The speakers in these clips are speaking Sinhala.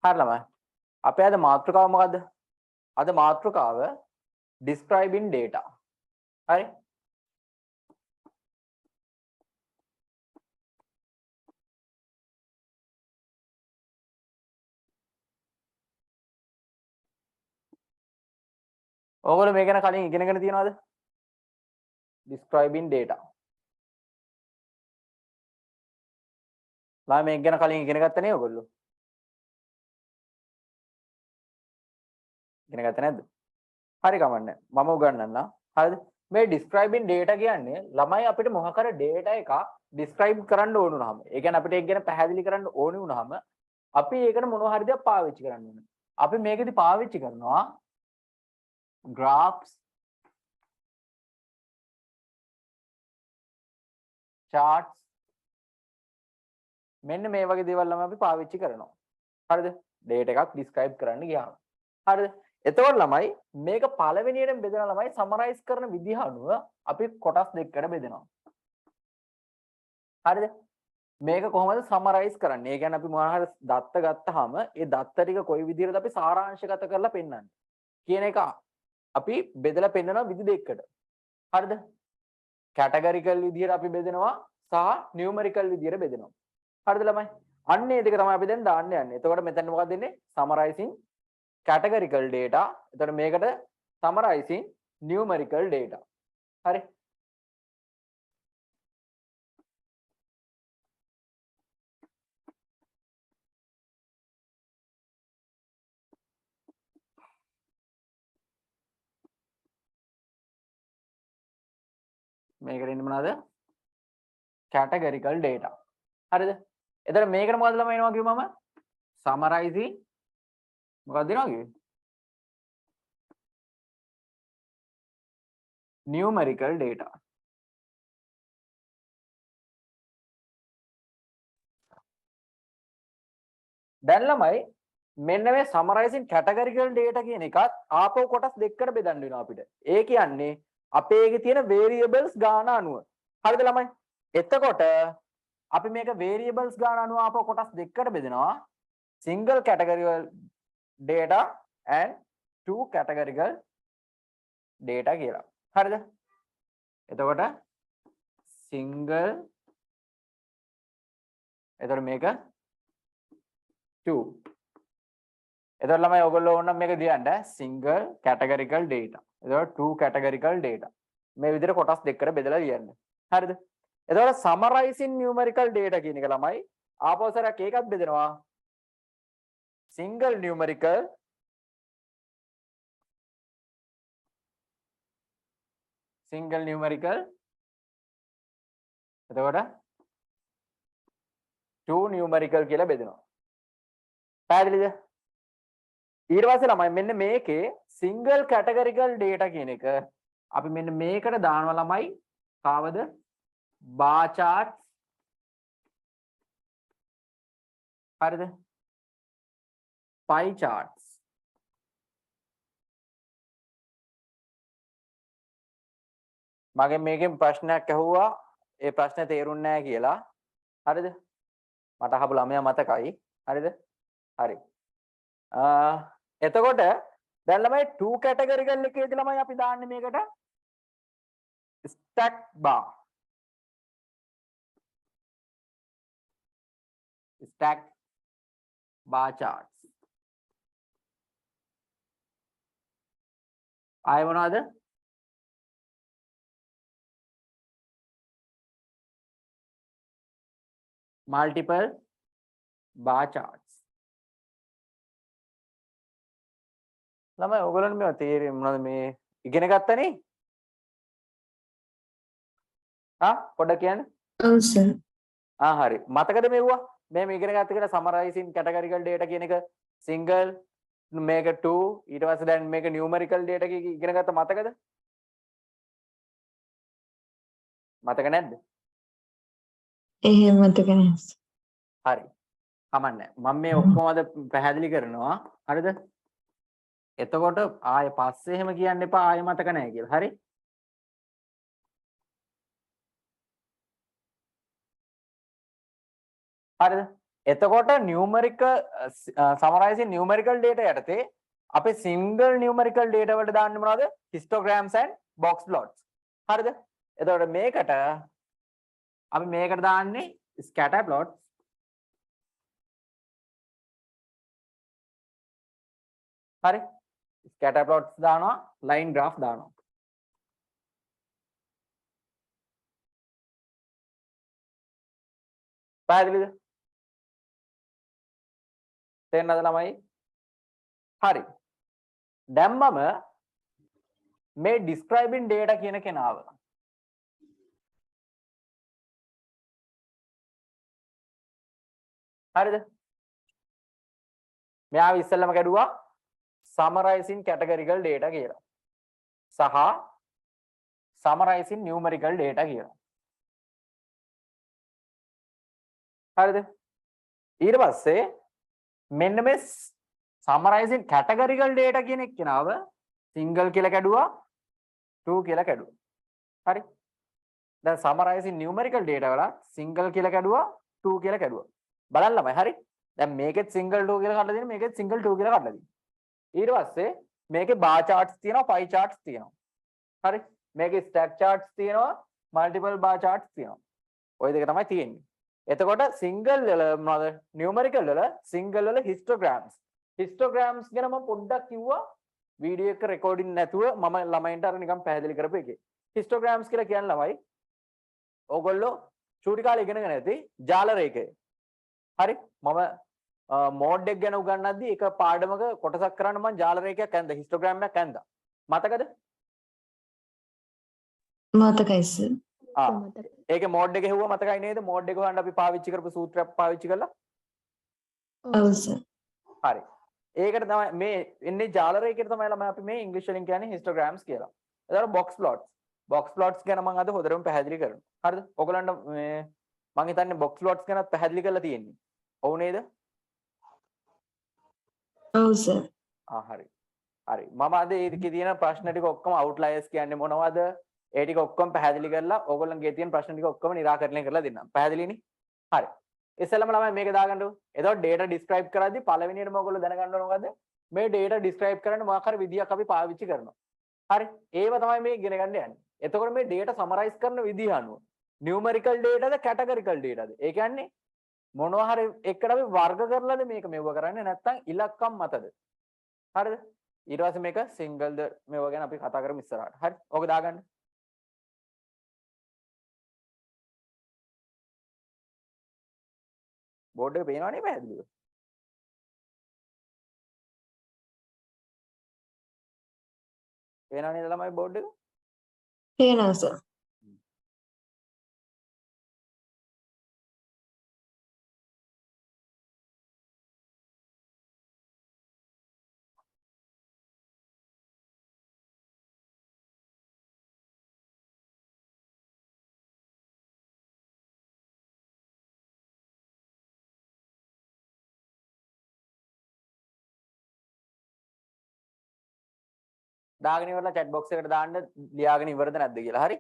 හරි ළමයි. අපේ අද මාතෘකාව මොකද්ද? අද මාතෘකාව describing data. හරි? ඕගොල්ලෝ මේ ගැන කලින් ඉගෙනගෙන තියනවද? describing data. මේක ගැන කලින් ඉගෙන ගත්ත නේ ඔයගොල්ලෝ? ඉගෙන ගත්ත නැද්ද? හරි කමන්නේ. මම උගන්වන්නම්. හරිද? මේ describing data කියන්නේ ළමයි අපිට මොකක් හරි data එකක් describe කරන්න ඕන වුනහම. ඒ කියන්නේ අපිට ඒක ගැන පැහැදිලි කරන්න ඕනි වුනහම අපි ඒකට මොනවා හරි දෙයක් පාවිච්චි කරන්න ඕනේ. අපි මේකෙදි පාවිච්චි කරනවා graphs, charts, මෙන්න මේ වගේ දේවල් ළමයි අපි පාවිච්චි කරනවා. හරිද? data එකක් describe කරන්න ගියාම. හරිද? එතකොට ළමයි මේක පළවෙනියෙන් බෙදන ළමයි summarize කරන විදිහ අනුව අපි කොටස් දෙකකට බෙදෙනවා. හරිද? මේක කොහොමද summarize කරන්නේ? ඒ කියන්නේ අපි මොනවා හරි දත්ත ගත්තාම ඒ දත්ත ටික කොයි විදිහටද අපි සාරාංශගත කරලා පෙන්නන්නේ කියන එක අපි බෙදලා පෙන්නනවා විදි දෙකකට. හරිද? categorical විදිහට අපි බෙදනවා සහ numerical විදිහට බෙදනවා. හරිද ළමයි? අන්න ඒ දෙක තමයි අපි දැන් දාන්න යන්නේ. එතකොට මෙතන මොකක්ද දෙන්නේ? summarizing categorical data. එතකොට මේකට summarizing numerical data. හරි? මේකට එන්නේ මොනවද? categorical data. හරිද? එතකොට මේකට මොකද්ද ළමයි එනවා කිව්වම summarizing මොකක්ද දෙනවා කිව්වේ? numerical data. දැන් ළමයි මෙන්න මේ summarizing categorical data කියන එකත් ආපහු කොටස් දෙකකට බෙදන්න වෙනවා අපිට. ඒ කියන්නේ අපේ එකේ තියෙන variables ගාන අනුව. හරිද ළමයි? එතකොට අපි මේක variables ගාන අනුව ආපහු කොටස් දෙකකට බෙදනවා. single categorical data and two categorical data කියලා. හරිද? එතකොට single එතකොට මේක 2. එතකොට ළමයි ඔයගොල්ලෝ ඕනනම් මේක දියන්න single categorical data. එතකොට two categorical data. මේ විදිහට කොටස් දෙකකට බෙදලා ලියන්න. හරිද? එතකොට summarizing numerical data කියන එක ළමයි ආපහු සරයක් ඒකත් බෙදෙනවා. single numerical එතකොට two numerical කියලා බෙදෙනවා. පැහැදිලිද? ඊට පස්සේ ළමයි මෙන්න මේකේ single categorical data කියන එක අපි මෙන්න මේකට දානවා ළමයි කාවද? bar charts. හරිද? pie charts. මගෙන් මේකෙන් ප්‍රශ්නයක් ඇහුවා ඒ ප්‍රශ්නේ තේරුන්නේ නැහැ කියලා. හරිද? මට අහපු ළමයා මතකයි. හරිද? හරි. එතකොට දැන් ළමයි two categorical එකේදී ළමයි අපි දාන්නේ මේකට stack bar. stack bar charts. ආයෙ මොනවද? multiple bar charts. ළමයි ඔයගොල්ලෝ මේ තේරෙන්නේ මොනවද මේ ඉගෙන ගත්තනේ? පොඩ්ඩක් කියන්න. ඔව් සර්. හරි. මතකද මෙව්වා? මේ ඉගෙන ගත්ත කියලා summarizing categorical data කියන එක single මේක 2 ඊට පස්සේ දැන් මේක numerical data එක ඉගෙන ගත්ත මතකද? මතක නැද්ද? එහෙම මතක නැහැ. හරි. කමන්නේ. මම මේ ඔක්කොම අද පැහැදිලි කරනවා. හරිද? එතකොට ආයෙ පස්සේ එහෙම කියන්න එපා ආයෙ මතක නැහැ කියලා. හරි? හරිද? එතකොට numerical summarizing numerical data යටතේ අපි single numerical data වලට දාන්නේ මොනවද? histograms and box plots. හරිද? එතකොට මේකට අපි මේකට දාන්නේ scatter plots. හරි? scatter plots දානවා, line graph දානවා. පැහැදිලිද? තේරෙනවද ළමයි? හරි. දැන් මම මේ describing data කියන කෙනාව හරිද? මෙයාව ඉස්සෙල්ලම ගැඩුවා summarizing categorical data කියලා. සහ summarizing numerical data කියලා. හරිද? ඊට පස්සේ මෙන්න මේ summarizing categorical data කියන එක්කෙනාව single කියලා කැඩුවා 2 කියලා කැඩුවා. හරි? දැන් summarizing numerical data වල single කියලා කැඩුවා 2 කියලා කැඩුවා. බලන්න ළමයි හරි? දැන් මේකෙත් single 2 කියලා කඩලා දෙනවා මේකෙත් single 2 කියලා කඩලා දෙනවා. ඊට පස්සේ මේකේ bar charts තියෙනවා pie charts තියෙනවා. හරි? මේකේ stack charts තියෙනවා multiple bar charts තියෙනවා. ওই දෙක තමයි තියෙන්නේ. එතකොට single වල මොනවද? numerical වල single වල histograms. histograms ගැන මම පොඩ්ඩක් කිව්වා වීඩියෝ එක රෙකෝඩින් නැතුව මම ළමයින්ට අර නිකන් පැහැදිලි කරපු එකේ. histograms කියලා කියන්නේ ළමයි ඕගොල්ලෝ චූටි කාලේ ඉගෙනගෙන ඇති ජාල රේඛය. හරි? මම මෝඩ් එක ගැන උගන්වද්දී එක පාඩමක කොටසක් කරන්න මම ජාල රේඛයක් ඇඳ histogram එකක් ඇඳා. මතකද? මතකයි සර්. ඒකේ මෝඩ් එක හෙව්වා මතකයි නේද? මෝඩ් එක හොයන්න අපි පාවිච්චි කරපු සූත්‍රයක් පාවිච්චි කළා. ඔව් සර්. හරි. ඒකට තමයි මේ එන්නේ ජාල රේඛයට තමයි ළමයි අපි මේ ඉංග්‍රීසි වලින් කියන්නේ histograms කියලා. එතකොට box plots. box plots ගැන මම අද හොඳටම පැහැදිලි කරනවා. හරිද? ඔයගලන්ට මේ මම හිතන්නේ box plots ගැනත් පැහැදිලි කරලා තියෙන්නේ. ඔව් නේද? ඔව් සර්. හරි. හරි. මම අද ඒකේ තියෙන ප්‍රශ්න ටික ඔක්කොම outliers කියන්නේ මොනවද? ඒ ටික ඔක්කොම පැහැදිලි කරලා ඕගොල්ලන්ගේ තියෙන ප්‍රශ්න ටික ඔක්කොම निराකරණය කරලා දෙන්නම්. පැහැදිලිනේ? හරි. ඉස්සෙල්ලාම ළමයි මේක දාගන්නකො. එතකොට data describe කරද්දී පළවෙනියටම ඕගොල්ලෝ දැනගන්න ඕන මොකද්ද? මේ data describe කරන්න මොකක් හරි විදියක් අපි පාවිච්චි කරනවා. හරි. ඒව තමයි මේ ඉගෙන ගන්න යන්නේ. එතකොට මේ data summarize කරන විදිහ අනුව numerical data ද categorical data ද? ඒ කියන්නේ මොනවා හරි එකට අපි වර්ග කරලාද මේක මෙව කරන්නේ නැත්නම් ඉලක්කම් මතද? හරිද? ඊට පස්සේ මේක single ද මේව ගැන අපි කතා කරමු ඉස්සරහට. හරි. ඕක දාගන්න. බෝඩ් එක පේනවනේ පැහැදිලිව. පේනව නේද ළමයි බෝඩ් එක? පේනවා සර්. දාගෙන ඉවරලා chat box එකට දාන්න ලියාගෙන ඉවරද නැද්ද කියලා. හරි?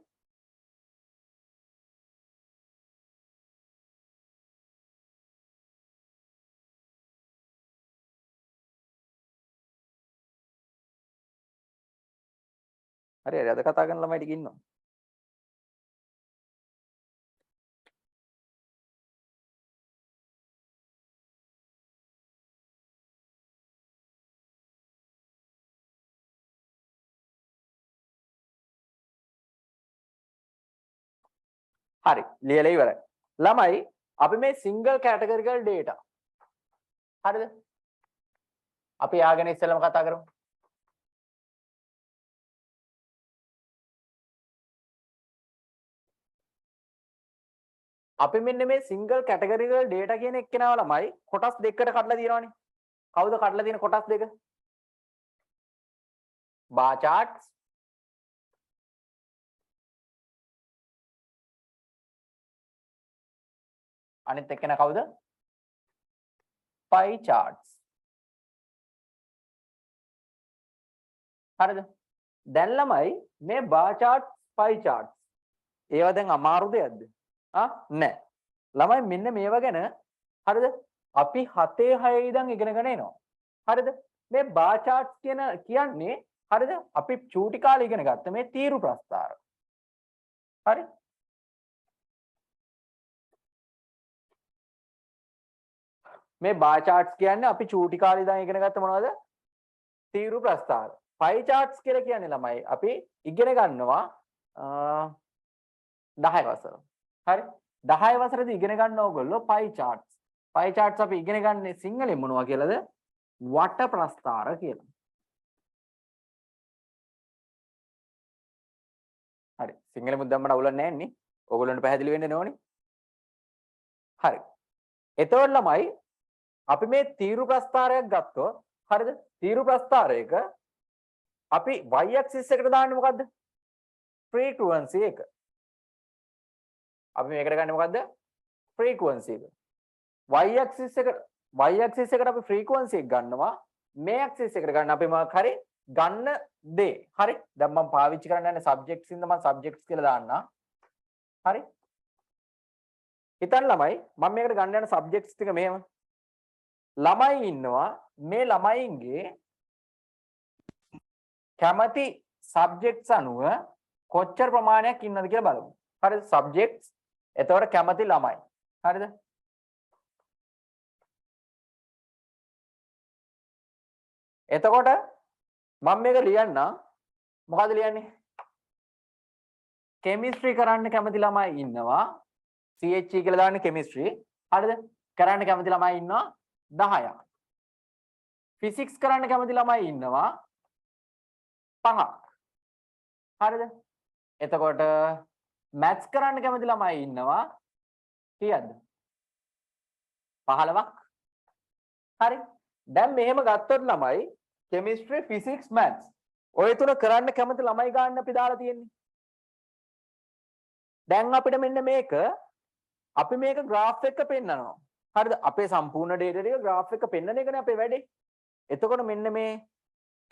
හරි හරි අද කතා කරන ළමයි ටික ඉන්නවා. හරි ලියලා ඉවරයි. ළමයි අපි මේ single categorical data හරිද? අපි ආගෙන ඉස්සෙල්ලාම කතා කරමු. අපි මෙන්න මේ single categorical data කියන එක්කෙනාව ළමයි කොටස් දෙකකට කඩලා තියෙනවානේ. කවුද කඩලා තියෙන කොටස් දෙක? bar charts අනිත් එක්කෙනා කවුද? pie charts. හරිද? දැන් ළමයි මේ bar charts pie charts ඒවා දැන් අමාරු දෙයක්ද? නෑ. ළමයි මෙන්න මේවා ගැන හරිද? අපි 7 6 ඉඳන් ඉගෙනගෙන එනවා. හරිද? මේ බාර් charts කියන්නේ හරිද? අපි චූටි කාලේ ඉගෙන ගත්ත මේ තීරු ප්‍රස්ථාර. හරි? මේ බාර් charts කියන්නේ අපි චූටි කාලේ ඉඳන් ඉගෙන ගත්ත මොනවද? තීරු ප්‍රස්ථාර. pie charts කියලා කියන්නේ ළමයි අපි ඉගෙන ගන්නවා 10 වසර. හරි? 10 වසරේදී ඉගෙන ගන්න ඕගොල්ලෝ pie charts. pie charts අපි ඉගෙන ගන්නේ සිංහලෙන් මොනවා කියලාද? වට ප්‍රස්ථාර කියලා. හරි. සිංහලෙන් දැම්මට අවුලක් නැහැ නේ. ඕගොල්ලන්ට පැහැදිලි වෙන්න ඕනේ. හරි. එතකොට ළමයි අපි මේ තීරු ප්‍රස්ථාරයක් ගත්තොත් හරිද? තීරු ප්‍රස්ථාරයක අපි y axis එකට දාන්නේ මොකද්ද? frequency එක. අපි මේකට ගන්නේ මොකද්ද? frequency එක. y axis එකට අපි frequency එක ගන්නවා. මේ axis එකට ගන්න අපි මොකක් හරි ගන්න දේ. හරි? දැන් මම පාවිච්චි කරන්න යන්නේ subjects ඉඳන් මම subjects කියලා දාන්නම්. හරි? හිතන්න ළමයි මම මේකට ගන්න යන subjects ටික මෙහෙම. ළමයි ඉන්නවා මේ ළමයින්ගේ කැමති subjects අනුව කොච්චර ප්‍රමාණයක් ඉන්නවද කියලා බලමු. හරිද? subjects එතකොට කැමති ළමයි. හරිද? එතකොට මම මේක ලියන්න මොකද්ද ලියන්නේ? chemistry කරන්න කැමති ළමයි ඉන්නවා. CHE කියලා දාන්නේ chemistry. හරිද? කරන්න කැමති ළමයි ඉන්නවා 10ක්. physics කරන්න කැමති ළමයි ඉන්නවා 5ක්. හරිද? එතකොට maths කරන්න කැමති ළමයි ඉන්නවා කීයක්ද? 15ක්. හරි? දැන් මෙහෙම ගත්තොත් ළමයි chemistry physics maths ඔය තුන කරන්න කැමති ළමයි ගන්න අපි දාලා තියෙන්නේ. දැන් අපිට මෙන්න මේක අපි මේක graph එක පෙන්නනවා. හරිද? අපේ සම්පූර්ණ data ටික graph එක පෙන්නන එකනේ අපේ වැඩේ. එතකොට මෙන්න මේ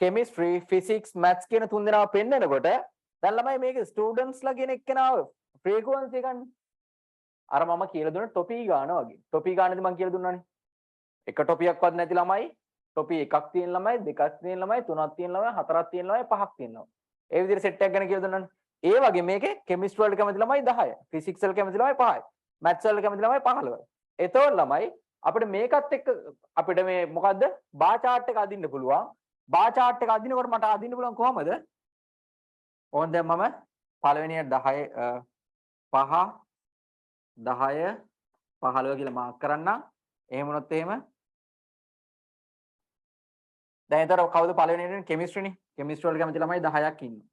chemistry physics maths කියන තුන් දෙනාව පෙන්නනකොට දැන් ළමයි මේක students ලා කියන එක්කෙනාව frequency ගන්න. අර මම කියලා දුන්න topic ගන්න වගේ. topic ගන්නදී මම කියලා දුන්නානේ. එක topic-ක්වත් නැති ළමයි topic එකක් තියෙන ළමයි දෙකක් තියෙන ළමයි තුනක් තියෙන ළමයි හතරක් තියෙන ළමයි පහක් තියෙන ළමයි. ඒ විදිහට set එකක් ගැන කියලා දුන්නානේ. ඒ වගේ මේකේ chemistry වලට කැමති ළමයි 10යි. physics වලට කැමති ළමයි 5යි. maths වලට කැමති ළමයි 15යි. එතකොට ළමයි අපිට මේකත් එක්ක අපිට මේ මොකද්ද bar chart එක අදින්න පුළුවන්. bar chart එක අදිනකොට මට අදින්න පුළුවන් කොහමද? ඕන් දැන් මම පළවෙනිය 10 5 10 15 කියලා මාක් කරන්නම්. එහෙම වුණොත් එහෙම දැන් ඒතර කවුද පළවෙනියට chemistry නේ. chemistry වල කැමති ළමයි 10ක් ඉන්නවා.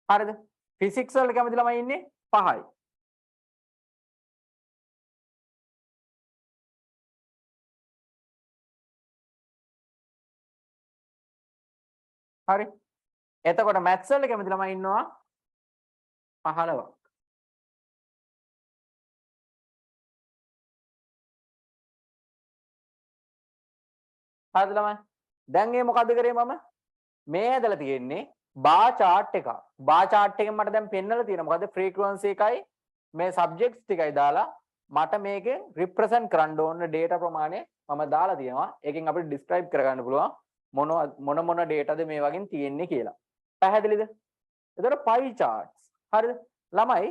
හරිද? physics වල කැමති ළමයි ඉන්නේ 5යි. හරි. එතකොට maths වල කැමති ළමයි ඉන්නවා 15ක්. හරිද ළමයි? දැන් මේ මොකද්ද කරේ මම? මේ ඇදලා තියෙන්නේ bar chart එකක්. bar chart එකෙන් මට දැන් පෙන්නලා තියෙනවා මොකද්ද? frequency එකයි මේ subjects ටිකයි දාලා මට මේකේ represent කරන්න ඕන data ප්‍රමාණය මම දාලා තියෙනවා. ඒකෙන් අපිට describe කරගන්න පුළුවන් මොන data ද මේ වගේ තියෙන්නේ කියලා. පැහැදිලිද? එතකොට pie charts. හරිද? ළමයි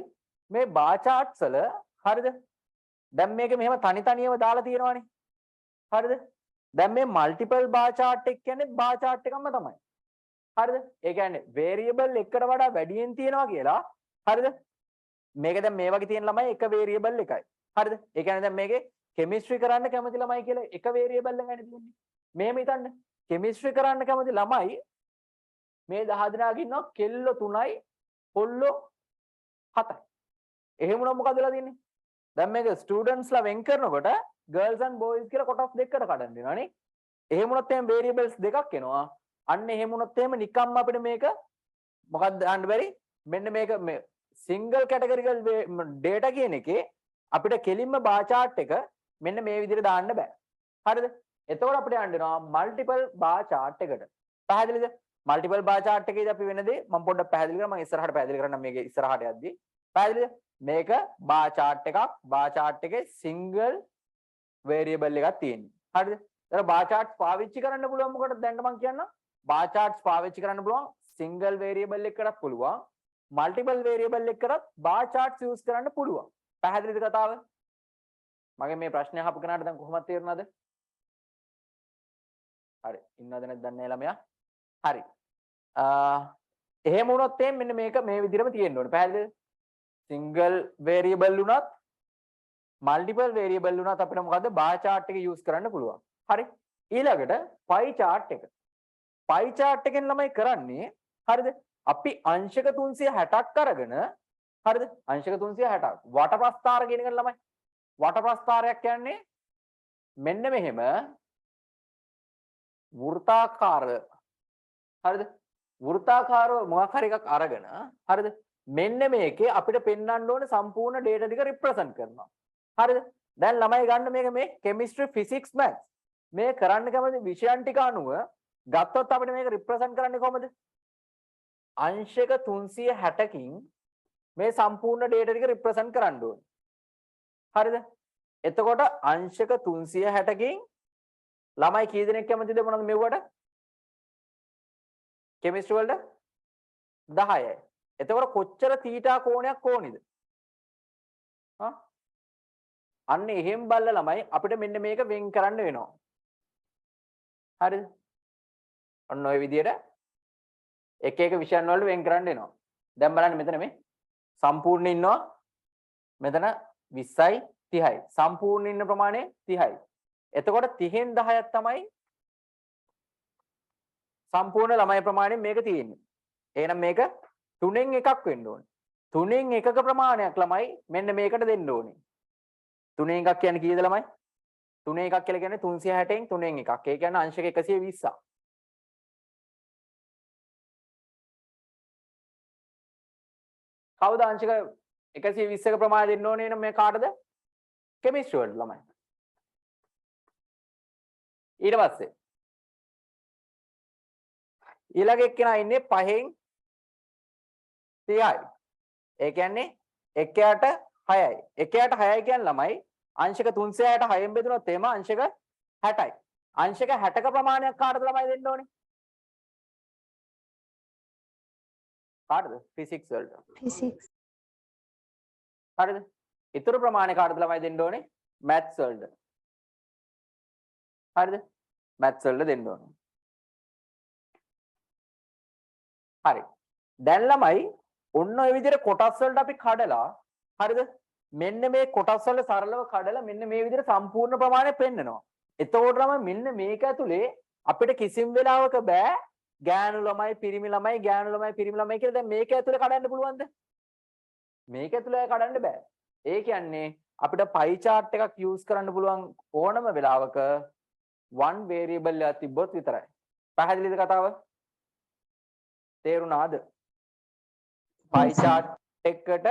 මේ bar charts වල හරිද? දැන් මේක මෙහෙම තනි තනියම දාලා තියෙනවානේ. හරිද? දැන් මේ multiple bar chart එක කියන්නේ bar chart එකක්ම තමයි. හරිද? ඒ කියන්නේ variable එකට වඩා වැඩියෙන් තියෙනවා කියලා. හරිද? මේක දැන් මේ වගේ තියෙන ළමයි එක variable එකයි. හරිද? ඒ කියන්නේ දැන් මේකේ chemistry කරන්න කැමති ළමයි කියලා එක variable එකයි තියෙන්නේ. මෙහෙම හිතන්න. chemistry කරන්න කැමති ළමයි මේ 10 දෙනාගේ ඉන්නවා කෙල්ලෝ 3යි කොල්ලෝ 7යි. එහෙම වුණා මොකද වෙලා තියෙන්නේ? දැන් මේක students ලා වෙන් කරනකොට girls and boys කියලා කොටස් දෙකකට කඩන්න වෙනවා නේ. එහෙම වුණොත් එහෙම variables දෙකක් එනවා. අන්න එහෙම වුණොත් එහෙම නිකම්ම අපිට මේක මොකක්ද දාන්න බැරි? මෙන්න මේක මේ single categorical data කියන එකේ අපිට කෙලින්ම bar chart එක මෙන්න මේ විදිහට දාන්න බෑ. හරිද? එතකොට අපිට යන්න වෙනවා multiple bar chart එකට. පැහැදිලිද? multiple bar chart එකේදී අපි වෙන දේ මම පොඩ්ඩක් පැහැදිලි කරා. මම ඉස්සරහට පැහැදිලි කරන්නම් මේක ඉස්සරහට යද්දී. පැහැදිලිද? මේක බාර් chart එකක්. බාර් chart එකේ single variable එකක් තියෙනවා. හරිද? ඒතර බාර් charts පාවිච්චි කරන්න පුළුවන් මොකටද? දැන් මම කියන්නම්. බාර් charts පාවිච්චි කරන්න පුළුවන් single variable එකකටත් පුළුවන්. multiple variable එකකටත් බාර් charts use කරන්න පුළුවන්. පැහැදිලිද කතාව? මගේ මේ ප්‍රශ්නය අහපු කෙනාට දැන් කොහොමද තේරුණාද? හරි. ඉන්නවද නැද්ද දන්නේ නැහැ ළමයා? හරි. එහෙම වුණොත් මෙන්න මේක මේ විදිහටම තියෙන්න ඕනේ. පැහැදිලිද? single variable උනත් multiple variable උනත් අපිට මොකද්ද bar chart එක use කරන්න පුළුවන්. හරි. ඊළඟට pie chart එක. pie chart එකෙන් ළමයි කරන්නේ හරිද? අපි අංශක 360ක් අරගෙන හරිද? අංශක 360ක් වට ප්‍රස්ථාර කියන එක ළමයි. වට ප්‍රස්ථාරයක් කියන්නේ මෙන්න මෙහෙම වෘත්තාකාර හරිද? වෘත්තාකාරව මොකක් හරි එකක් අරගෙන හරිද? මෙන්න මේකේ අපිට පෙන්වන්න ඕනේ සම්පූර්ණ data ටික represent කරනවා. හරිද? දැන් ළමයි ගන්න මේක මේ chemistry physics maths මේ කරන්න කැමති විෂයන් ටික අනුව ගත්තොත් අපිට මේක represent කරන්නේ කොහොමද? අංශක 360කින් මේ සම්පූර්ණ data ටික represent කරන්න ඕනේ. හරිද? එතකොට අංශක 360කින් ළමයි කී දෙනෙක් කැමතිද මොනවද මෙව්වට? chemistry වලට 10යි. එතකොට කොච්චර θ කෝණයක් ඕනිද? අන්න එහෙම බලලා ළමයි අපිට මෙන්න මේක වෙන් කරන්න වෙනවා. හරිද? ඔන්න ඔය විදියට එක එක විෂයන් වලට වෙන් කරන්න වෙනවා. දැන් බලන්න මෙතන මේ සම්පූර්ණ ඉන්නවා. මෙතන 20යි 30යි. සම්පූර්ණ ඉන්න ප්‍රමාණය 30යි. එතකොට 30න් 10ක් තමයි සම්පූර්ණ ළමයි ප්‍රමාණය මේක තියෙන්නේ. එහෙනම් මේක 3න් එකක් වෙන්න ඕනේ. 3න් එකක ප්‍රමාණයක් ළමයි මෙන්න මේකට දෙන්න ඕනේ. 3න් එකක් කියන්නේ කීයද ළමයි? 3න් එකක් කියලා කියන්නේ 360න් 3න් එකක්. ඒ කියන්නේ අංශක 120ක්. කවුද අංශක 120ක ප්‍රමාණය දෙන්න ඕනේ නම් මේ කාටද? කෙමිස්ට්‍රි වලට ළමයි. ඊට පස්සේ ඊළඟ එක්කෙනා ඉන්නේ 5න් 30යි. ඒ කියන්නේ 1ට 6යි. 1ට 6යි කියන්නේ ළමයි අංශක 360ට 6ෙන් බෙදුනොත් එම අංශක 60යි. අංශක 60ක ප්‍රමාණයක් කාටද ළමයි දෙන්න ඕනේ? කාටද? ෆිසික්ස් වලට. physics හරිද? ඊතර ප්‍රමාණය කාටද ළමයි දෙන්න ඕනේ? මැත්ස් වලට. හරිද? මැත්ස් වලට දෙන්න ඕනේ. හරි. දැන් ළමයි ඔන්න ඔය විදිහට කොටස් වලට අපි කඩලා හරිද? මෙන්න මේ කොටස් වල සරලව කඩලා මෙන්න මේ විදිහට සම්පූර්ණ ප්‍රමාණය පෙන්නනවා. එතකොට තමයි මෙන්න මේක ඇතුලේ අපිට කිසිම වෙලාවක බෑ ගෑනු ළමයි පිරිමි ළමයි ගෑනු ළමයි පිරිමි ළමයි කියලා දැන් මේක ඇතුලේ කඩන්න පුළුවන්ද? මේක ඇතුලේ කඩන්න බෑ. ඒ කියන්නේ අපිට pie chart එකක් use කරන්න පුළුවන් ඕනම වෙලාවක one variable එකක් තිබ්බොත් විතරයි. පැහැදිලිද කතාව? තේරුණාද? pie chart එකට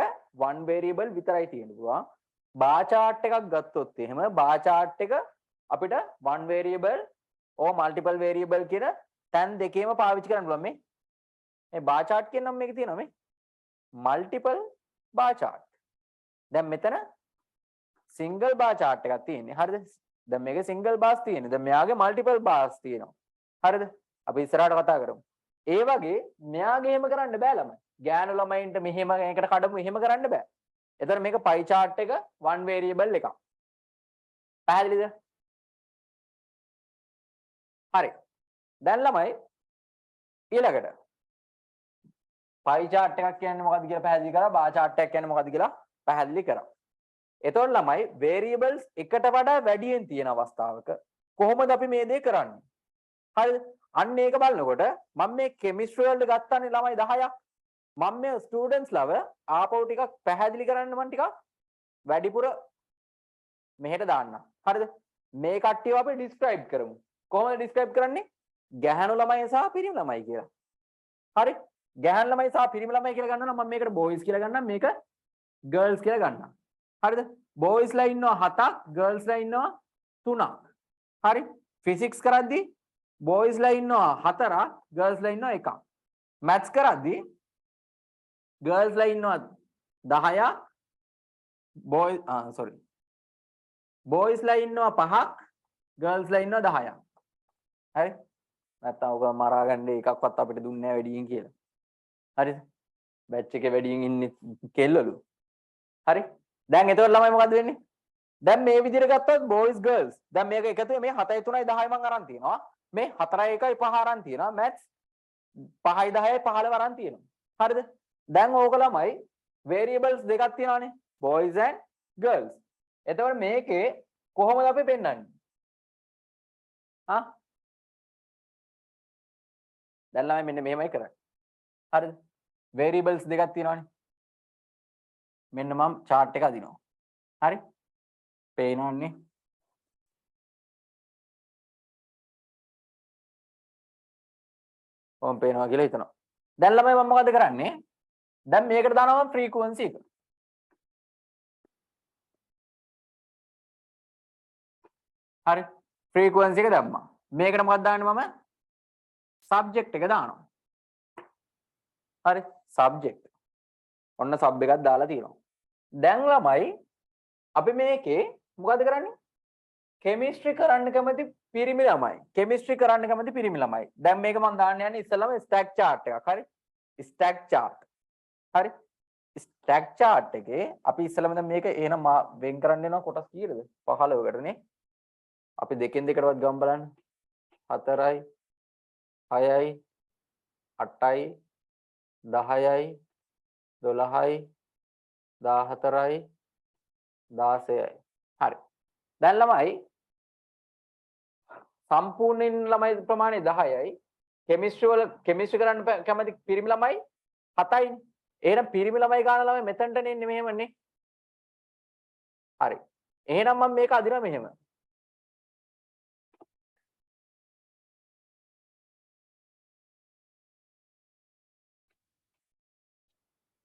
one variable විතරයි තියෙන්න පුළුවන්. bar chart එකක් ගත්තොත් එහෙම bar chart එක අපිට one variable or multiple variable කියන තැන් දෙකේම පාවිච්චි කරන්න පුළුවන්. මේ bar chart කියන නම් මේක තියෙනවා මේ multiple bar chart. දැන් මෙතන single bar chart එකක් තියෙන්නේ. හරිද? දැන් මේකේ single bars තියෙන්නේ. දැන් මෙයාගේ multiple bars තියෙනවා. හරිද? අපි ඉස්සරහට කතා කරමු. ඒ වගේ මෙයාගේ එහෙම කරන්න බෑ ළමයි. ගෑනු ළමයින්ට මෙහෙම එකකට කඩමු එහෙම කරන්න බෑ. එතන මේක pie chart එක one variable එකක්. පැහැදිලිද? හරි. දැන් ළමයි ඊළඟට pie chart එකක් කියන්නේ මොකක්ද කියලා පැහැදිලි කරා. bar chart එකක් කියන්නේ මොකක්ද කියලා පැහැදිලි කරා. එතකොට ළමයි variables එකට වඩා වැඩියෙන් තියෙන අවස්ථාවක කොහොමද අපි මේ දේ කරන්නේ? හරිද? අන්න ඒක බලනකොට මම මේ chemistry වලට ගත්තානේ ළමයි 10ක්. මම මේ ස්ටුඩන්ට්ස් ලව ආපහු ටිකක් පැහැදිලි කරන්න මම ටිකක් වැඩිපුර මෙහෙට දාන්නම්. හරිද? මේ කට්ටියව අපි describe කරමු. කොහොමද describe කරන්නේ? ගැහැණු ළමයි සහ පිරිමි ළමයි කියලා. හරි? ගැහැණු ළමයි සහ පිරිමි ළමයි කියලා ගන්නවා නම් මම මේකට boys කියලා ගන්නම්. මේක girls කියලා ගන්නම්. හරිද? boys ලා ඉන්නවා 7ක්, girls ලා ඉන්නවා 3ක්. හරි? physics කරද්දී boys ලා ඉන්නවා 4ක්, girls ලා ඉන්නවා 1ක්. maths කරද්දී girls ලා ඉන්නවා 10ක් boys sorry boysලා ඉන්නවා 5ක් girlsලා ඉන්නවා 10ක්. හරි? නැත්තම් ඔක මරා ගන්න එකක්වත් අපිට දුන්නේ නැහැ වැඩියෙන් කියලා. හරිද? බැච් එකේ වැඩියෙන් ඉන්නේ කෙල්ලලු. හරි? දැන් එතකොට ළමයි මොකද වෙන්නේ? දැන් මේ විදිහට ගත්තොත් boys girls. දැන් මේක එකතු මේ 7යි 3යි 10යි මං අරන් තියනවා. මේ 4යි 1යි 5 අරන් තියනවා. maths 5යි 10යි 15 අරන් තියෙනවා. හරිද? දැන් ඕක ළමයි variables දෙකක් තියෙනවානේ. boys and girls. එතකොට මේකේ කොහොමද අපි පෙන්වන්නේ? දැන් ළමයි මෙන්න මෙහෙමයි කරන්නේ. හරිද? variables දෙකක් තියෙනවානේ. මෙන්න මම chart එක අදිනවා. හරි? පේනවන්නේ? ඔම් පේනවා කියලා හිතනවා. දැන් ළමයි මම මොකද කරන්නේ? දැන් මේකට දානවා frequency එක. හරි? frequency එක දැම්මා. මේකට මොකක්ද දාන්නේ මම? subject එක දානවා. හරි? subject. ඔන්න sub එකක් දාලා තියෙනවා. දැන් ළමයි අපි මේකේ මොකද කරන්නේ? chemistry කරන්න කැමති පිරිමි ළමයි. chemistry කරන්න කැමති පිරිමි ළමයි. දැන් මේක මම දාන්න යන්නේ ඉස්සෙල්ලාම stack chart එකක්. හරි? stack chart. හරි? stack chart එකේ අපි ඉස්සෙල්ලාම දැන් මේක එහෙනම් වෙන් කරන්න යනවා කොටස් කීයද? 15කටනේ. අපි දෙකෙන් දෙකටවත් ගමු බලන්න. 4යි 6යි 8යි 10යි 12යි 14යි 16යි. හරි. දැන් ළමයි සම්පූර්ණයෙන් ළමයි ප්‍රමාණය 10යි. කෙමිස්ට්‍රි කරන්න කැමති පිරිමි ළමයි 7යිනේ. එහෙනම් පිරිමි ළමයි ගන්න ළමයි මෙතනට එන්නේ මෙහෙමනේ. හරි. එහෙනම් මම මේක අදිනවා මෙහෙම.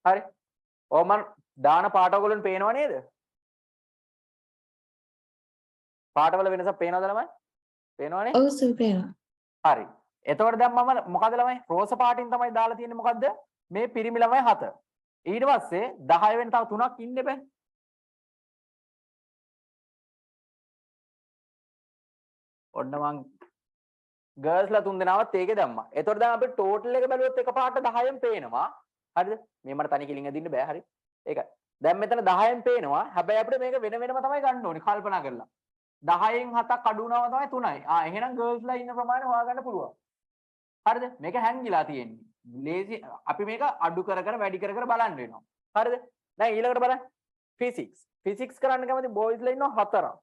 හරි. ඔය මම දාන පාට ඔයගොල්ලන්ට පේනව නේද? පාටවල වෙනසක් පේනවද ළමයි? පේනවනේ? ඔව් සර් පේනවා. හරි. එතකොට දැන් මම මොකද ළමයි? රෝස පාටින් තමයි දාලා තියෙන්නේ මොකද්ද? මේ පිරිමි ළමයි 7. ඊට පස්සේ 10 වෙන තව 3ක් ඉන්න බෑ. ඔන්න මං ගර්ල්ස්ලා 3 දෙනාවත් ඒකේ දැම්මා. එතකොට දැන් අපි ටෝටල් එක බැලුවොත් එකපාරට 10න් පේනවා. හරිද? මේ මට තනි කිලින් අදින්න බෑ. හරි. ඒකයි. දැන් මෙතන 10න් පේනවා. හැබැයි අපිට මේක වෙන වෙනම තමයි ගන්න ඕනේ කල්පනා කරලා. 10න් 7ක් අඩු වුණාම තමයි 3යි. එහෙනම් ගර්ල්ස්ලා ඉන්න ප්‍රමාණය හොයාගන්න පුළුවන්. හරිද? මේක හැංගිලා තියෙන්නේ. ලේසි අපි මේක අඩු කර කර වැඩි කර කර බලන්න වෙනවා. හරිද? දැන් ඊළඟට බලන්න. physics. physics කරන්න කැමති boysලා ඉන්නවා 4ක්.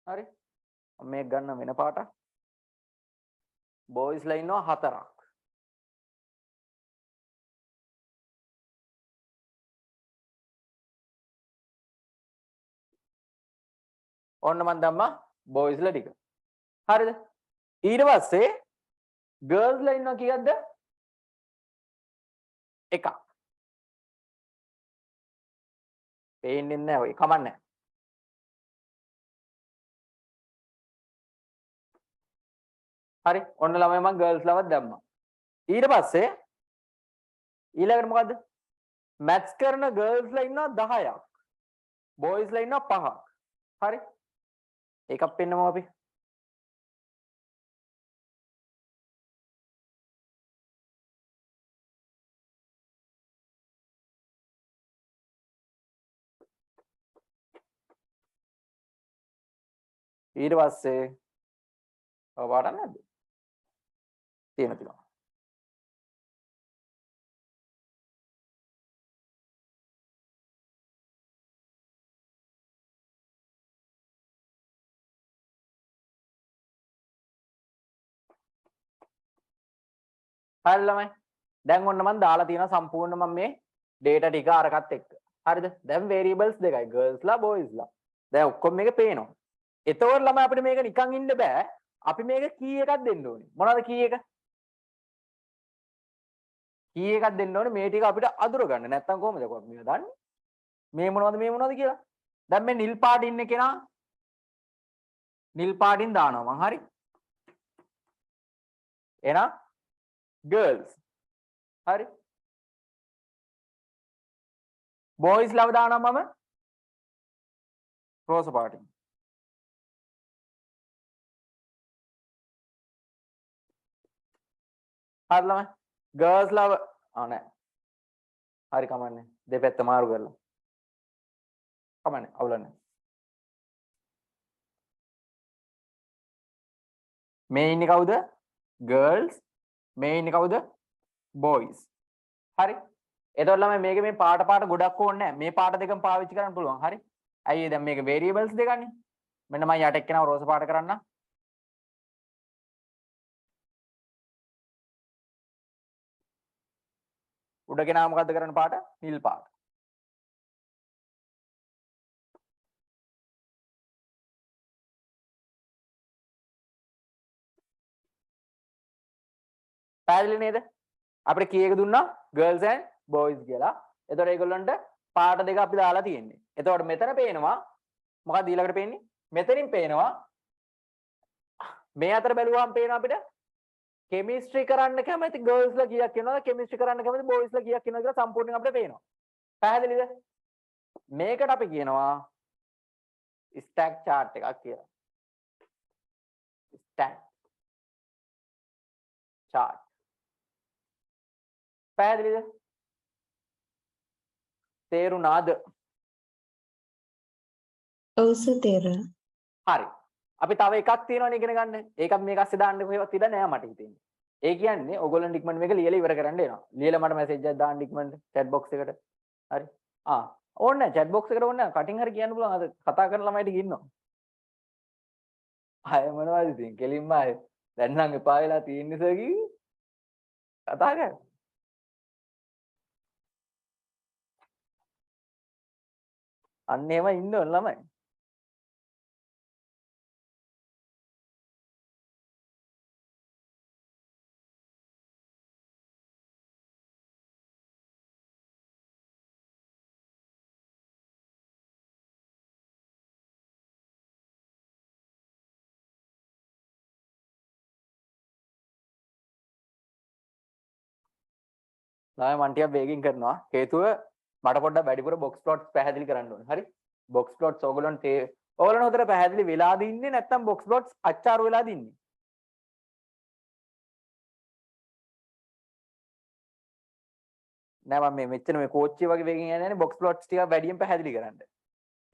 හරි? මම මේක ගන්න වෙන පාටක්. boysලා ඉන්නවා 4ක්. ඔන්න මම දැම්මා boysලා ටික. හරිද? ඊට පස්සේ girlsලා ඉන්නවා කීයක්ද? එකක්. පේන්නේ නැහැ ඔය කමන්නේ. හරි ඔන්න ළමයි මම girlsලාවත් දැම්මා. ඊට පස්සේ ඊළඟට මොකද්ද? maths කරන girlsලා ඉන්නවා 10ක්. boysලා ඉන්නවා 5ක්. හරි? ඒකක් පෙන්නමු අපි. ඊට පස්සේ ඔය පාඩම් නැද්ද? තියෙනවා. හරි ළමයි. දැන් ඔන්න මම දාලා තියෙනවා සම්පූර්ණ මම මේ data ටික අරකට එක්ක. හරිද? දැන් variables දෙකයි girlsලා boysලා. දැන් ඔක්කොම මේක පේනවා. එතකොට ළමයි අපිට මේක නිකන් ඉන්න බෑ. අපි මේක key එකක් දෙන්න ඕනේ. මොනවද key එක? key එකක් දෙන්න ඕනේ මේ ටික අපිට අඳුර ගන්න. නැත්තම් කොහොමද අපි මේක දන්නේ? මේ මොනවද කියලා. දැන් මේ නිල් පාට ඉන්න කෙනා නිල් පාටින් දානවා මං හරි. එහෙනම් girls. හරි. boys ලව දානවා මම රෝස පාටින්. හරි ළමයි. girls ලව නෑ. හරි කමන්නේ. දෙපැත්ත මාරු කරලා. කමන්නේ අවුලන්නේ. මේ ඉන්නේ කවුද? girls. මේ ඉන්නේ කවුද? boys. හරි. එතකොට ළමයි මේක මේ පාට ගොඩක් ඕනේ නැහැ. මේ පාට දෙකම පාවිච්චි කරන්න පුළුවන්. හරි. අයියේ දැන් මේක variables දෙකනේ. මෙන්න මම යට එක්කනව රෝස පාට කරන්න. උඩ කෙනා මොකද්ද කරන්න පාට? නිල් පාට. පැහැදිලි නේද? අපිට කී එක දුන්නා? girls and boys කියලා. එතකොට ඒගොල්ලන්ට පාට දෙක අපි දාලා තියෙන්නේ. එතකොට මෙතන පේනවා මොකක්ද ඊළඟට පේන්නේ? මෙතනින් පේනවා මේ අතර බැලුවාම පේනවා අපිට කෙමිස්ට්‍රි කරන්න කැමති girls ලා කීයක් වෙනවද? කෙමිස්ට්‍රි කරන්න කැමති boys ලා කීයක් වෙනවද කියලා සම්පූර්ණයෙන් අපිට පේනවා. පැහැදිලිද? මේකට අපි කියනවා stack chart එකක් කියලා. stack chart. පැහැදිලිද? තේරුණාද? ඔව් සර් තේරුණා. හරි. අපි තව එකක් තියෙනවනේ ඉගෙන ගන්න. ඒකත් මේක ඇස්සේ දාන්න කොහෙවත් ඉඩ නැහැ මට හිතෙන්නේ. ඒ කියන්නේ ඔයගොල්ලන් ඩික්මන්ට් මේක ලියලා ඉවර කරන්න එනවා. ලියලා මට මැසේජ් එකක් දාන්න ඩික්මන්ට් chat box එකට. හරි. ඕනේ නැහැ chat box එකට ඕනේ නැහැ. කටින් හරි කියන්න පුළුවන්. අද කතා කරන ළමයිට ඉන්නවා. අය මොනවද ඉතින් කෙලින්ම අය දැන් නම් එපා වෙලා තියෙන නිසා කිව්වේ. කතා කරා. අන්න එහෙම ඉන්න ඕන ළමයි. ළමයි මම ටිකක් වේගින් කරනවා. හේතුව මට පොඩ්ඩක් වැඩිපුර box plots පැහැදිලි කරන්න ඕනේ. හරි? box plots ඕගොල්ලන්ට හොඳට පැහැදිලි වෙලාද ඉන්නේ නැත්නම් box plots අච්චාරු වෙලාද ඉන්නේ? නෑ මම මේ මෙච්චර මේ කෝච්චිය වගේ වේගෙන් යන්නේ නැහැ box plots ටික වැඩියෙන් පැහැදිලි කරන්න.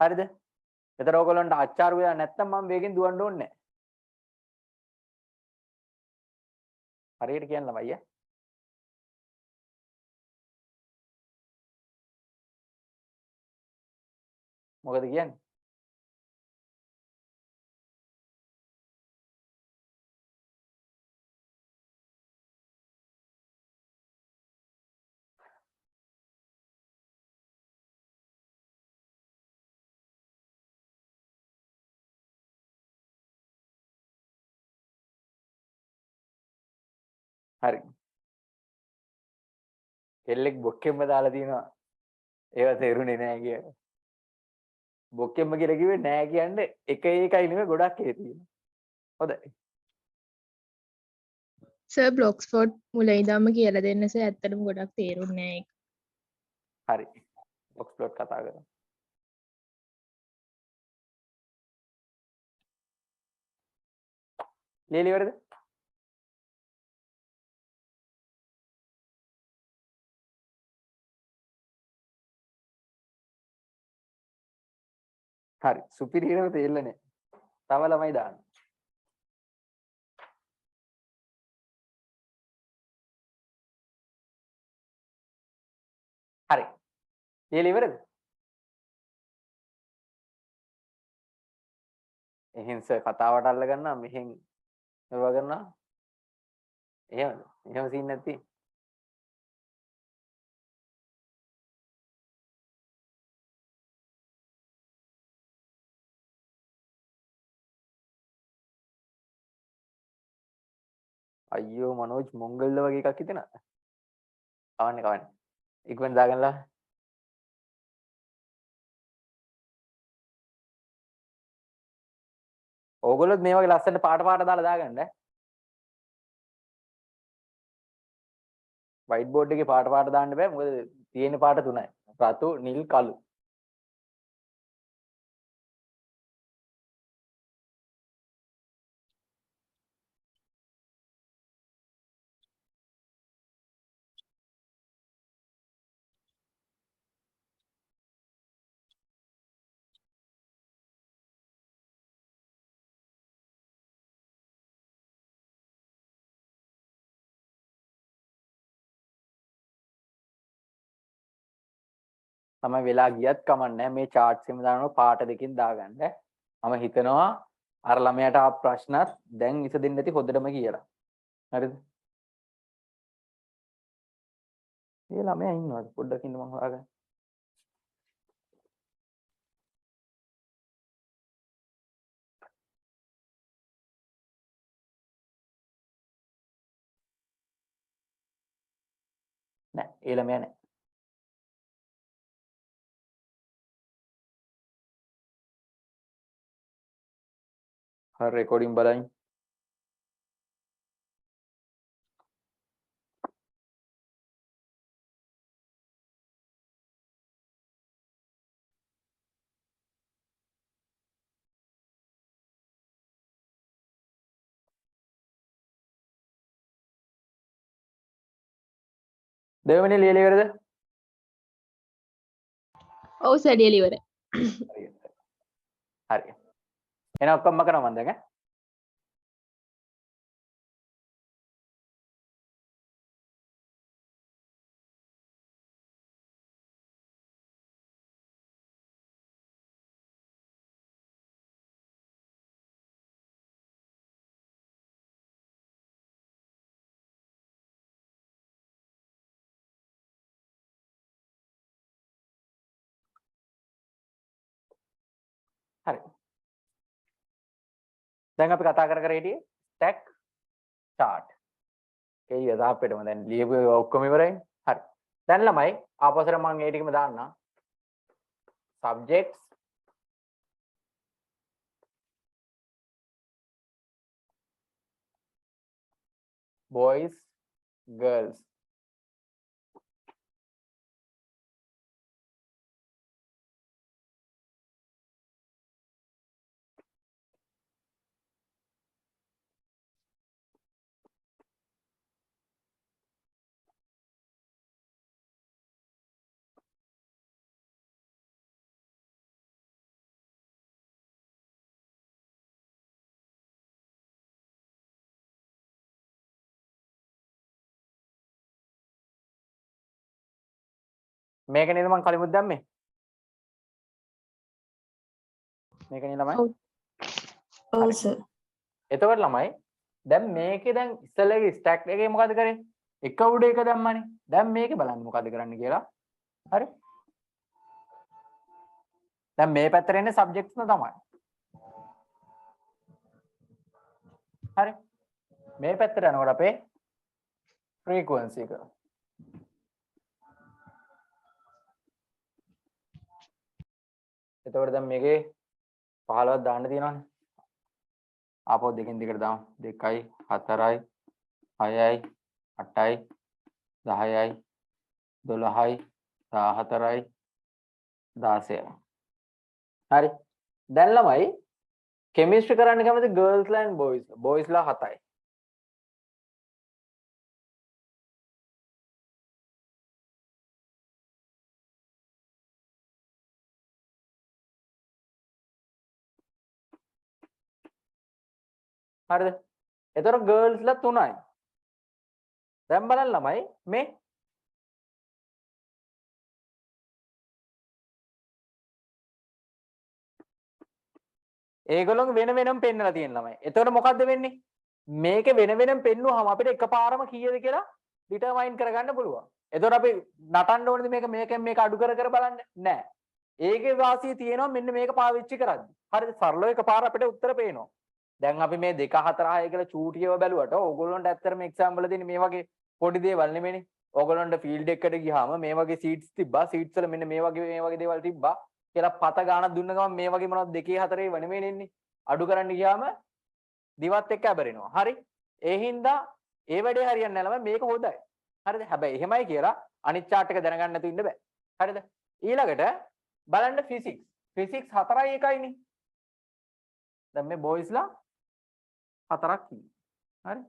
හරිද? එතන ඕගොල්ලන්ට අච්චාරු වෙලා නැත්නම් මම වේගෙන් දුවන්න ඕනේ නැහැ. හරියට කියන්න ළමයි ඈ. මොකද කියන්නේ? හරි. කෙල්ලෙක් බොක්කෙම්ම දාලා තියෙනවා. ඒව තේරුනේ නෑ කියලා. බොක්කෙම්ම කියලා කිව්වේ නෑ කියන්නේ එක එකයි නෙමෙයි ගොඩක් ඒ තියෙනවා. හොඳයි. සර් බ්ලොක්ස්ෆෝඩ් මුල ඉඳන්ම කියලා දෙන්න සර් ඇත්තටම ගොඩක් තේරුන්නේ නැහැ ඒක. හරි. box plot කතා කරමු. ලියලා ඉවරද? හරි. සුපිරියරව තේරෙන්නේ. තව ළමයි දාන්න. හරි. ලියලා ඉවරද? එහෙන් සර් කතාවට අල්ල ගන්නවා මෙහෙන් ඒවා කරනවා. එහෙමද? එහෙම සීන් නැති. අයියෝ මනෝජ් මොංගල්ද වගේ එකක් හිතෙනවා. කවන්නේ. ඉක්මන දාගන්නලා. ඕගොල්ලොත් මේ වගේ ලස්සනට පාට දාලා දාගන්න ඈ. වයිට් බෝඩ් එකේ පාට දාන්න බෑ මොකද තියෙන පාට තුනයි. රතු නිල් කළු. තමයි වෙලා ගියත් කමන්නේ මේ charts එකම දානවා පාට දෙකකින් දාගන්න. මම හිතනවා අර ළමයාට ආ ප්‍රශ්නත් දැන් විසඳෙන්නේ නැති හොඳටම කියලා. හරිද? මේ ළමයා ඉන්නවද? පොඩ්ඩක් ඉන්න මම හොයාගන්න. නෑ, ඒ ළමයා නෑ. හරි රෙකෝඩින් බලන්න. දෙවෙනි ලියලා ඉවරද? ඔව් සර් ලියලා ඉවරයි. හරි. එහෙනම් ඔක්කොම කරනවා මම දැන් ඈ. හරි. දැන් අපි කතා කර හිටියේ stack chart. ඒ යදාපෙටම දැන් ලියපු ඔක්කොම ඉවරයි. හරි. දැන් ළමයි ආපස්සට මම ඒ ටිකම දාන්නම්. subjects boys girls. මේක නේද මම කලිමුත් දැම්මේ? මේක නේද ළමයි? ඔව්. ඔව් සර්. එතකොට ළමයි දැන් මේකේ දැන් ඉස්සෙල්ලාගේ ස්ටැක් එකේ මොකද කරේ? එක උඩ එක දැම්මනේ. දැන් මේකේ බලන්න මොකද කරන්න කියලා. හරි? දැන් මේ පැත්තට එන්නේ සබ්ජෙක්ට්ස් න තමයි. හරි? මේ පැත්තට යනකොට අපේ ෆ්‍රීකවන්සි එක. එතකොට දැන් මේකේ 15ක් දාන්න තියෙනවනේ. ආපහු දෙකෙන් දෙකට දාමු. 2යි 4යි 6යි 8යි 10යි 12යි 14යි 16යි. හරි. දැන් ළමයි කෙමිස්ට්‍රි කරන්න කැමති ගර්ල්ස් ලා and boys. boys ලා 7යි. හරිද? එතකොට ගර්ල්ස් ලා 3යි. දැන් බලන්න ළමයි මේ ඒගොල්ලෝ වෙන වෙනම පෙන්නලා තියෙන ළමයි. එතකොට මොකද්ද වෙන්නේ? මේකේ වෙන වෙනම පෙන්නුවාම අපිට එකපාරම කීයද කියලා ඩිටර්මයින් කරගන්න පුළුවන්. එතකොට අපි නටන්න ඕනේද මේකෙන් මේක අඩු කර කර බලන්න? නෑ. ඒකේ වාසිය තියෙනවා මෙන්න මේක පාවිච්චි කරද්දි. හරිද? සරලව එකපාර අපිට උත්තර පේනවා. දැන් අපි මේ 2 4 6 කියලා චූටියව බැලුවට ඕගොල්ලන්ට ඇත්තටම එක්සැම්පල් වල තියෙන මේ වගේ පොඩි දේවල් නෙමෙයිනේ. ඕගොල්ලන්ට ෆීල්ඩ් එකකට ගියාම මේ වගේ සීට්ස් තිබ්බා. සීට්ස් වල මෙන්න මේ වගේ දේවල් තිබ්බා. කියලා පත ගානක් දුන්න ගමන් මේ වගේ මොනවද 2 4 ඒව නෙමෙයි එන්නේ. අඩු කරන්න ගියාම දිවත් එක්ක ඇබරෙනවා. හරි? ඒ හින්දා ඒ වැඩේ හරියන්නේ නැහැ ළමයි මේක හොඳයි. හරිද? හැබැයි එහෙමයි කියලා අනිත් chart එක දැනගන්න නැතුව ඉන්න බෑ. හරිද? ඊළඟට බලන්න ෆිසික්ස් 4යි 1යිනේ. දැන් මේ බොයිස්ලා 4ක් ඉන්නේ. හරි.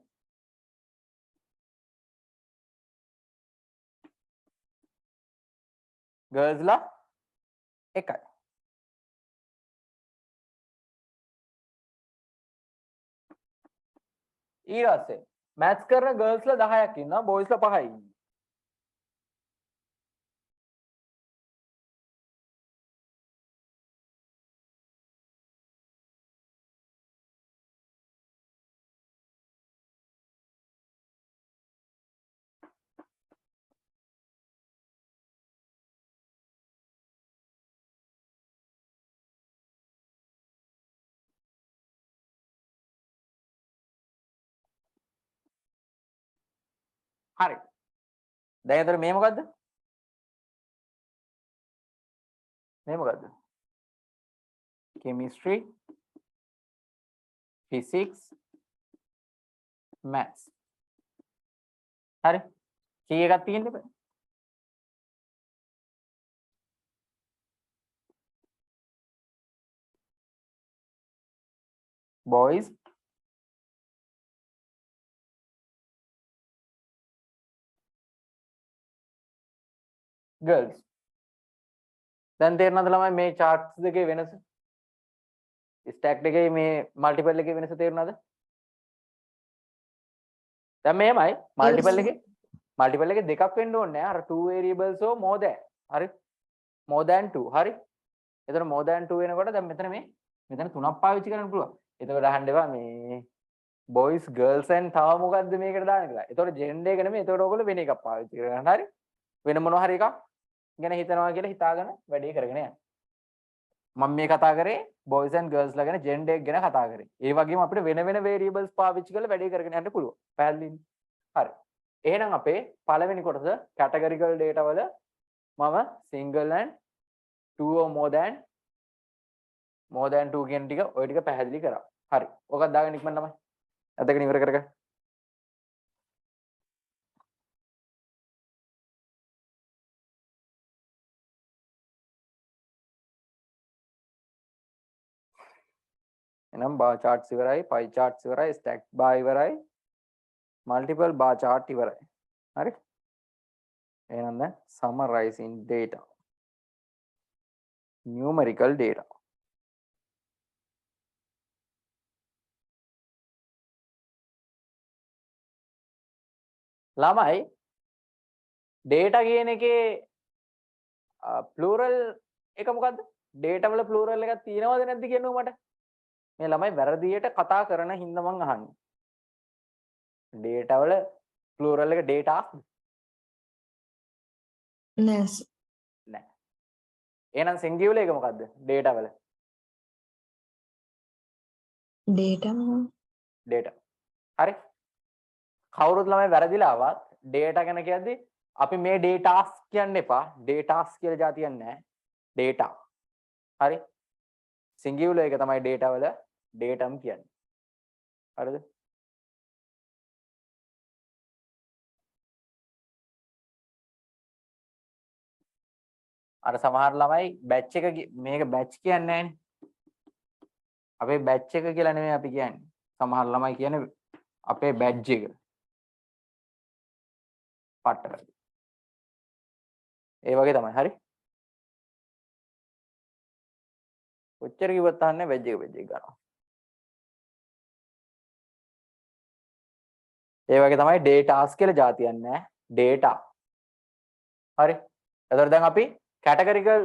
ගර්ල්ස්ලා 1යි. ඊට පස්සේ මැත්ස් කරන ගර්ල්ස්ලා 10ක් ඉන්නවා බොයිස්ලා 5යි ඉන්නේ. හරි. දැන් එතන මේ මොකද්ද? මේ මොකද්ද? chemistry, physics, maths. හරි. කී එකක් තියෙන්න බෑ. boys girls. දැන් තේරෙනවද ළමයි මේ charts දෙකේ වෙනස? stacked එකේ මේ multiple එකේ වෙනස තේරුණාද? දැන් මෙහෙමයි multiple එකේ දෙකක් වෙන්න ඕනේ නෑ. අර two variables or more than. හරි. more than 2. හරි. එතන more than 2 වෙනකොට දැන් මෙතන තුනක් පාවිච්චි කරන්න පුළුවන්. එතකොට අහන්න එපා මේ boys girls and තව මොකද්ද මේකට දාන්නේ කියලා. එතකොට gender එක නෙමෙයි. එතකොට ඔයගොල්ලෝ වෙන එකක් පාවිච්චි කරගන්න. හරි. වෙන මොනවා හරි එකක් ගැන හිතනවා කියලා හිතාගෙන වැඩේ කරගෙන යන්න. මම මේ කතා කරේ boys and girls ලා ගැන gender එක ගැන කතා කරේ. ඒ වගේම අපිට වෙන variables පාවිච්චි කරලා වැඩේ කරගෙන යන්න පුළුවන්. පැහැදිලිද? හරි. එහෙනම් අපේ පළවෙනි කොටස categorical data වල මම single and two or more than 2 කියන ටික ඔය ටික පැහැදිලි කරා. හරි. ඔකත් දාගෙන ඉක්මන තමයි. අදගෙන ඉවර කරගන්න. එනම් bar charts ඉවරයි, pie charts ඉවරයි, stacked bar ඉවරයි, multiple bar chart ඉවරයි. හරි. එහෙනම් දැන් summarizing data. numerical data. ළමයි data කියන එකේ plural එක මොකද්ද? data වල plural එකක් තියෙනවද නැද්ද කියන්නකෝ මට. මේ ළමයි වැරදියට කතා කරන හින්දා මං අහන්නේ. data වල plural එක data නෑ නෑ. එහෙනම් singular එක මොකද්ද? data වල. data. හරි. කවුරුත් ළමයි වැරදිලා ආවත් data ගැන කියද්දි අපි මේ datas කියන්න එපා. datas කියලා જાතියක් නෑ. data. හරි. singular එක තමයි data වල datum කියන්නේ. හරිද? අර සමහර ළමයි batch එක මේක batch කියන්නේ නෑනේ. අපේ batch එක කියලා නෙමෙයි අපි කියන්නේ. සමහර ළමයි කියන්නේ අපේ badge එක. පට්ට. ඒ වගේ තමයි. හරි. කොච්චර කිව්වත් අහන්නේ badge එක ගන්නවා. ඒ වගේ තමයි datas කියලා જાතියක් නෑ. data. හරි. එතකොට දැන් අපි categorical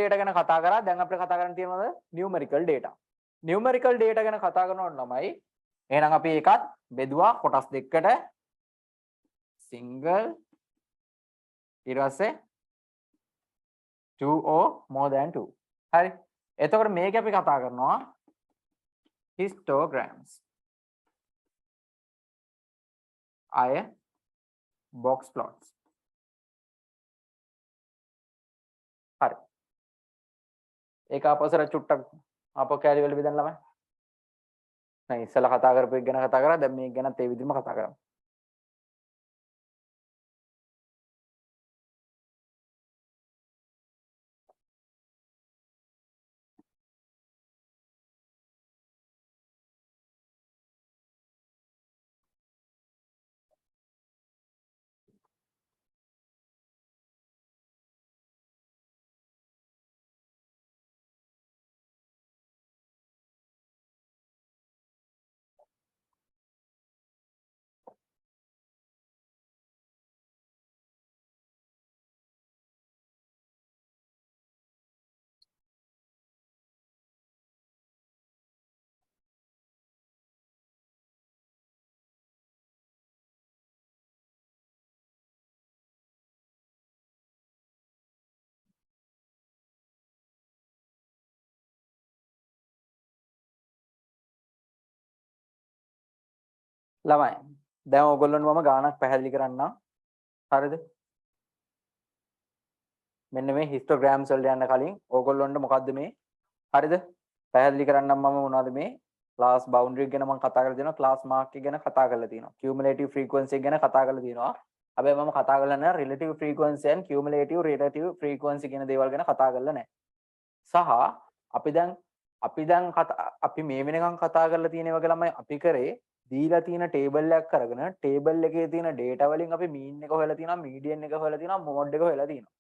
data ගැන කතා කරා. දැන් අපිට කතා කරන්න තියෙනවද numerical data. numerical data ගැන කතා කරනකොට ළමයි එහෙනම් අපි ඒකත් බෙදුවා කොටස් දෙකකට. single ඊට පස්සේ 2 or more than 2. හරි. එතකොට මේක අපි කතා කරනවා histograms. අය box plots. හරි. ඒක අපසර චුට්ටක් අපෝ කැලි වල බෙදන්න ළමයි. දැන් ඉස්සලා කතා කරපු එක ගැන කතා කරා. දැන් මේක ගැනත් ඒ විදිහම කතා කරමු. ළමයි දැන් ඕගොල්ලන්ට මම ගානක් පැහැදිලි කරන්නම්. හරිද? මෙන්න මේ හිස්ටෝග්‍රෑම්ස් වලට යන්න කලින් ඕගොල්ලන්ට මොකද්ද මේ? හරිද? පැහැදිලි කරන්නම් මම මොනවද මේ? ක්ලාස් බවුන්ඩරි ගැන මම කතා කරලා තියෙනවා. ක්ලාස් මාක් එක ගැන කතා කරලා තියෙනවා. කියුමුලේටිව් ෆ්‍රීකවන්සි එක ගැන කතා කරලා තියෙනවා. හැබැයි මම කතා කරලා නැහැ relative frequency and cumulative relative frequency කියන දේවල් ගැන කතා කරලා නැහැ. සහ අපි දැන් අපි මේ වෙනකන් කතා කරලා තියෙන ඒවා ළමයි අපි කරේ දීලා තියෙන ටේබල් එකක් අරගෙන ටේබල් එකේ තියෙන data වලින් අපි mean එක හොයලා තියෙනවා, median එක හොයලා තියෙනවා, mode එක හොයලා තියෙනවා.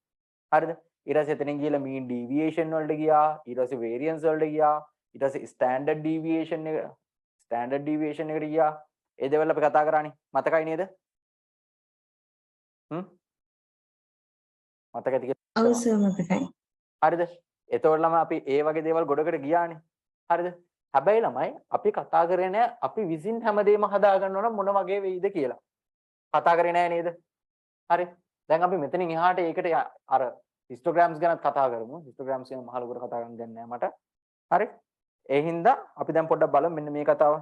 හරිද? ඊට පස්සේ එතනින් ගිහලා mean deviation වලට ගියා, ඊට පස්සේ variance වලට ගියා, ඊට පස්සේ standard deviation එකට ගියා. ඒ දේවල් අපි කතා කරානේ. මතකයි නේද? මතක ඇති කියලා. ඔව් සර් මතකයි. හරිද? එතකොට ළමයි අපි ඒ වගේ දේවල් ගොඩකට ගියානේ. හරිද? හැබැයි ළමයි අපි කතා කරේ නෑ අපි විසින් හැමදේම හදා ගන්නවා නම් මොන වගේ වෙයිද කියලා. කතා කරේ නෑ නේද? හරි. දැන් අපි මෙතනින් එහාට ඒකට අර හිස්ටෝග්‍රෑම්ස් ගැනත් කතා කරමු. හිස්ටෝග්‍රෑම්ස් ගැන මහලුකට කතා කරන්න දෙන්නේ නෑ මට. හරි. ඒ හින්දා අපි දැන් පොඩ්ඩක් බලමු මෙන්න මේ කතාව.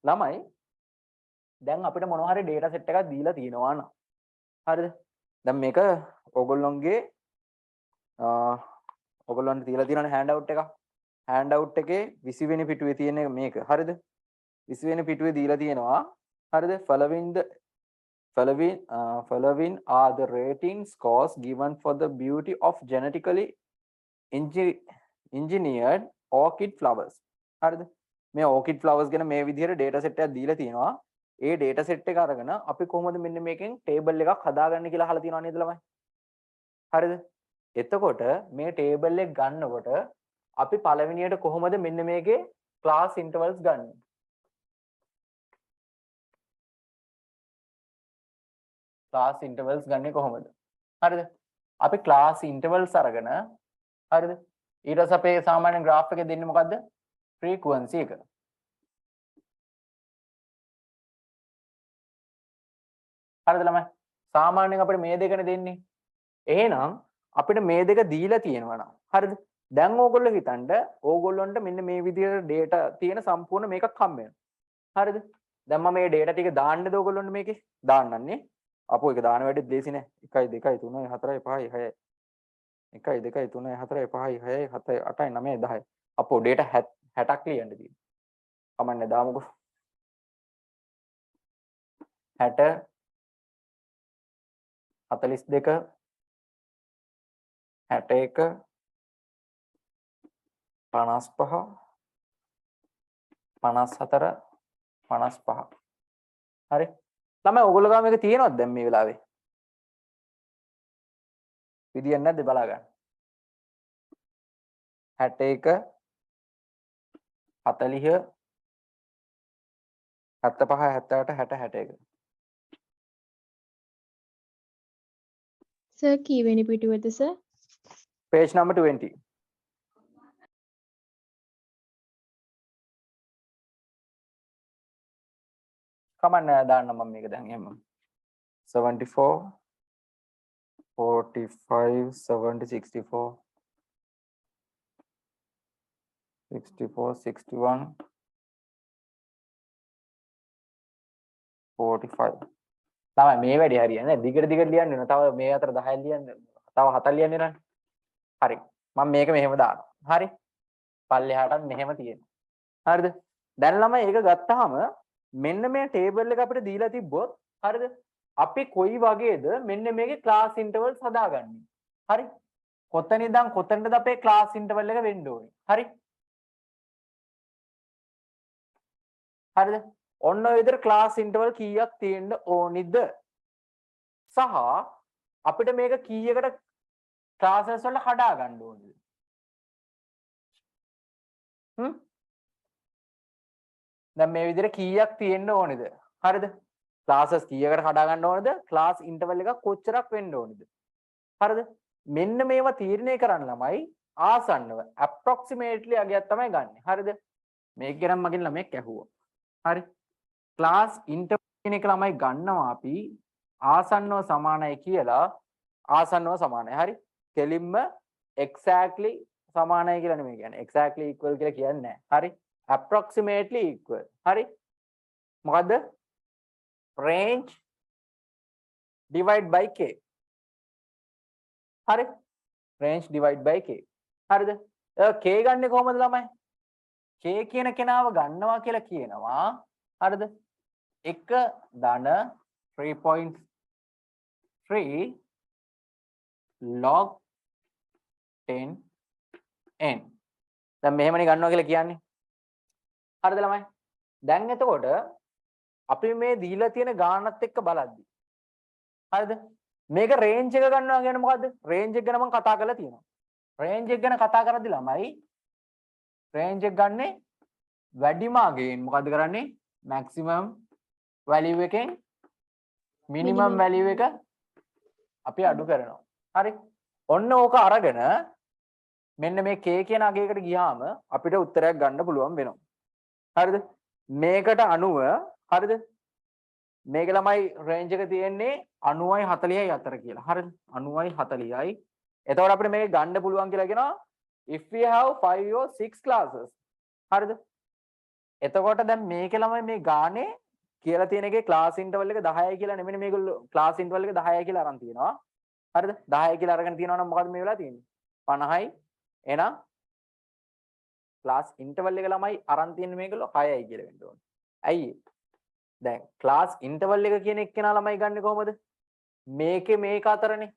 ළමයි දැන් අපිට මොනවා හරි data set එකක් දීලා තියෙනවා නම්. හරිද? දැන් මේක ඕගොල්ලොන්ගේ ඔයගොල්ලන්ට තියලා තියෙනනේ handout එකක්. handout එකේ 20 වෙනි පිටුවේ තියෙන මේක. හරිද? 20 වෙනි පිටුවේ දීලා තියෙනවා. හරිද? Following are the rating scores given for the beauty of genetically engineered orchid flowers. හරිද? මේ orchid flowers ගැන මේ විදිහට data set එකක් දීලා තියෙනවා. ඒ data set එක අරගෙන අපි කොහොමද මෙන්න මේකෙන් table එකක් හදාගන්නේ කියලා අහලා තියෙනවා නේද ළමයි? හරිද? එතකොට මේ ටේබල් එක ගන්නකොට අපි පළවෙනියට කොහොමද මෙන්න මේකේ ක්ලාස් ඉන්ටර්වල්ස් ගන්න? ක්ලාස් ඉන්ටර්වල්ස් ගන්නේ කොහොමද? හරිද? අපි ක්ලාස් ඉන්ටර්වල්ස් අරගෙන හරිද? ඊට පස්සේ අපේ සාමාන්‍ය graph එකේ දෙන්නේ මොකද්ද? frequency එක. හරිද ළමයි? සාමාන්‍යයෙන් අපිට මේ දෙකනේ දෙන්නේ. එහෙනම් අපිට මේ දෙක දීලා තියෙනවා නම් හරිද? දැන් ඕගොල්ලෝ හිතන්න ඕගොල්ලොන්ට මෙන්න මේ විදිහට data තියෙන සම්පූර්ණ මේකක් හම්බ වෙනවා. හරිද? දැන් මම මේ data ටික දාන්නද ඕගොල්ලොන්ට මේකේ? දාන්නන්නේ. අපෝ ඒක දාන වැඩි දෙසි නෑ. 1 2 3 4 5 6 1 2 3 4 5 6 7 8 9 10. අපෝ data 60ක් ලියන්න තියෙනවා. කමන්නේ දාමුකෝ. 60 42 61 55 54 55. හරි. ළමයි ඔයගොල්ලෝ ගාව මේක තියෙනවද දැන් මේ වෙලාවේ? විදියක් නැද්ද බලා ගන්න. 61 40 75 78 60 61. සර් කීවෙනි පිටුවේද සර්? Page number 20. කමන්න දාන්න මම මේක දැන් එහෙම 74 45 70 64 64 61 45. තමයි මේ වැඩි හරියන්නේ දිගට ලියන්න වෙනවා. තව මේ අතර 10ක් ලියන්න. තව 7ක් ලියන්න වෙනවා. හරි. මම මේක මෙහෙම දානවා. හරි. පල්ලෙහාටත් මෙහෙම තියෙනවා. හරිද? දැන් ළමයි ඒක ගත්තාම මෙන්න මේ ටේබල් එක අපිට දීලා තිබ්බොත් හරිද? අපි කොයි වගේද මෙන්න මේකේ ක්ලාස් ඉන්ටර්වල්ස් හදාගන්නේ. හරි? කොතන ඉඳන් කොතනද අපේ ක්ලාස් ඉන්ටර්වල් එක වෙන්න ඕනේ. හරි? හරිද? ඔන්න ඔය විදිහට ක්ලාස් ඉන්ටර්වල් කීයක් තියෙන්න ඕනිද? සහ අපිට මේක කීයකට ක්ලාසස් වල හදා ගන්න ඕනිද? දැන් මේ විදිහට කීයක් තියෙන්න ඕනිද? හරිද? ක්ලාසස් කීයකට හදා ගන්න ඕනද? ක්ලාස් ඉන්ටර්වල් එක කොච්චරක් වෙන්න ඕනිද? හරිද? මෙන්න මේවා තීරණය කරන්න ළමයි ආසන්නව approximately අගයක් තමයි ගන්න. හරිද? මේක ගැන මගෙන් ළමෙක් ඇහුවා. හරි? ක්ලාස් ඉන්ටර්වල් කියන එක ළමයි ගන්නවා අපි ආසන්නව සමානයි කියලා. ආසන්නව සමානයි. හරි? කෙලින්ම exactly සමානයි කියලා නෙමෙයි කියන්නේ. exactly equal කියලා කියන්නේ නැහැ. හරි? approximately equal. හරි? මොකද්ද? range divide by k. හරි range divide by k. හරිද? k ගන්නෙ කොහමද ළමයි? k කියන කෙනාව ගන්නවා කියලා කියනවා. හරිද? 1 ධන 3.3 log 10 n. දැන් මෙහෙමනේ ගන්නවා කියලා කියන්නේ. හරිද ළමයි? දැන් එතකොට අපි මේ දීලා තියෙන ගානත් එක්ක බලද්දි හරිද? මේක රේන්ජ් එක ගන්නවා කියන්නේ මොකද්ද? රේන්ජ් එක ගැන මම කතා කරලා තියෙනවා. රේන්ජ් එක ගැන කතා කරද්දි ළමයි රේන්ජ් එක ගන්නෙ වැඩිම අගෙන් මොකද්ද කරන්නේ? maximum value එකෙන් minimum value එක අපි අඩු කරනවා. හරි? ඔන්න ඕක අරගෙන මෙන්න මේ k කියන අගයකට ගියාම අපිට උත්තරයක් ගන්න පුළුවන් වෙනවා. හරිද? මේකට අනුව හරිද? මේක ළමයි රේන්ජ් එක තියෙන්නේ 90යි 40යි අතර කියලා. හරිද? 90යි 40යි. එතකොට අපිට මේක ගන්න පුළුවන් කියලා කියනවා if we have 5 or 6 classes. හරිද? එතකොට දැන් මේකේ ළමයි මේ ගානේ කියලා තියෙන එකේ ක්ලාස් ඉන්ටර්වල් එක 10යි කියලා නෙමෙයි මේගොල්ලෝ ක්ලාස් ඉන්ටර්වල් එක 10යි කියලා අරන් තියෙනවා. හරිද? 10යි කියලා අරගෙන තියෙනවා නම් මොකද්ද මේ වෙලා තියෙන්නේ? 50යි. එහෙනම් ක්ලාස් ඉන්ටර්වල් එක ළමයි අරන් තියෙන්නේ මේගොල්ලෝ 6යි කියලා වෙන්න ඕනේ. ඇයි ඒ? දැන් ක්ලාස් ඉන්ටර්වල් එක කියන එක්කෙනා ළමයි ගන්නෙ කොහමද? මේකේ මේක අතරනේ.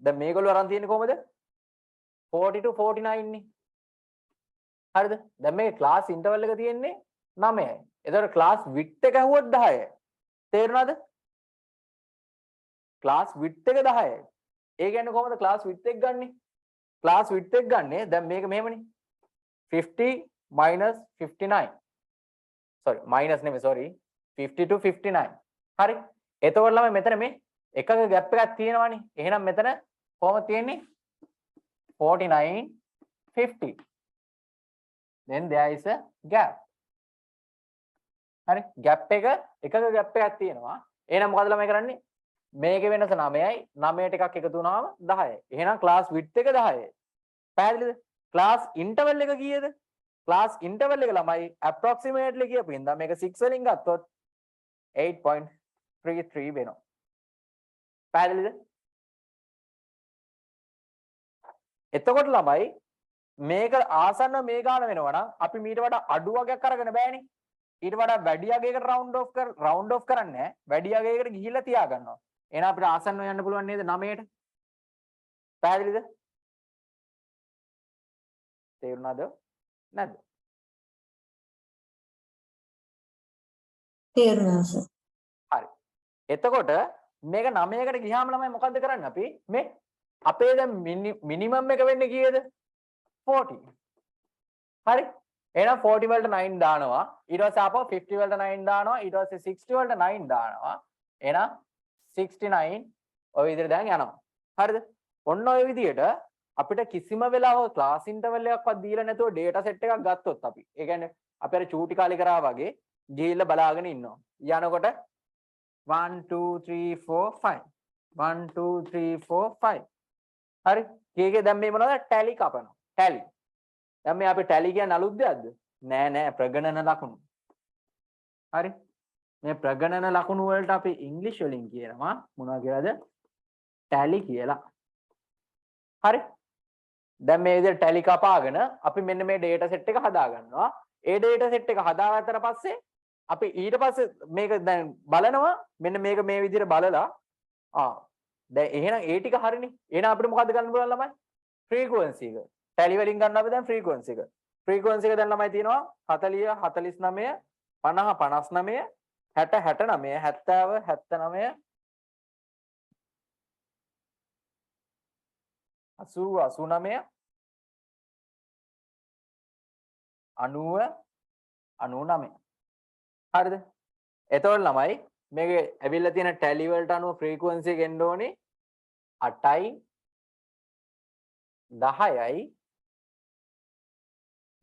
දැන් මේගොල්ලෝ අරන් තියෙන්නේ කොහමද? 40 to 49 නේ. හරිද? දැන් මේ ක්ලාස් ඉන්ටර්වල් එක තියෙන්නේ 9යි. එතකොට ක්ලාස් විඩ්ත් එක ඇහුවොත් 10යි. තේරුණාද? ක්ලාස් විඩ්ත් එක 10යි. ඒ කියන්නේ කොහමද ක්ලාස් විඩ්ත් එක ගන්නෙ? ක්ලාස් විඩ්ත් එක ගන්නෙ දැන් මේක මෙහෙමනේ. 50 minus 59. sorry minus නෙමෙයි sorry 50 to 59. හරි. එතකොට ළමයි මෙතන මේ එකක ગેප් එකක් තියෙනවානේ. එහෙනම් මෙතන කොහොමද තියෙන්නේ? 49 50. then there is a gap. හරි. ગેප් එක එකක ગેප් එකක් තියෙනවා. එහෙනම් මොකද ළමයි කරන්නේ? මේකේ වෙනස 9යි 9ට එකක් එකතු වුණාම 10යි. එහෙනම් ක්ලාස් විඩ්ත් එක 10යි. පැහැදිලිද? ක්ලාස් ඉන්ටර්වල් එක කීයද? ක්ලාස් ඉන්ටර්වල් එක ළමයි approximately කියපු හින්දා මේක 6 වලින් ගත්තොත් 8.33 වෙනවා. පැහැදිලිද? එතකොට ළමයි මේක ආසන්න මේ ගාන වෙනවා නම් අපි මීට වඩා අඩු වගයක් අරගෙන බෑනේ. ඊට වඩා වැඩි අගයකට රවුන්ඩ් ඔෆ් කරන්නේ නැහැ. වැඩි අගයකට ගිහිල්ලා තියා ගන්නවා. එහෙනම් අපිට ආසන්නව යන්න පුළුවන් නේද 9ට? පැහැදිලිද? තේරුණාද? නැද්ද? තේරුණා සර්. හරි. එතකොට මේක 9කට ගියාම ළමයි මොකද්ද කරන්නේ අපි? මේ අපේ දැන් මිනිමම් එක වෙන්නේ කීයද? 40. හරි. එහෙනම් 40 වලට 9 දානවා. ඊට පස්සේ ආපහු 50 වලට 9 දානවා. ඊට පස්සේ 60 වලට 9 දානවා. එහෙනම් 69 ඔය විදිහට දැන් යනවා. හරිද? ඔන්න ඔය විදිහට අපිට කිසිම වෙලාවක ක්ලාස් ඉන්ටර්වල් එකක්වත් දීලා නැතුව data set එකක් ගත්තොත් අපි. ඒ කියන්නේ අපි අර චූටි කාලේ කරා වගේ ගිහිල්ලා බලාගෙන ඉන්නවා. යනකොට 1 2 3 4 5 1 2 3 4 5 හරි. කීකේ දැන් මේ මොනවද? ටැලි කපනවා. ටැලි. දැන් මේ අපි ටැලි කියන්නේ අලුත් දෙයක්ද? නෑ ප්‍රගණන ලකුණු. හරි. මේ ප්‍රගණන ලකුණු වලට අපි ඉංග්‍රීසි වලින් කියනවා මොනවා කියලාද? ටැලි කියලා. හරි. දැන් මේ විදිහට ටැලි කපාගෙන අපි මෙන්න මේ data set එක හදා ගන්නවා. ඒ data set එක හදාගත්තට පස්සේ අපි ඊට පස්සේ මේක දැන් බලනවා මෙන්න මේක මේ විදිහට බලලා දැන් එහෙනම් ඒ ටික හරිනේ. එහෙනම් අපිට මොකද්ද ගන්න පුළුවන් ළමයි? ෆ්‍රීකවන්සි එක. ටැලි වලින් ගන්න අපි දැන් ෆ්‍රීකවන්සි එක. ෆ්‍රීකවන්සි එක දැන් ළමයි තියෙනවා 40 49 50 59 60 69 70 79 80 89 90 99. හරිද? එතකොට ළමයි මේකේ ඇවිල්ලා තියෙන ටැලි වලට අනුව ෆ්‍රීකවන්සි එක එන්න ඕනේ 8යි 10යි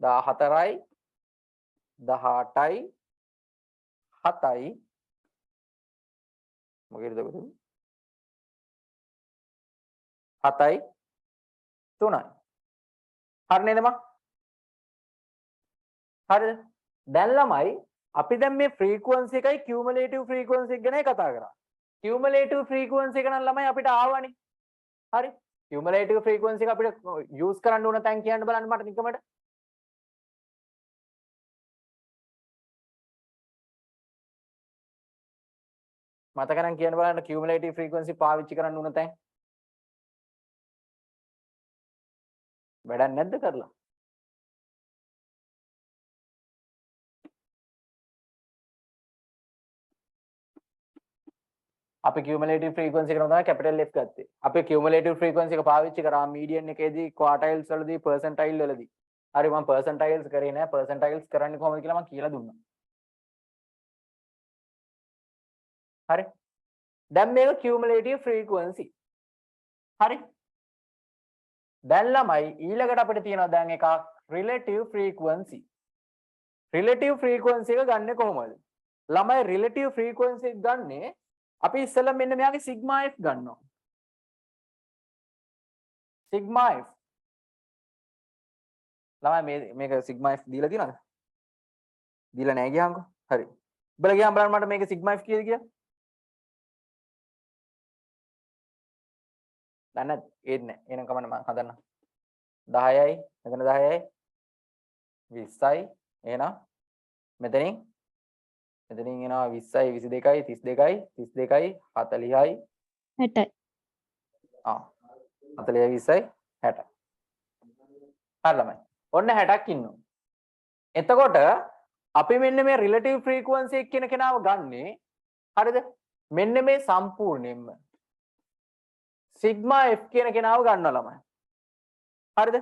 14යි 18යි 7යි මොකේද දකද 7යි 3යි. හරි නේද මම? හරිද? දැන් ළමයි අපි දැන් මේ ෆ්‍රීකවන්සි එකයි කියුමුලේටිව් ෆ්‍රීකවන්සි එක ගැනයි කතා කරා. කියුමුලේටිව් ෆ්‍රීකවන්සි එක නම් ළමයි අපිට ආවනේ. හරි. කියුමුලේටිව් ෆ්‍රීකවන්සි එක අපිට යූස් කරන්න ඕන තැන් කියන්න බලන්න මට නිකමට. මතක නම් කියන්න බලන්න කියුමුලේටිව් ෆ්‍රීකවන්සි පාවිච්චි කරන්න ඕන තැන්. වැඩක් නැද්ද කරලා? අපි කියුමුලේටිව් ෆ්‍රීකවන්සි එක තමයි කැපිටල් F ගත්තේ. අපි කියුමුලේටිව් ෆ්‍රීකවන්සි එක පාවිච්චි කරා මීඩියන් එකේදී ක්වාටයිල්ස් වලදී පර්සන්ටයිල් වලදී. හරි මම පර්සන්ටයිල්ස් කරේ නෑ පර්සන්ටයිල්ස් කරන්නේ කොහොමද කියලා මම කියලා දුන්නා. හරි. දැන් මේක කියුමුලේටිව් ෆ්‍රීකවන්සි. හරි. දැන් ළමයි ඊළඟට අපිට තියෙනවා දැන් එකක් රිලටිව් ෆ්‍රීකවන්සි. රිලටිව් ෆ්‍රීකවන්සි එක ගන්නෙ කොහොමද? ළමයි රිලටිව් ෆ්‍රීකවන්සි එක ගන්නෙ අපි ඉස්සෙල්ලා මෙන්න මෙයාගේ සිග්මා f ගන්නවා. Sigma f. ළමයි මේක සිග්මා f දීලා තියෙනවද? දීලා නැහැ ගියාම්කෝ. හරි. උඹලා ගියාම බලන්න මට මේක සිග්මා f කීයද කියලා? දන්නේ නැද්ද? ඒත් නැහැ. එහෙනම් කමන්න මම හදන්න. 10යි, මෙතන 10යි. 20යි. එහෙනම් මෙතනින් එනවා 20යි 22යි 32යි 32යි 40යි 60යි. 40යි 20යි 60යි. හරි ළමයි. ඔන්න 60ක් ඉන්නවා. එතකොට අපි මෙන්න මේ රිලටිව් ෆ්‍රීකවන්සි එක කියන කෙනාව ගන්නෙ හරිද? මෙන්න මේ සම්පූර්ණයෙන්ම සිග්මා f කියන කෙනාව ගන්නවා ළමයි. හරිද?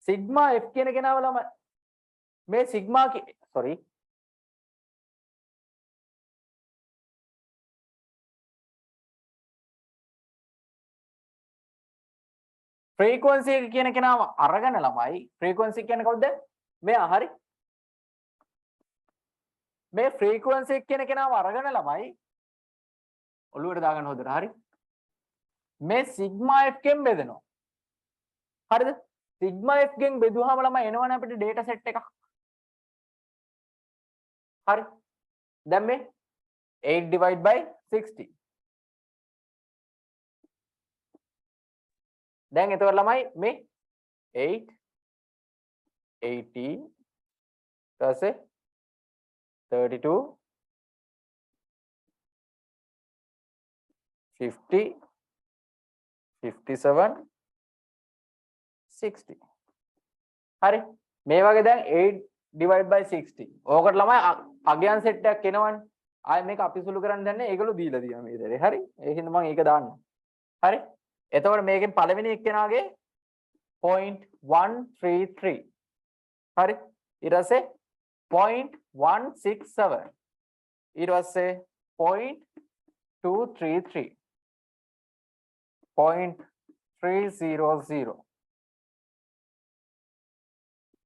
සිග්මා f කියන කෙනාව ළමයි මේ සිග්මා sorry ෆ්‍රීකවන්සි එක කියන කෙනාව අරගෙන ළමයි ෆ්‍රීකවන්සි කියන්නේ කවුද? මෙයා හරි. මේ ෆ්‍රීකවන්සි එක කියන කෙනාව අරගෙන ළමයි ඔළුවට දාගන්න හොදට හරි. මේ සිග්මා f කෙන් බෙදෙනවා. හරිද? සිග්මා f ගෙන් බෙදුවාම ළමයි එනවනේ අපිට data set එකක්. හරි. දැන් මේ 8 divide by 60. දැන් එතකොට ළමයි මේ 8 18 ඊට 32 50 57 60. හරි. මේ වගේ දැන් 8 divide by 60. ඕකට ළමයි අගයන් සෙට් එකක් එනවනේ. ආයේ මේක අපි සුළු කරන්න දන්නේ ඒගොල්ලෝ දීලා තියෙනවා මේ දරේ. හරි. ඒකින්ද මම ඒක දාන්නම්. හරි. එතකොට මේකෙන් පළවෙනි එක්කෙනාගේ 0.133. හරි. ඊට පස්සේ 0.167. ඊට පස්සේ 0.233. 0.300.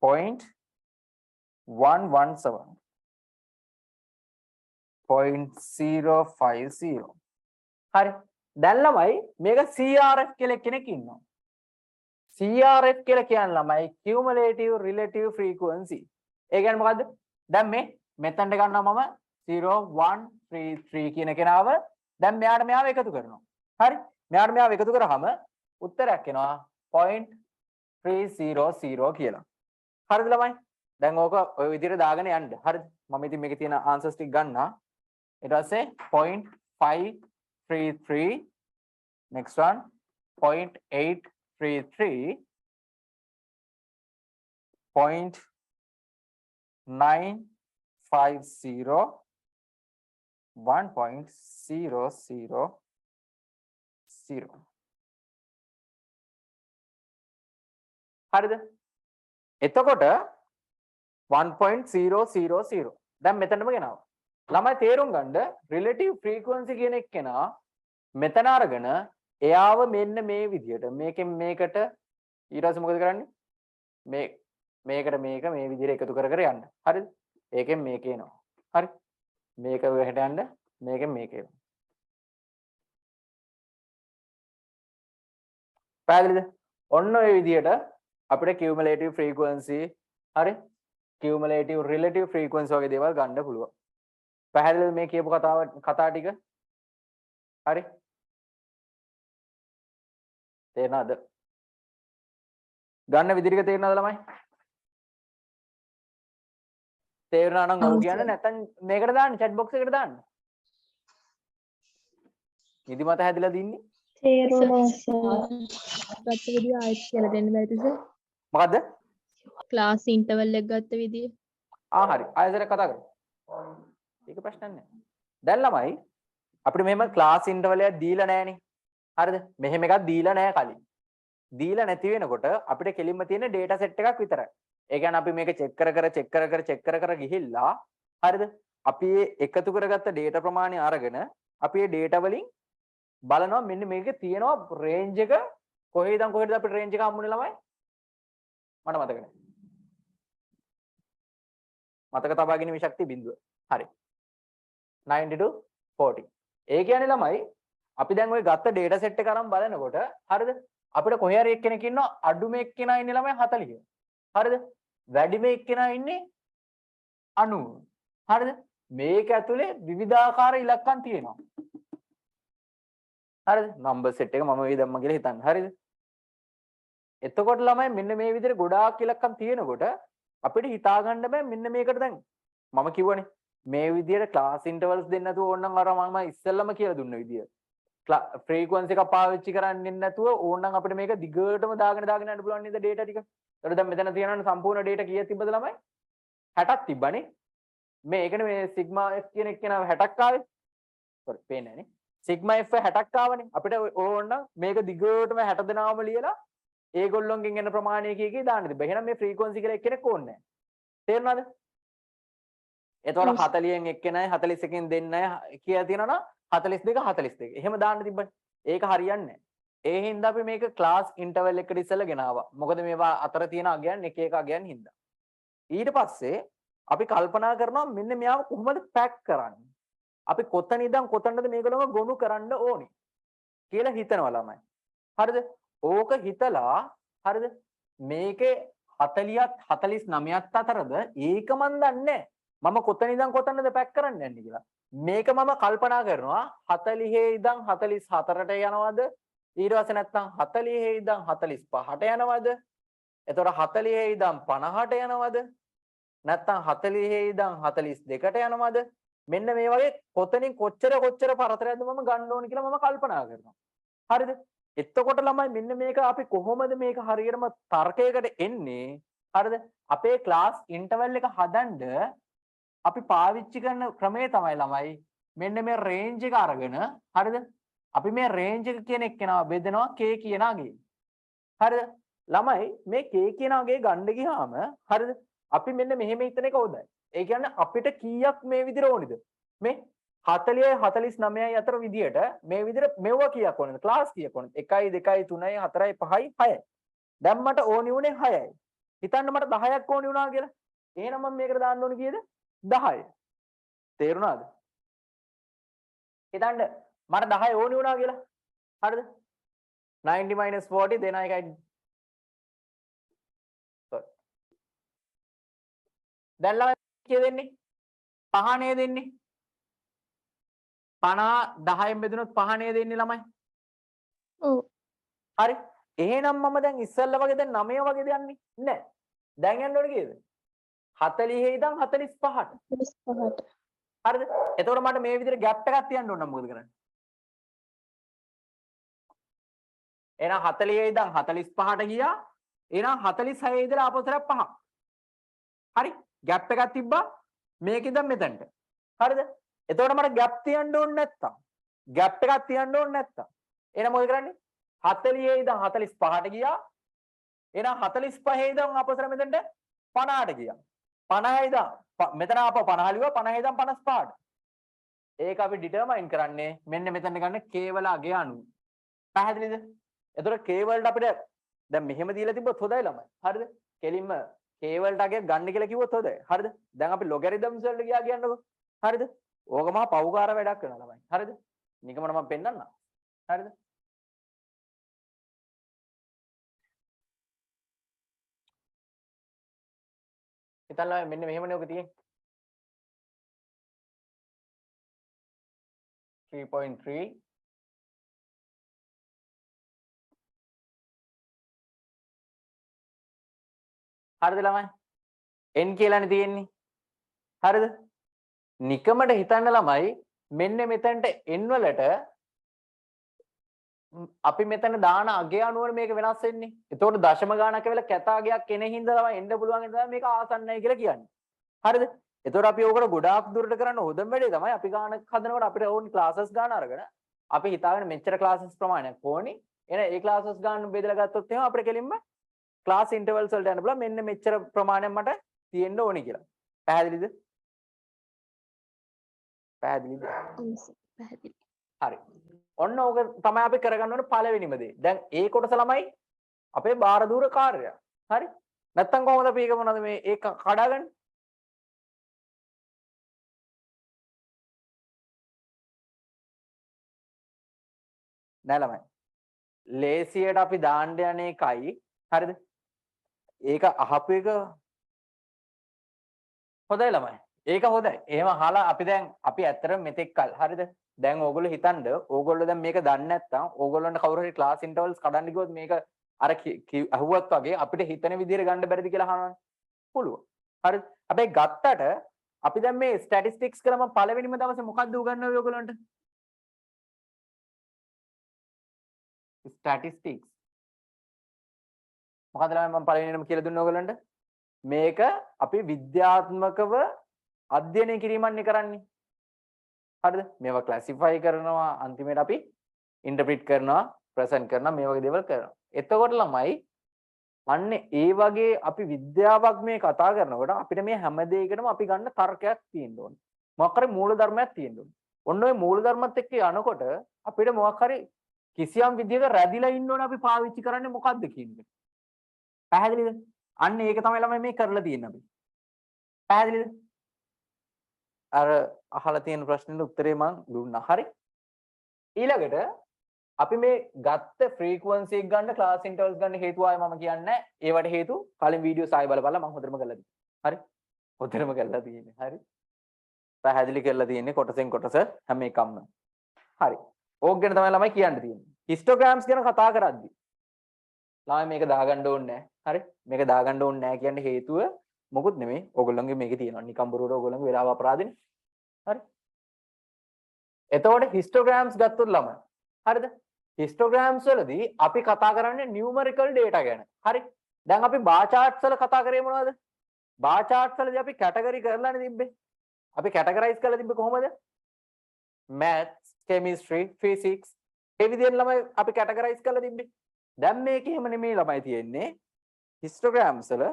0.117. 0.050. හරි. දැන් ළමයි මේක CRF කියලා කෙනෙක් ඉන්නවා. CRF කියලා කියන්නේ ළමයි cumulative relative frequency. ඒ කියන්නේ මොකද්ද? දැන් මේ මෙතනට ගන්නවා මම 0133 කියන කෙනාව දැන් මෙයාව එකතු කරනවා. හරි? මෙයාව එකතු කරාම උත්තරයක් එනවා 0.300 කියලා. හරිද ළමයි? දැන් ඕක ඔය විදිහට දාගෙන යන්න. හරිද? මම ඉතින් මේකේ තියෙන ආන්සර්ස් ටික ගන්නවා. ඊට පස්සේ 0.533 next one 0.833 0.950 1.000. හරිද? එතකොට 1.000 දැන් මෙතනම ගෙනාවා. ළමයි තේරුම් ගන්න රිලටිව් ෆ්‍රීකවන්සි කියන එක කෙනා මෙතන අරගෙන එයාව මෙන්න මේ විදියට මේකෙන් මේකට ඊට පස්සේ මොකද කරන්නේ? මේකට මේක මේ විදියට එකතු කර කර යන්න. හරිද? ඒකෙන් මේක එනවා. හරි? මේක වෙහෙට යන්න මේකෙන් මේක එනවා. පැහැදිලිද? ඔන්න ඔය විදියට අපිට කියුමුලේටිව් ෆ්‍රීකවන්සි හරි cumulative relative frequency වගේ දේවල් ගන්න පුළුවන්. පැහැදිලිද මේ කියපු කතා ටික? හරි. තේරෙනවද? ගන්න විදිහට තේරෙනවද ළමයි? තේරුණා නම් ඔව් කියන්න නැත්නම් මේකට දාන්න chat box එකට දාන්න. නිදිමත හැදිලා දින්නේ? තේරුණා සර්. ගත්ත විදිය ආයෙත් කියලා දෙන්න බැරිද සර්? මොකද්ද? ක්ලාස් ඉන්ටර්වල් එක ගත්ත විදිය. හරි. ආයෙත් කතා කරමු. ඒක ප්‍රශ්නයක් නෑ. දැන් ළමයි අපිට මෙහෙම ක්ලාස් ඉන්ටර්වල් එකක් දීලා නෑනේ. හරිද? මෙහෙම එකක් දීලා නෑ කලින්. දීලා නැති වෙනකොට අපිට කෙලින්ම තියෙන data set එකක් විතරයි. ඒ කියන්නේ අපි මේක check කර ගිහිල්ලා හරිද? අපි එකතු කරගත්ත data ප්‍රමාණය අරගෙන අපි මේ data වලින් බලනවා මෙන්න මේකේ තියෙනවා range එක කොහේද අපිට range එක හම්බුනේ ළමයි? මට මතක නැහැ. මතක තබා ගැනීම ශක්තිය බිඳුව. හරි. 90 to 40. ඒ කියන්නේ ළමයි අපි දැන් ওই ගත්ත data set එක අරන් බලනකොට හරිද? අපිට කොහේ හරි එක්කෙනෙක් ඉන්නවා අඩුම එක්කෙනා ඉන්නේ ළමයි 40. හරිද? වැඩිම එක්කෙනා ඉන්නේ 90. හරිද? මේක ඇතුලේ විවිධාකාර ඉලක්කම් තියෙනවා. හරිද? නම්බර් සෙට් එක මම මේ දැම්ම කියලා හිතන්න. හරිද? එතකොට ළමයි මෙන්න මේ විදිහට ගොඩාක් ඉලක්කම් තියෙනකොට අපිට හිතා ගන්න බෑ මෙන්න මේකට දැන් මම කිව්වනේ මේ විදිහට ක්ලාස් ඉන්ටර්වල්ස් දෙන්න නැතුව ඕනනම් අර මම ඉස්සෙල්ලම කියලා දුන්න විදිය ෆ්‍රීකවන්සි එක පාවිච්චි කරන්නේ නැතුව ඕනනම් අපිට මේක දිගටම දාගෙන යන්න පුළුවන් නේද data ටික. ඒකට දැන් මෙතන තියෙනවනේ සම්පූර්ණ data කීයක් තිබ්බද ළමයි? 60ක් තිබ්බනේ. මේ ඒකනේ මේ සිග්මා f කියන එක කෙනා 60ක් ආවේ. sorry පේන්නේ නැනේ. Sigma f 60ක් ආවනේ. අපිට ඕනනම් මේක දිගටම 60 දෙනාම ලියලා ඒගොල්ලොන්ගෙන් එන ප්‍රමාණය කීකේ දාන්න තිබ්බා. එහෙනම් මේ ෆ්‍රීකවන්සි කියලා එක්කෙනෙක් ඕනේ නැහැ. තේරුණාද? එතකොට 40න් එක්කෙනයි 41කින් දෙන්නයි කියලා තියෙනවා නම් 42 42. එහෙම දාන්න තිබ්බනේ. ඒක හරියන්නේ නැහැ. ඒ හින්දා අපි මේක ක්ලාස් ඉන්ටර්වල් එකට ඉස්සෙල්ලා ගෙනාවා. මොකද මේවා අතර තියෙන අගයන් එක එක අගයන් හින්දා. ඊට පස්සේ අපි කල්පනා කරනවා මෙන්න මෙයාව කොහොමද පැක් කරන්නේ? අපි කොතන ඉඳන් කොතනද මේගොල්ලෝ ගොනු කරන්න ඕනේ කියලා හිතනවා ළමයි. හරිද? ඕක හිතලා හරිද? මේකේ 40ත් 49ත් අතරද ඒක මන් දන්නේ මම කොතන ඉඳන් කොතනද පැක් කරන්න යන්නේ කියලා. මේක මම කල්පනා කරනවා 40 ඉඳන් 44ට යනවද? ඊට පස්සේ නැත්නම් 40 ඉඳන් 45ට යනවද? එතකොට 40 ඉඳන් 50ට යනවද? නැත්නම් 40 ඉඳන් 42ට යනවද? මෙන්න මේ වගේ කොතනින් කොච්චර පරතරයක්ද මම ගන්න ඕනේ කියලා මම කල්පනා කරනවා. හරිද? එතකොට ළමයි මෙන්න මේක අපි කොහොමද මේක හරියටම තර්කයකට එන්නේ? හරිද? අපේ ක්ලාස් ඉන්ටර්වල් එක හදන්න අපි පාවිච්චි කරන ක්‍රමය තමයි ළමයි මෙන්න මේ රේන්ජ් එක අරගෙන හරිද? අපි මේ රේන්ජ් එක කියන එක්කෙනා බෙදනවා k කියන අගේ. හරිද? ළමයි මේ k කියන අගේ ගන්න ගියාම හරිද? අපි මෙන්න මෙහෙම හිතන එක හොඳයි. ඒ කියන්නේ අපිට කීයක් මේ විදිහට ඕනිද? මේ 40යි 49යි අතර විදියට මේ විදිහට මෙවුව කීයක් ඕනද? ක්ලාස් කීයක් ඕනද? 1යි 2යි 3යි 4යි 5යි 6යි. දැන් මට ඕනි උනේ 6යි. හිතන්න මට 10ක් ඕනි වුණා කියලා. එහෙනම් මම මේකට දාන්න ඕනි කීයද? 10. තේරුණාද? හිතන්න මට 10 ඕනි වුණා කියලා. හරිද? 90 - 40 දෙන එකයි. දැන් ළමයි කීය දෙන්නේ? 5 නේ දෙන්නේ. 50 10න් බෙදුනොත් 5 නේ දෙන්නේ ළමයි. ඔව්. හරි. එහෙනම් මම දැන් ඉස්සල්ලා වගේ දැන් 9 වගේද යන්නේ? නෑ. දැන් යන්න ඕනේ කීයද? 40 ඉඳන් 45ට. 45ට. හරිද? එතකොට මට මේ විදිහට ગેප් එකක් තියන්න ඕන නම් මොකද කරන්නේ? එහෙනම් 40 ඉඳන් 45ට ගියා. එහෙනම් 46 ඉඳලා ආපස්සට 5. හරි? ગેප් එකක් තිබ්බා මේක ඉඳන් මෙතනට. හරිද? එතකොට මට ગેප් තියන්න ඕනේ නැත්තම් ગેප් එකක් තියන්න ඕනේ නැත්තම් එහෙනම් මොකද කරන්නේ? 40 ඉඳන් 45ට ගියා. එහෙනම් 45 ඉඳන් ආපස්සට මෙතනට 50ට ගියා. 50 ඉඳන් මෙතන ආපහු 50 ලියුවා 50 ඉඳන් 55ට. ඒක අපි ඩිටර්මයින් කරන්නේ මෙන්න මෙතන ගන්න කේවල අගය අනුව. පැහැදිලිද? එතකොට k වලට අපිට දැන් මෙහෙම දීලා තිබ්බොත් හොඳයි ළමයි. හරිද? කෙලින්ම k වලට අගය ගන්න කියලා කිව්වොත් හොඳයි. හරිද? දැන් අපි ලොගැරිතම්ස් වලට ගියා කියන්නකෝ. හරිද? ඕක මහා පව්කාර වැඩක් වෙනවා ළමයි. හරිද? නිකමන මම පෙන්නන්නම්. හරිද? හිතන්න මෙන්න මෙහෙමනේ ඔක තියෙන්නේ 3.3 හරිද ළමයි n කියලානේ තියෙන්නේ හරිද නිකමට හිතන්න ළමයි මෙන්න මෙතනට n වලට අපි මෙතන දාන අගය අනුව මේක වෙනස් වෙන්නේ. එතකොට දශම ගානක් වෙලා කැත අගයක් එන හින්දා තමයි එන්න පුළුවන් හින්දා මේක ආසන්නයි කියලා කියන්නේ. හරිද? එතකොට අපි ඕකට ගොඩාක් දුරට කරන්න හොඳම වැඩේ තමයි අපි ගානක් හදනකොට අපිට ඕනි ක්ලාසස් ගාන අරගෙන අපි හිතාගෙන මෙච්චර ක්ලාසස් ප්‍රමාණයක් ඕනි. එන ඒ ක්ලාසස් ගාන බෙදලා ගත්තොත් එහෙනම් අපිට කෙලින්ම ක්ලාස් ඉන්ටර්වල්ස් වලට යන්න පුළුවන්. මෙන්න මෙච්චර ප්‍රමාණයක් මට තියෙන්න ඕනි කියලා. පැහැදිලිද? පැහැදිලිද? පැහැදිලි. හරි. ඔන්න ඕක තමයි අපි කරගන්න ඕනේ පළවෙනිම දේ. දැන් ඒ කොටස ළමයි අපේ බාර දූර කාර්යය. හරි? නැත්තම් කොහොමද අපි ඒක මොනවද මේ ඒක කඩාගන්නේ? නෑ ළමයි. ලේසියට අපි දාන්න යන එකයි හරිද? ඒක අහපු එක හොඳයි ළමයි. ඒක හොඳයි. එහෙම අහලා අපි ඇත්තටම මෙතෙක් කල් හරිද? දැන් ඕගොල්ලෝ හිතන්න ඕගොල්ලෝ දැන් මේක දන්නේ නැත්නම් ඕගොල්ලන්ට කවුරු හරි ක්ලාස් ඉන්ටර්වල්ස් කඩන්න ගියොත් මේක අර අහුවත් වගේ අපිට හිතන විදිහට ගන්න බැරිද කියලා අහනවනේ. පුළුවන්. හරිද? හැබැයි ගත්තට අපි දැන් මේ ස්ටැටිස්ටික්ස් කියලා මම පළවෙනිම දවසේ මොකක්ද උගන්වන්නේ ඔයගොල්ලන්ට? ස්ටැටිස්ටික්ස්. මොකද මම පළවෙනිම කියලා දුන්නේ ඔයගොල්ලන්ට? මේක අපි විද්‍යාත්මකව අධ්‍යයනය කිරීමන්නේ කරන්නේ. හරිද? මේවා ක්ලාසිෆයි කරනවා අන්තිමට අපි ඉන්ටර්ප්‍රිට් කරනවා ප්‍රසන්ට් කරනවා මේ වගේ දේවල් කරනවා. එතකොට ළමයි අන්න ඒ වගේ අපි විද්‍යාවක් මේ කතා කරනකොට අපිට මේ හැම දෙයකටම අපි ගන්න තර්කයක් තියෙන්න ඕනේ. මොකක් හරි මූල ධර්මයක් තියෙන්න ඕනේ. ඔන්න ඔය මූල ධර්මත් එක්ක යනකොට අපිට මොකක් හරි කිසියම් විදියක රැඳිලා ඉන්න ඕනේ අපි පාවිච්චි කරන්නේ මොකද්ද කියන එක. පැහැදිලිද? අන්න ඒක තමයි ළමයි මේ කරලා තියෙන්නේ අපි. පැහැදිලිද? අර අහලා තියෙන ප්‍රශ්නෙට උත්තරේ මම දුන්නා. හරි. ඊළඟට අපි මේ ගත්ත ෆ්‍රීකවන්සි එක ගන්න ක්ලාස් ඉන්ටර්වල්ස් ගන්න හේතුව ආයේ මම කියන්නේ ඒවට හේතු කලින් වීඩියෝස් ආයෙ බලපල්ලා මම හොඳටම කරලා තියෙනවා. හරි. හොඳටම කරලා තියෙන්නේ. හරි. පැහැදිලි කරලා තියෙන්නේ කොටසෙන් කොටස හැම එකක්ම. හරි. ඕක ගැන තමයි ළමයි කියන්න තියෙන්නේ. හිස්ටෝග්‍රෑම්ස් ගැන කතා කරද්දි ළමයි මේක දාගන්න ඕනේ නැහැ. හරි. මේක දාගන්න ඕනේ නැහැ කියන හේතුව මොකුත් නෙමෙයි. ඕගොල්ලන්ගේ මේකේ තියෙනවා. නිකම් බොරුවට ඕගොල්ලන්ගේ වෙලාව අපරාධනේ. හරි. එතකොට හිස්ටෝග්‍රෑම්ස් ගත්තොත් ළමයි. හරිද? හිස්ටෝග්‍රෑම්ස් වලදී අපි කතා කරන්නේ නියුමරිකල් data ගැන. හරි. දැන් අපි බාර් charts වල කතා කරේ මොනවද? බාර් charts වලදී අපි කැටගරි කරලානේ තිබ්බේ. අපි කැටගරයිස් කරලා තිබ්බේ කොහොමද? maths, chemistry, physics ඒ විදිහෙන් ළමයි අපි කැටගරයිස් කරලා තිබ්බේ. දැන් මේක එහෙම නෙමෙයි ළමයි තියෙන්නේ. හිස්ටෝග්‍රෑම්ස් වල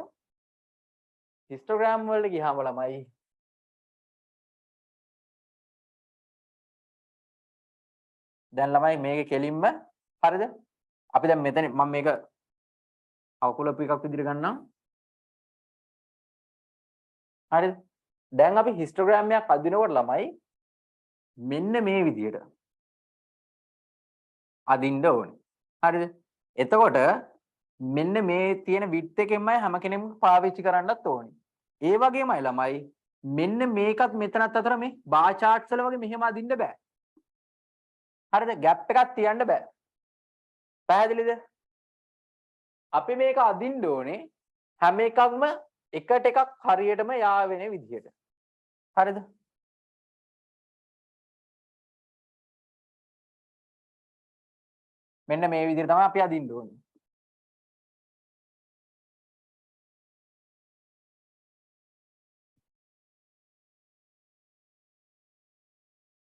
හිස්ටෝග්‍රෑම් වලට ගියාම ළමයි දැන් ළමයි මේක කෙලින්ම හරිද? අපි දැන් මෙතන මම මේක අකුලපු එකක් විදිහට ගන්නම්. හරිද? දැන් අපි හිස්ටෝග්‍රෑම් එකක් අදිනකොට ළමයි මෙන්න මේ විදිහට අදින්න ඕනේ. හරිද? එතකොට මෙන්න මේ තියෙන විඩ්ත් එකෙන්මයි හැම කෙනෙක්ම පාවිච්චි කරන්නත් ඕනේ. ඒ වගේමයි ළමයි මෙන්න මේකත් මෙතනත් අතර මේ බාර් charts වල වගේ මෙහෙම අදින්න බෑ. හරිද? ગેප් එකක් තියන්න බෑ. පැහැදිලිද? අපි මේක අදින්න ඕනේ හැම එකක්ම එකට එකක් හරියටම යා වෙන විදිහට. හරිද? මෙන්න මේ විදිහට තමයි අපි අදින්න ඕනේ.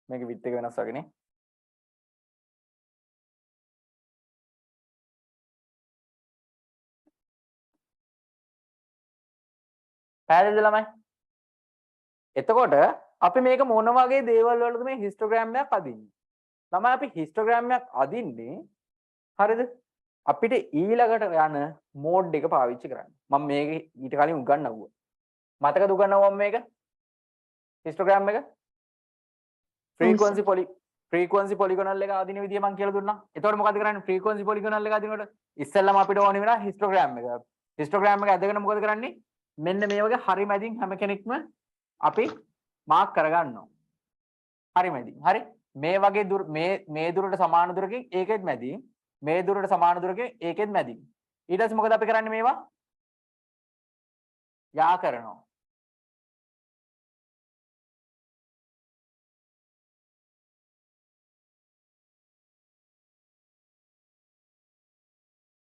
මේක විත් එක වෙනස් වගේනේ. පැහැදිලිද ළමයි? එතකොට අපි මේක මොන වගේ දේවල් වලද මේ හිස්ටෝග්‍රෑම් එකක් අදින්නේ? ළමයි අපි හිස්ටෝග්‍රෑම් එකක් අදින්නේ හරිද? අපිට ඊළඟට යන මෝඩ් එක පාවිච්චි කරන්න. මම මේක ඊට කලින් උගන්වුවා. මතකද උගන්වුවා මම මේක? හිස්ටෝග්‍රෑම් එක ෆ්‍රීකවන්සි පොලිගොනල් එක අදින විදිය මම කියලා දුන්නා. එතකොට මොකද කරන්නේ? ෆ්‍රීකවන්සි පොලිගොනල් එක අදිනකොට ඉස්සෙල්ලාම අපිට ඕනේ වෙනවා හිස්ටෝග්‍රෑම් එක. හිස්ටෝග්‍රෑම් එක ඇදගෙන මොකද කරන්නේ? මෙන්න මේ වගේ හරි මැදින් හැම කෙනෙක්ම අපි මාක් කරගන්නවා. හරි මැදින්. හරි. මේ වගේ දුර මේ දුරට සමාන දුරකින් ඒකෙත් මැදින්. මේ දුරට සමාන දුරකින් ඒකෙත් මැදින්. ඊට පස්සේ මොකද අපි කරන්නේ මේවා? යා කරනවා.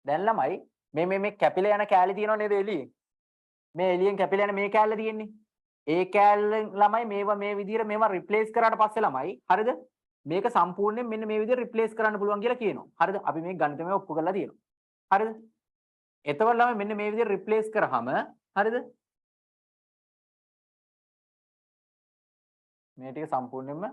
දැන් ළමයි මේ කැපිලා යන කෑලි තියෙනව නේද එළියෙන්? මේ එළියෙන් කැපිලා යන මේ කෑල්ල තියෙන්නේ. ඒ කෑල්ලෙන් ළමයි මේවා මේ විදිහට මේවා රිප්ලේස් කරාට පස්සේ ළමයි හරිද? මේක සම්පූර්ණයෙන් මෙන්න මේ විදිහට රිප්ලේස් කරන්න පුළුවන් කියලා කියනවා. හරිද? අපි මේ ගණිතමය ඔප්පු කරලා තියෙනවා. හරිද? එතකොට ළමයි මෙන්න මේ විදිහට රිප්ලේස් කරාම හරිද? මේ ටික සම්පූර්ණයෙන්ම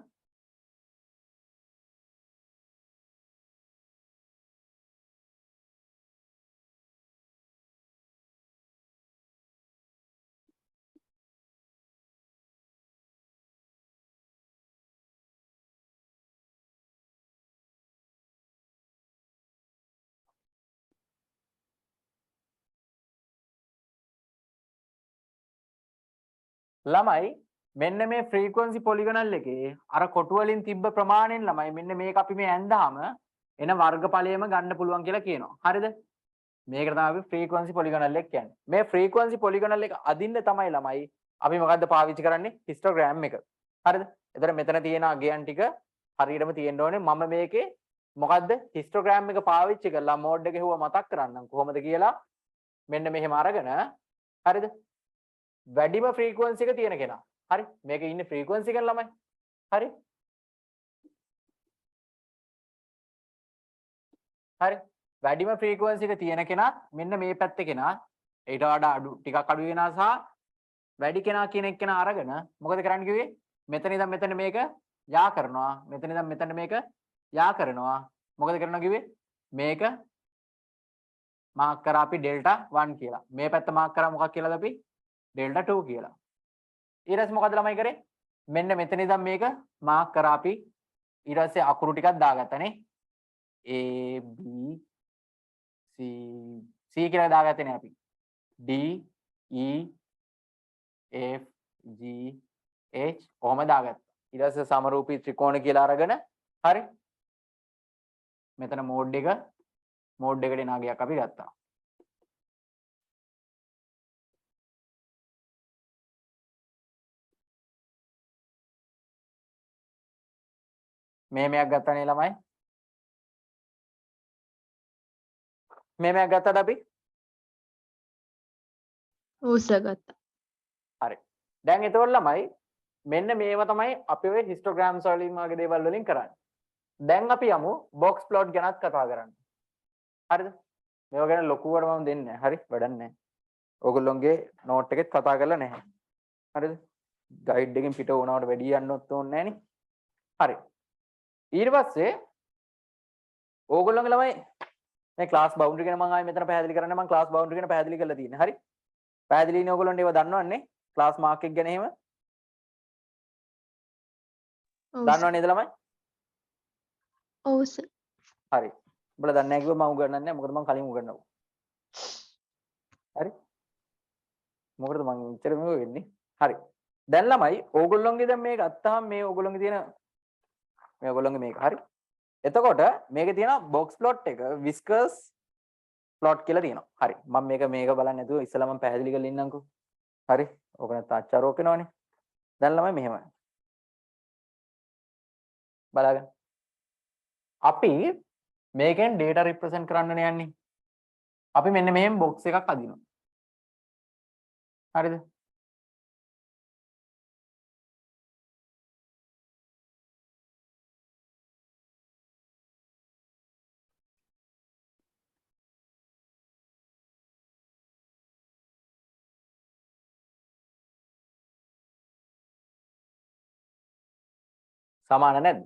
ළමයි මෙන්න මේ ෆ්‍රීකවන්සි පොලිගනල් එකේ අර කොටු වලින් තිබ්බ ප්‍රමාණයෙන් ළමයි මෙන්න මේක අපි මේ ඇඳාම එන වර්ගඵලයම ගන්න පුළුවන් කියලා කියනවා. හරිද? මේකට තමයි අපි ෆ්‍රීකවන්සි පොලිගනල් එක කියන්නේ. මේ ෆ්‍රීකවන්සි පොලිගනල් එක අදින්න තමයි ළමයි අපි මොකද්ද පාවිච්චි කරන්නේ? හිස්ටෝග්‍රෑම් එක. හරිද? එතන මෙතන තියෙන අගයන් ටික හරියටම තියෙන්න ඕනේ. මම මේකේ මොකද්ද? හිස්ටෝග්‍රෑම් එක පාවිච්චි කරලා මෝඩ් එක හෙව්ව මතක් කරන්නම් කොහොමද කියලා. මෙන්න මෙහෙම අරගෙන හරිද? වැඩිම ෆ්‍රීකවන්සි එක තියෙන කෙනා. හරි? මේකේ ඉන්නේ ෆ්‍රීකවන්සි එක ළමයි. හරි? හරි? වැඩිම ෆ්‍රීකවන්සි එක තියෙන කෙනා මෙන්න මේ පැත්තේ කෙනා ඊට වඩා අඩු ටිකක් අඩු වෙනා සහ වැඩි කෙනා කියන එක්කෙනා අරගෙන මොකද කරන්න කිව්වේ? මෙතන ඉඳන් මෙතන මේක යා කරනවා. මෙතන ඉඳන් මෙතන මේක යා කරනවා. මොකද කරනවා කිව්වේ? මේක මාක් කරා අපි ඩෙල්ටා 1 කියලා. මේ පැත්ත මාක් කරා මොකක් කියලාද අපි? ඩෙල්ටා 2 කියලා. ඊට පස්සේ මොකද ළමයි කරේ? මෙන්න මෙතන ඉඳන් මේක මාක් කරා අපි ඊට පස්සේ අකුරු ටිකක් දාගත්තානේ. A B C කියලා දාගත්තේ නේ අපි. D E F G H කොහොම දාගත්තා. ඊට පස්සේ සමරූපී ත්‍රිකෝණ කියලා අරගෙන හරි. මෙතන මෝඩ් එකට එන අගයක් අපි ගත්තා. මේමයක් ගත්තානේ ළමයි. මේමයක් ගත්තද අපි? ඔව් සර් ගත්තා. හරි. දැන් එතකොට ළමයි මෙන්න මේවා තමයි අපි ඔය හිස්ටෝග්‍රෑම්ස් වලින් වගේ දේවල් වලින් කරන්නේ. දැන් අපි යමු බොක්ස් ප්ලොට් ගැනත් කතා කරන්න. හරිද? මේවා ගැන ලොකුවට මම දෙන්නේ නැහැ. හරි? වැඩක් නැහැ. ඕගොල්ලොන්ගේ නෝට් එකෙත් කතා කරලා නැහැ. හරිද? ගයිඩ් එකෙන් පිට වුණාට වැඩි යන්නත් ඕනේ නැහැ නේ. හරි. ඊට පස්සේ ඕගොල්ලෝගේ ළමයි මේ ක්ලාස් බවුන්ඩරි ගැන මම ආයෙ මෙතන පැහැදිලි කරන්න මම ක්ලාස් බවුන්ඩරි ගැන පැහැදිලි කරලා තියෙන්නේ. හරි? පැහැදිලිනේ ඕගොල්ලන්ට ඒව දන්නවන්නේ? ක්ලාස් මාක් එක ගැන එහෙම ඔව් දන්නව නේද ළමයි? ඔව් සර්. හරි. උඹලා දන්නේ නැහැ කිව්ව මම උගන්වන්නේ නැහැ. මොකද මම කලින් උගන්වුවා. හරි? මොකටද මම ඉච්චර මේක වෙන්නේ? හරි. දැන් ළමයි ඕගොල්ලොන්ගේ දැන් මේ ගත්තාම මේ ඕගොල්ලොන්ගේ තියෙන මේ ඕගොල්ලොන්ගේ මේක හරි. එතකොට මේකේ තියෙන බොක්ස් ප්ලොට් එක විස්කර්ස් ප්ලොට් කියලා තියෙනවා. හරි. මම මේක බලන්නේ නැතුව ඉස්සලා මම පැහැදිලි කරලා ඉන්නම්කෝ. හරි. ඕක නැත්නම් අච්චාරෝක වෙනවනේ. දැන් ළමයි මෙහෙමයි. බලන්න. අපි මේකෙන් data represent කරන්නනේ යන්නේ. අපි මෙන්න මෙහෙම box එකක් අදිනවා. හරිද? සමාන නැද්ද?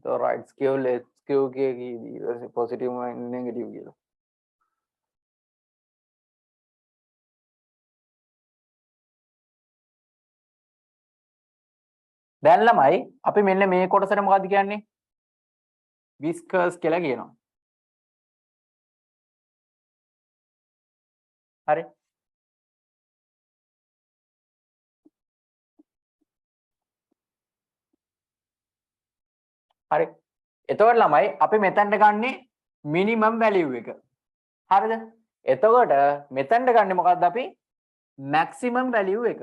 तो right skew left skew की पॉजिटिव नेगेटिव කියලා. දැන් ළමයි අපි මෙන්න මේ කොටසට මොකද්ද කියන්නේ? විස්කර්ස් කියලා කියනවා. හරි. හරි. එතකොට ළමයි අපි මෙතනට ගන්නේ මිනිමම් වැලියු එක. හරිද? එතකොට මෙතනට ගන්නේ මොකද්ද අපි? මැක්සිමම් වැලියු එක.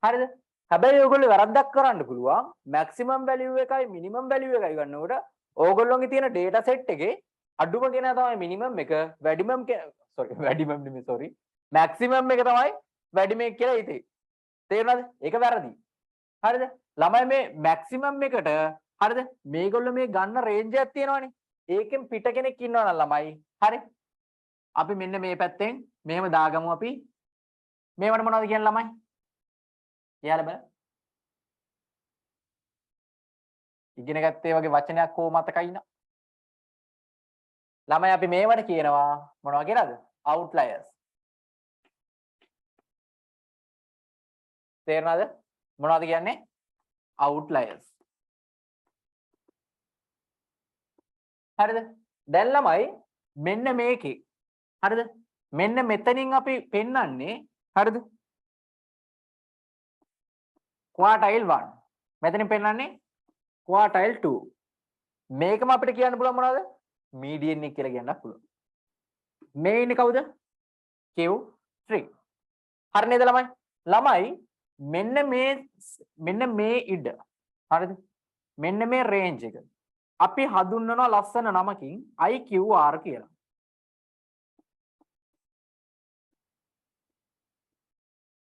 හරිද? හැබැයි ඔයගොල්ලෝ වැරද්දක් කරන්න පුළුවන්. මැක්සිමම් වැලියු එකයි මිනිමම් වැලියු එකයි ගන්නකොට ඕගොල්ලෝගේ තියෙන data set එකේ අඩුම කෙනා තමයි මිනිමම් එක, වැඩිමම් නෙමෙයි sorry. මැක්සිමම් එක තමයි වැඩිම එක කියලා හිතේ. තේරුණාද? ඒක වැරදි. හරිද? ළමයි මේ මැක්සිමම් එකට හරිද? මේගොල්ලෝ මේ ගන්න රේන්ජ් එකක් තියෙනවනේ. ඒකෙන් පිට කෙනෙක් ඉන්නවා නම් ළමයි. හරි? අපි මෙන්න මේ පැත්තෙන් මෙහෙම දාගමු අපි. මේවට මොනවද කියන්නේ ළමයි? එයාලා බලන්න. ඉගෙන ගත්තේ වගේ වචනයක් කො මතකයි නා. ළමයි අපි මේවට කියනවා මොනවා කියලාද? outliers. තේරුණාද? මොනවද කියන්නේ? outliers. හරිද? දැන් ළමයි මෙන්න මේකේ හරිද? මෙන්න මෙතනින් අපි පෙන්වන්නේ හරිද? quartile 1. මෙතනින් පෙන්වන්නේ quartile 2. මේකම අපිට කියන්න පුළුවන් මොනවද? median එක කියලා කියන්නත් පුළුවන්. මේ ඉන්නේ කවුද? Q3. හරි නේද ළමයි? ළමයි මෙන්න මේ ඉඩ. හරිද? මෙන්න මේ range එක. අපි හඳුන්වනවා ලස්සන නමකින් IQR කියලා.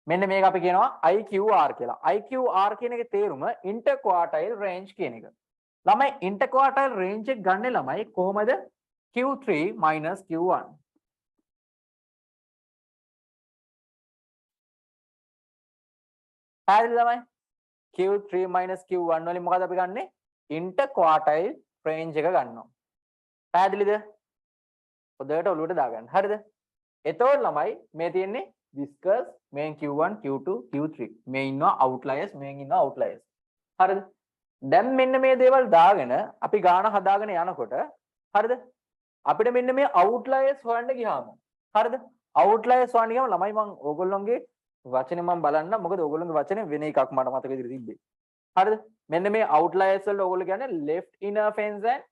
මෙන්න මේක අපි කියනවා IQR කියලා. IQR කියන එකේ තේරුම interquartile range කියන එක. ළමයි interquartile range එක ගන්න ළමයි කොහොමද? Q3 - Q1. හරිද ළමයි? Q3 - Q1 වලින් මොකද අපි ගන්නෙ? interquartile range එක ගන්නවා. පැහැදිලිද? පොදේට ඔලුවට දාගන්න. හරිද? එතකොට ළමයි මේ තියෙන්නේ whiskers මේන් Q1 Q2 Q3 මේ ඉන්නවා outliers මේන් ඉන්නවා outliers. හරිද? දැන් මෙන්න මේ දේවල් දාගෙන අපි ගාන හදාගෙන යනකොට හරිද? අපිට මෙන්න මේ outliers හොයන්න ගියාම හරිද? outliers හොයන්න ගියාම ළමයි මම ඕගොල්ලෝගේ වචනේ මම බලන්න මොකද ඕගොල්ලෝගේ වචනේ වෙන එකක් මට මතක විදිහට තිබ්බේ. හරිද? මෙන්න මේ outliers වල ඕගොල්ලෝ කියන්නේ left inner fence and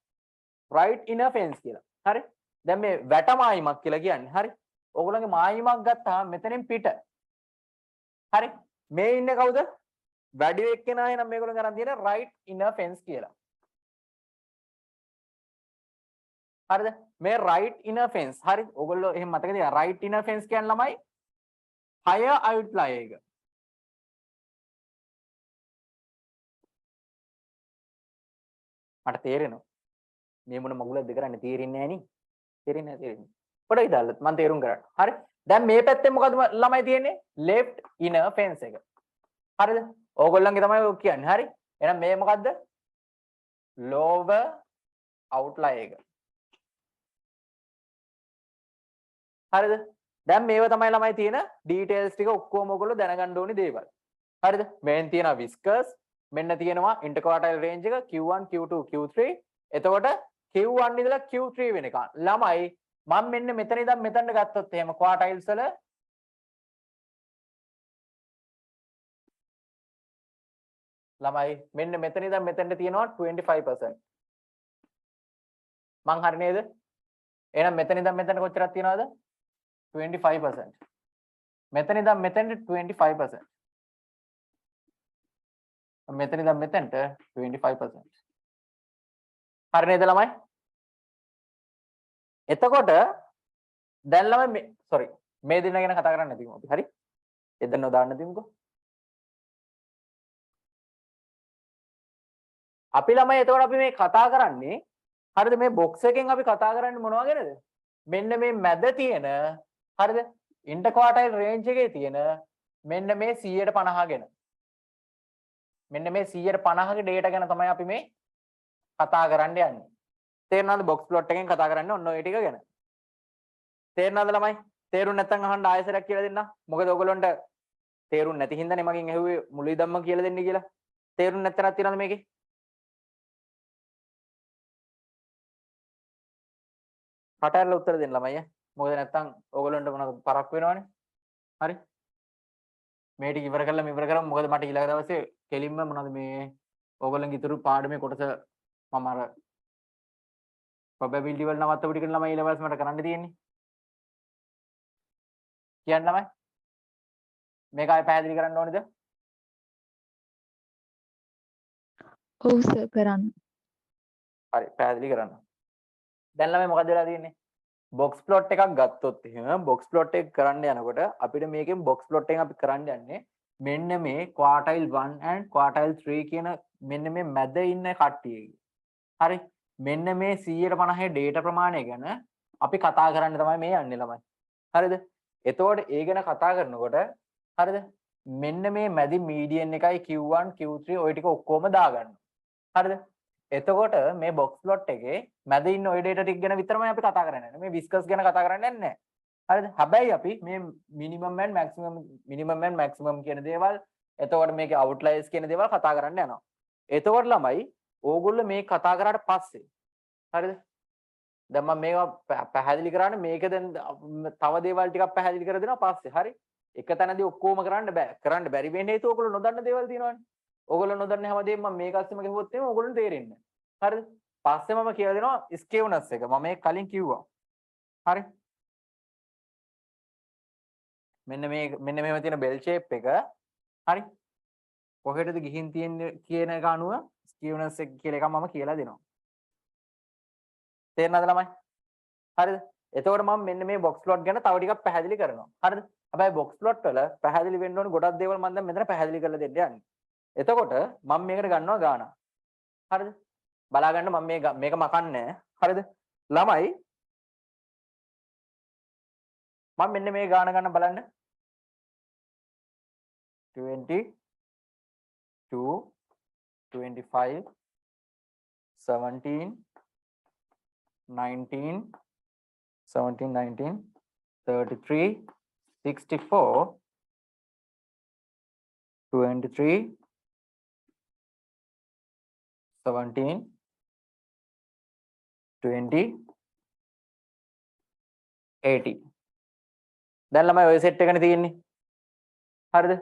right inner fence කියලා. හරි? දැන් මේ වැටමායිමක් කියලා කියන්නේ. හරි? ඕගොල්ලෝගේ මායිමක් ගත්තාම මෙතනින් පිට. හරි? මේ ඉන්නේ කවුද? වැඩි එක්කෙනා එනම් මේගොල්ලෝ ගන්න තියෙන right inner fence කියලා. හරිද? මේ right inner fence. හරි? ඕගොල්ලෝ එහෙම මතක තියාගන්න. right inner fence කියන්නේ ළමයි higher outlier එක. මට තේරෙනවා. මේ මොන මගුලක්ද කරන්නේ තේරෙන්නේ නැහැ නේ. තේරෙන්නේ නැහැ. පොඩ්ඩක් ඉදල්ලත් මම තේරුම් කරන්න. හරි? දැන් මේ පැත්තේ මොකද ළමයි තියෙන්නේ? left inner fence එක. හරිද? ඕගොල්ලන්ගේ තමයි ඔය කියන්නේ. හරි? එහෙනම් මේ මොකද්ද? lower outlier එක. හරිද? දැන් මේව තමයි ළමයි තියෙන details ටික ඔක්කොම ඔයගොල්ලෝ දැනගන්න ඕනි දේවල්. හරිද? මෙන් තියෙනවා whiskers, මෙන්න තියෙනවා interquartile range එක Q1 Q2 Q3. එතකොට Q1 ඉඳලා Q3 වෙනකන්. ළමයි මම මෙන්න මෙතන ඉඳන් මෙතනට ගත්තොත් එහෙම quartiles වල ළමයි මෙන්න මෙතන ඉඳන් මෙතනට තියෙනවා 25%. මං හරි නේද? එහෙනම් මෙතන ඉඳන් මෙතන කොච්චරක් තියෙනවද? 25%. මෙතන ඉඳන් මෙතනට 25%. මෙතන ඉඳන් මෙතනට 25%. හරි නේද ළමයි? එතකොට දැන් ළමයි sorry මේ දෙන්න ගැන කතා කරන්නේ නැතිවම අපි හරි? එදන්න දාන්න නැතිවමකෝ. අපි ළමයි එතකොට අපි මේ කතා කරන්නේ හරිද මේ box එකෙන් අපි කතා කරන්නේ මොනවා ගැනද? මෙන්න මේ මැද තියෙන හරිද? interquartile range එකේ තියෙන මෙන්න මේ 150 ගැන. මෙන්න මේ 150ගේ data ගැන තමයි අපි මේ කතා කරන්න යන්නේ. තේරුණාද box plot එකෙන් කතා කරන්නේ ඔන්න ඔය ටික ගැන. තේරුණාද ළමයි? තේරුම් නැත්නම් අහන්න ආයෙසරක් කියලා දෙන්න. මොකද ඔයගොල්ලන්ට තේරුම් නැති හින්දානේ මගෙන් ඇහුවේ මුලයි ධම්ම කියලා දෙන්න කියලා. තේරුම් නැත්තරක් තියනවද මේකේ? කටහරලා උත්තර දෙන්න ළමයි. මොකද නැත්නම් ඔයගොල්ලෝ ඕගොල්ලන්ට මොනවද පරක් වෙනවනේ. හරි. මේ ටික ඉවර කරලා ඉවර කරමු. මොකද මට ඊළඟ දවසේ කෙලින්ම මොනවද මේ ඕගොල්ලන්ගේ ඉතුරු පාඩමේ කොටස මම අර probability වල නවත්තපු ටික ළමයි ඊළඟ මට කරන්න තියෙන්නේ. කියන්න ළමයි. මේක ආයෙ පැහැදිලි කරන්න ඕනේද? ඔව් සර් කරන්න. හරි පැහැදිලි කරන්න. දැන් ළමයි මොකද වෙලා තියෙන්නේ? box plot එකක් ගත්තොත් එහෙම box plot එක කරන්න යනකොට අපිට මේකෙන් box plot එකෙන් අපි කරන්න යන්නේ මෙන්න මේ quartile 1 and quartile 3 කියන මෙන්න මේ මැද ඉන්න කට්ටියගේ. හරි. මෙන්න මේ 150 data ප්‍රමාණය ගැන අපි කතා කරන්න තමයි මේ යන්නේ ළමයි. හරිද? එතකොට ඒ ගැන කතා කරනකොට හරිද? මෙන්න මේ මැදි median එකයි Q1 Q3 ওই ටික ඔක්කොම දාගන්න. හරිද? එතකොට මේ box plot එකේ මැද ඉන්න ওই data ටික ගැන විතරමයි අපි කතා කරන්නේ. මේ viscous ගැන කතා කරන්නේ නැහැ. හරිද? හැබැයි අපි මේ minimum and maximum කියන දේවල් එතකොට මේකේ outliers කියන දේවල් කතා කරන්න යනවා. එතකොට ළමයි ඕගොල්ලෝ මේ කතා කරාට පස්සේ හරිද? දැන් මම මේවා පැහැදිලි කරන්නේ මේක දැන් තව දේවල් ටිකක් පැහැදිලි කර දෙනවා පස්සේ. හරි? එක තැනදී ඔක්කොම කරන්න බෑ. කරන්න බැරි වෙන්නේ හේතුව ඕගොල්ලෝ නොදන්න දේවල් තියෙනවානේ. ඕගොල්ලෝ නොදන්න හැමදේම මම මේක අස්සෙම ගහුවොත් එimhe ඕගොල්ලන්ට තේරෙන්නේ නැහැ. හරිද? පස්සේ මම කියලා දෙනවා skewness එක. මම මේක කලින් කිව්වා. හරි? මෙන්න මේව තියෙන bell shape එක. හරි? කොහෙටද ගිහින් තියෙන්නේ කියන එක අනුව skewness එක කියලා එකක් මම කියලා දෙනවා. තේරෙනවද ළමයි? හරිද? එතකොට මම මෙන්න මේ box plot ගැන තව ටිකක් පැහැදිලි කරනවා. හරිද? හැබැයි box plot වල පැහැදිලි වෙන්න ඕන ගොඩක් දේවල් මම දැන් මෙතන පැහැදිලි කරලා දෙන්න යන්නේ. එතකොට මම මේකට ගන්නවා ගානක්. හරිද? බලා ගන්න මම මේක මකන්නේ නැහැ. හරිද? ළමයි මම මෙන්න මේ ගාන ගන්න බලන්න. 20 2 25 17 19 33 64 23 17 20 80 දැන් ළමයි ඔය සෙට් එකනේ තියෙන්නේ. හරිද?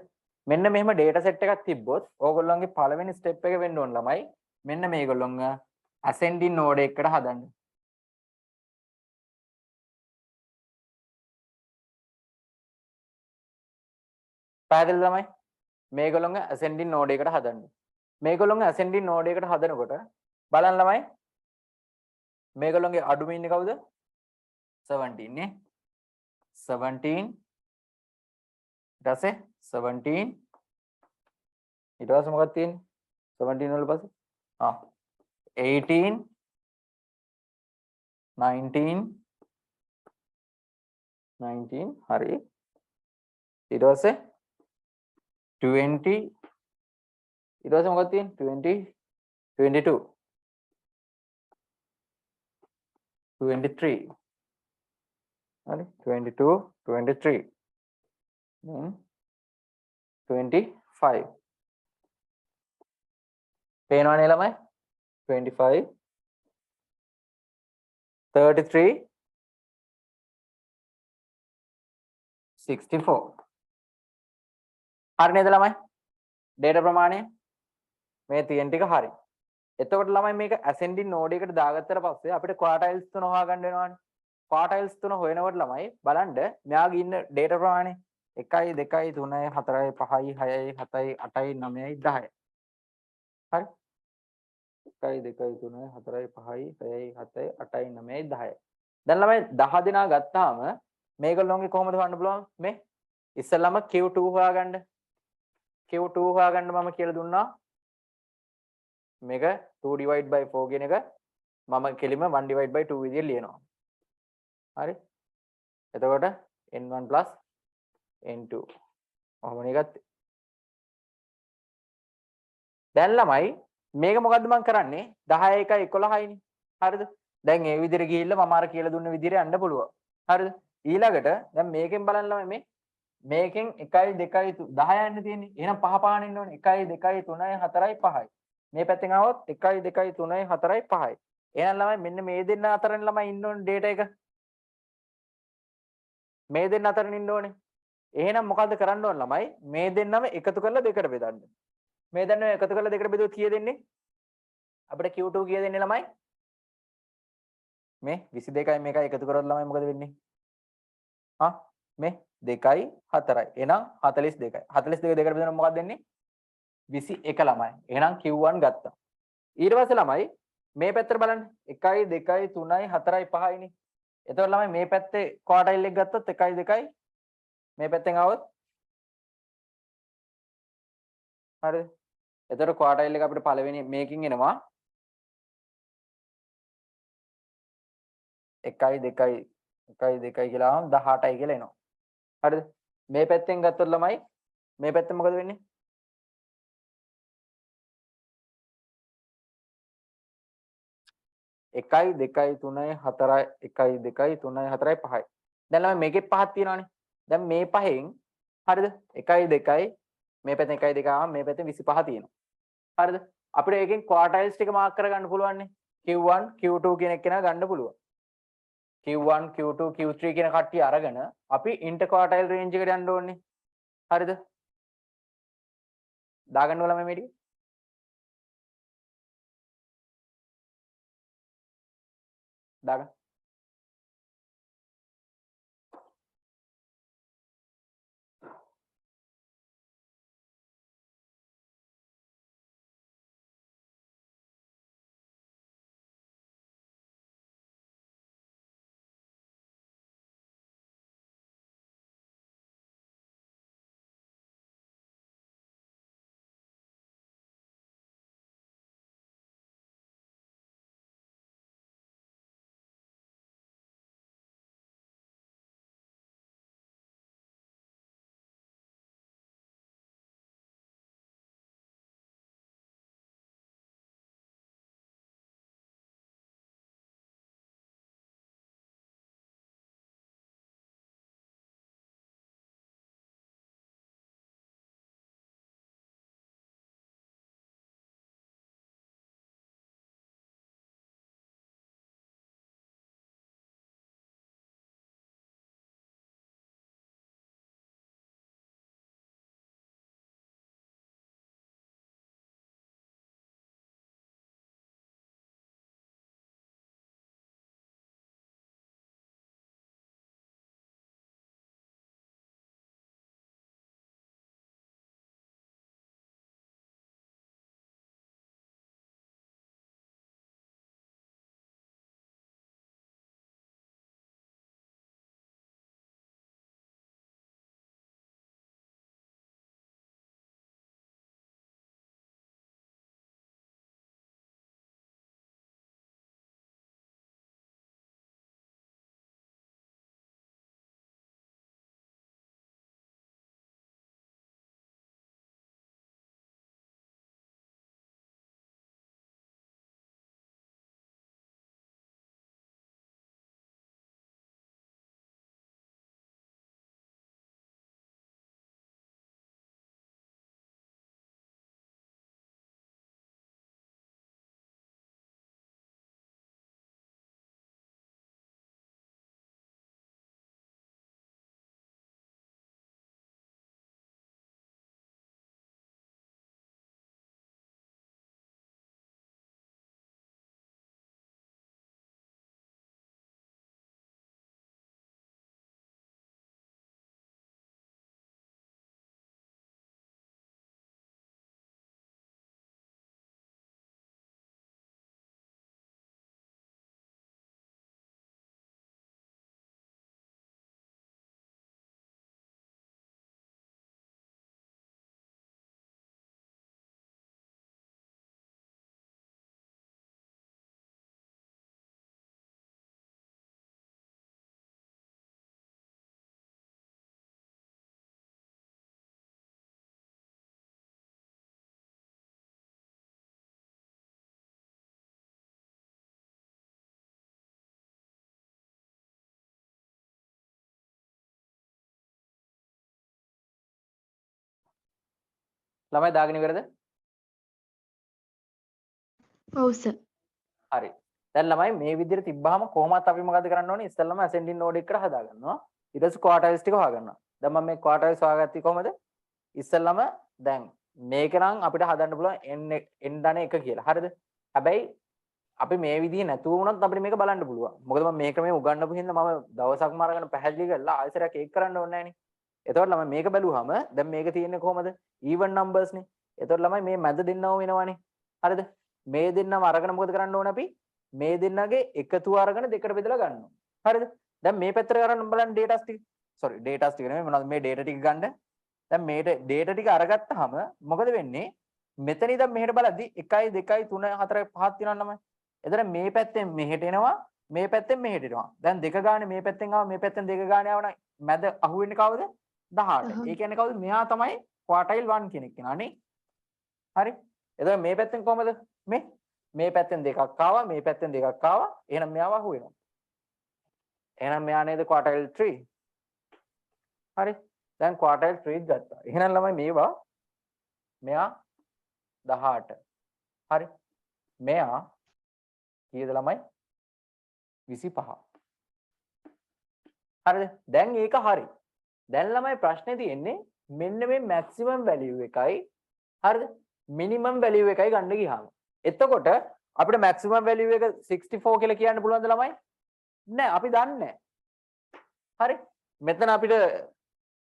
මෙන්න මෙහෙම data set එකක් තිබ්බොත් ඕගොල්ලන්ගේ පළවෙනි step එක වෙන්න ඕන ළමයි මෙන්න මේගොල්ලොන්ව ascending node එකකට හදන්න. පැහැදිලිද ළමයි? මේගොල්ලොන්ව ascending node එකකට හදන්න. මේගොල්ලොන්ව ascending node එකකට හදනකොට බලන්න ළමයි මේගොල්ලොන්ගේ අඩුම ඉන්නේ කවුද? 17 නේ. 17 ඊට පස්සේ 17 ඊට පස්සේ මොකක්ද තියෙන්නේ? 17 වල පස්සේ 18 19 හරි. ඊට පස්සේ 20 ඊට පස්සේ මොකක්ද තියෙන්නේ? 20 22 23 හරි 22 23 25 පේනවනේ ළමයි 25 33 64 හරි නේද ළමයි data ප්‍රමාණය මේ තියෙන ටික හරි. එතකොට ළමයි මේක ascending node එකට දාගත්තට පස්සේ අපිට quartiles තුන හොයාගන්න වෙනවානේ. quartiles තුන හොයනකොට ළමයි බලන්න මෙයාගේ ඉන්න data ප්‍රමාණය 1 2 3 4 5 6 7 8 9 10. හරි? 1 2 3 4 5 6 7 8 9 10. දැන් ළමයි 10 දෙනා ගත්තාම මේගොල්ලෝන්ගේ කොහොමද හොයන්න පුළුවන්? මේ ඉස්සෙල්ලාම Q2 හොයාගන්න. Q2 හොයාගන්න මම කියලා දුන්නා. මේක 2 divide by 4 කියන එක මම කෙලිම 1 divide by 2 විදිහට ලියනවා. හරි? එතකොට n1 plus n2. ඔහොමනේ ගත්තේ. දැන් ළමයි මේක මොකද්ද මම කරන්නේ? 10 1 11යිනේ. හරිද? දැන් ඒ විදිහට ගිහිල්ලා මම අර කියලා දුන්න විදිහට යන්න පුළුවන්. හරිද? ඊළඟට දැන් මේකෙන් බලන්න ළමයි මේකෙන් 1 2 10 යන්න තියෙන්නේ. එහෙනම් පහ පාන ඉන්න ඕනේ. 1 2 3 4 5යි. මේ පැත්තෙන් આવොත් 1 2 3 4 5යි. එහෙනම් ළමයි මෙන්න මේ දෙන්න අතරින් ළමයි ඉන්න ඕනේ data එක. මේ දෙන්න අතරින් ඉන්න ඕනේ. එහෙනම් මොකද්ද කරන්න ඕන ළමයි? මේ දෙන්නම එකතු කරලා දෙකට බෙදන්න. මේ දෙන්නම එකතු කරලා දෙකට බෙදුවොත් කීය දෙන්නේ? අපිට Q2 කීය දෙන්නේ ළමයි? මේ 22යි මේකයි එකතු කරොත් ළමයි මොකද වෙන්නේ? හා මේ 2යි 4යි. එහෙනම් 42යි. 42 දෙකට බෙදුනොත් මොකක්ද දෙන්නේ? 21 ළමයි. එහෙනම් Q1 ගත්තා. ඊට පස්සේ ළමයි මේ පැත්තට බලන්න. 1යි 2යි 3යි 4යි 5යිනේ. එතකොට ළමයි මේ පැත්තේ ක්වාටයිල් එක ගත්තොත් 1යි 2යි මේ පැත්තෙන් આવොත් හරිද? එතකොට ක්වාටයිල් එක අපිට පළවෙනි මේකින් එනවා 1යි 2යි 1යි 2යි කියලා ආවම 18යි කියලා එනවා. හරිද? මේ පැත්තෙන් ගත්තොත් ළමයි මේ පැත්තෙන් මොකද වෙන්නේ? 1යි 2යි 3යි 4යි 1යි 2යි 3යි 4යි 5යි. දැන් ළමයි මේකේ පහක් තියෙනවානේ. දැන් මේ පහෙන් හරිද? 1යි 2යි මේ පැත්තෙන් 1යි 2යි ආවම මේ පැත්තෙන් 25 තියෙනවා. හරිද? අපිට ඒකෙන් ක්වාටයිල්ස් ටික මාක් කරගන්න පුළුවන් නේ. Q1 Q2 කියන එක්කෙනා ගන්න පුළුවන්. Q1 Q2 Q3 කියන කට්ටිය අරගෙන අපි ඉන්ටර් ක්වාටයිල් රේන්ජ් එකට යන්න ඕනේ. හරිද? දාගන්න ඕලා මේ ටික. දාගන්න. ළමයි දාගෙන ඉවරද? ඔව් සර්. හරි. දැන් ළමයි මේ විදිහට තිබ්බහම කොහොමත් අපි මොකද කරන්න ඕනේ? ඉස්සෙල්ලාම ascending node එකකට හදා ගන්නවා. ඊට පස්සේ ක්වාටයිල්ස් ටික හොයාගන්නවා. දැන් මම මේ ක්වාටයිල්ස් හොයාගත්තේ කොහමද? ඉස්සෙල්ලාම දැන් මේක නම් අපිට හදන්න පුළුවන් n ධන 1 කියලා. හරිද? හැබැයි අපි මේ විදිහේ නැතුව වුණත් අපිට මේක බලන්න පුළුවන්. මොකද මම මේක මේ උගන්වපු හින්දා මම දවසක්ම අරගෙන පැහැදිලි කරලා ආයෙසරයක් ඒක කරන්න ඕනේ නැහනේ. එතකොට ළමයි මේක බැලුවාම දැන් මේක තියෙන්නේ කොහමද? even numbers නේ. එතකොට ළමයි මේ මැද දෙන්නම වෙනවනේ. හරිද? මේ දෙන්නම අරගෙන මොකද කරන්න ඕනේ අපි? මේ දෙන්නගේ එකතුව අරගෙන දෙකට බෙදලා ගන්නවා. හරිද? දැන් මේ පැත්තට කරන් බලන්න data ටික. sorry data ටික නෙමෙයි මොනවද මේ data ටික ගන්න. දැන් මේ data ටික අරගත්තාම මොකද වෙන්නේ? මෙතන ඉඳන් මෙහෙට බලද්දි 1 2 3 4 5 තියෙනවා ළමයි. එතන මේ පැත්තෙන් මෙහෙට එනවා මේ පැත්තෙන් මෙහෙට එනවා. දැන් දෙක ගානේ මේ පැත්තෙන් ආව මේ පැත්තෙන් දෙක ගානේ ආවනම් මැද අහුවෙන්නේ කවුද? 18. ඒ කියන්නේ කවුද? මෙහා තමයි quartile 1 කෙනෙක් කෙනා නේ. හරි. එතකොට මේ පැත්තෙන් කොහමද? මේ පැත්තෙන් දෙකක් ආවා මේ පැත්තෙන් දෙකක් ආවා. එහෙනම් මෙයාව අහුවෙනවා. එහෙනම් මෙයා නේද quartile 3. හරි. දැන් quartile 3 ගත්තා. එහෙනම් ළමයි මේවා මෙයා 18. හරි. මෙයා කීයද ළමයි 25. හරිද? දැන් ඒක හරි. දැන් ළමයි ප්‍රශ්නේ තියෙන්නේ මෙන්න මේ maximum value එකයි හරිද? minimum value එකයි ගන්න ගියාම. එතකොට අපිට maximum value එක 64 කියලා කියන්න පුළුවන්ද ළමයි? නෑ අපි දන්නේ නෑ. හරි? මෙතන අපිට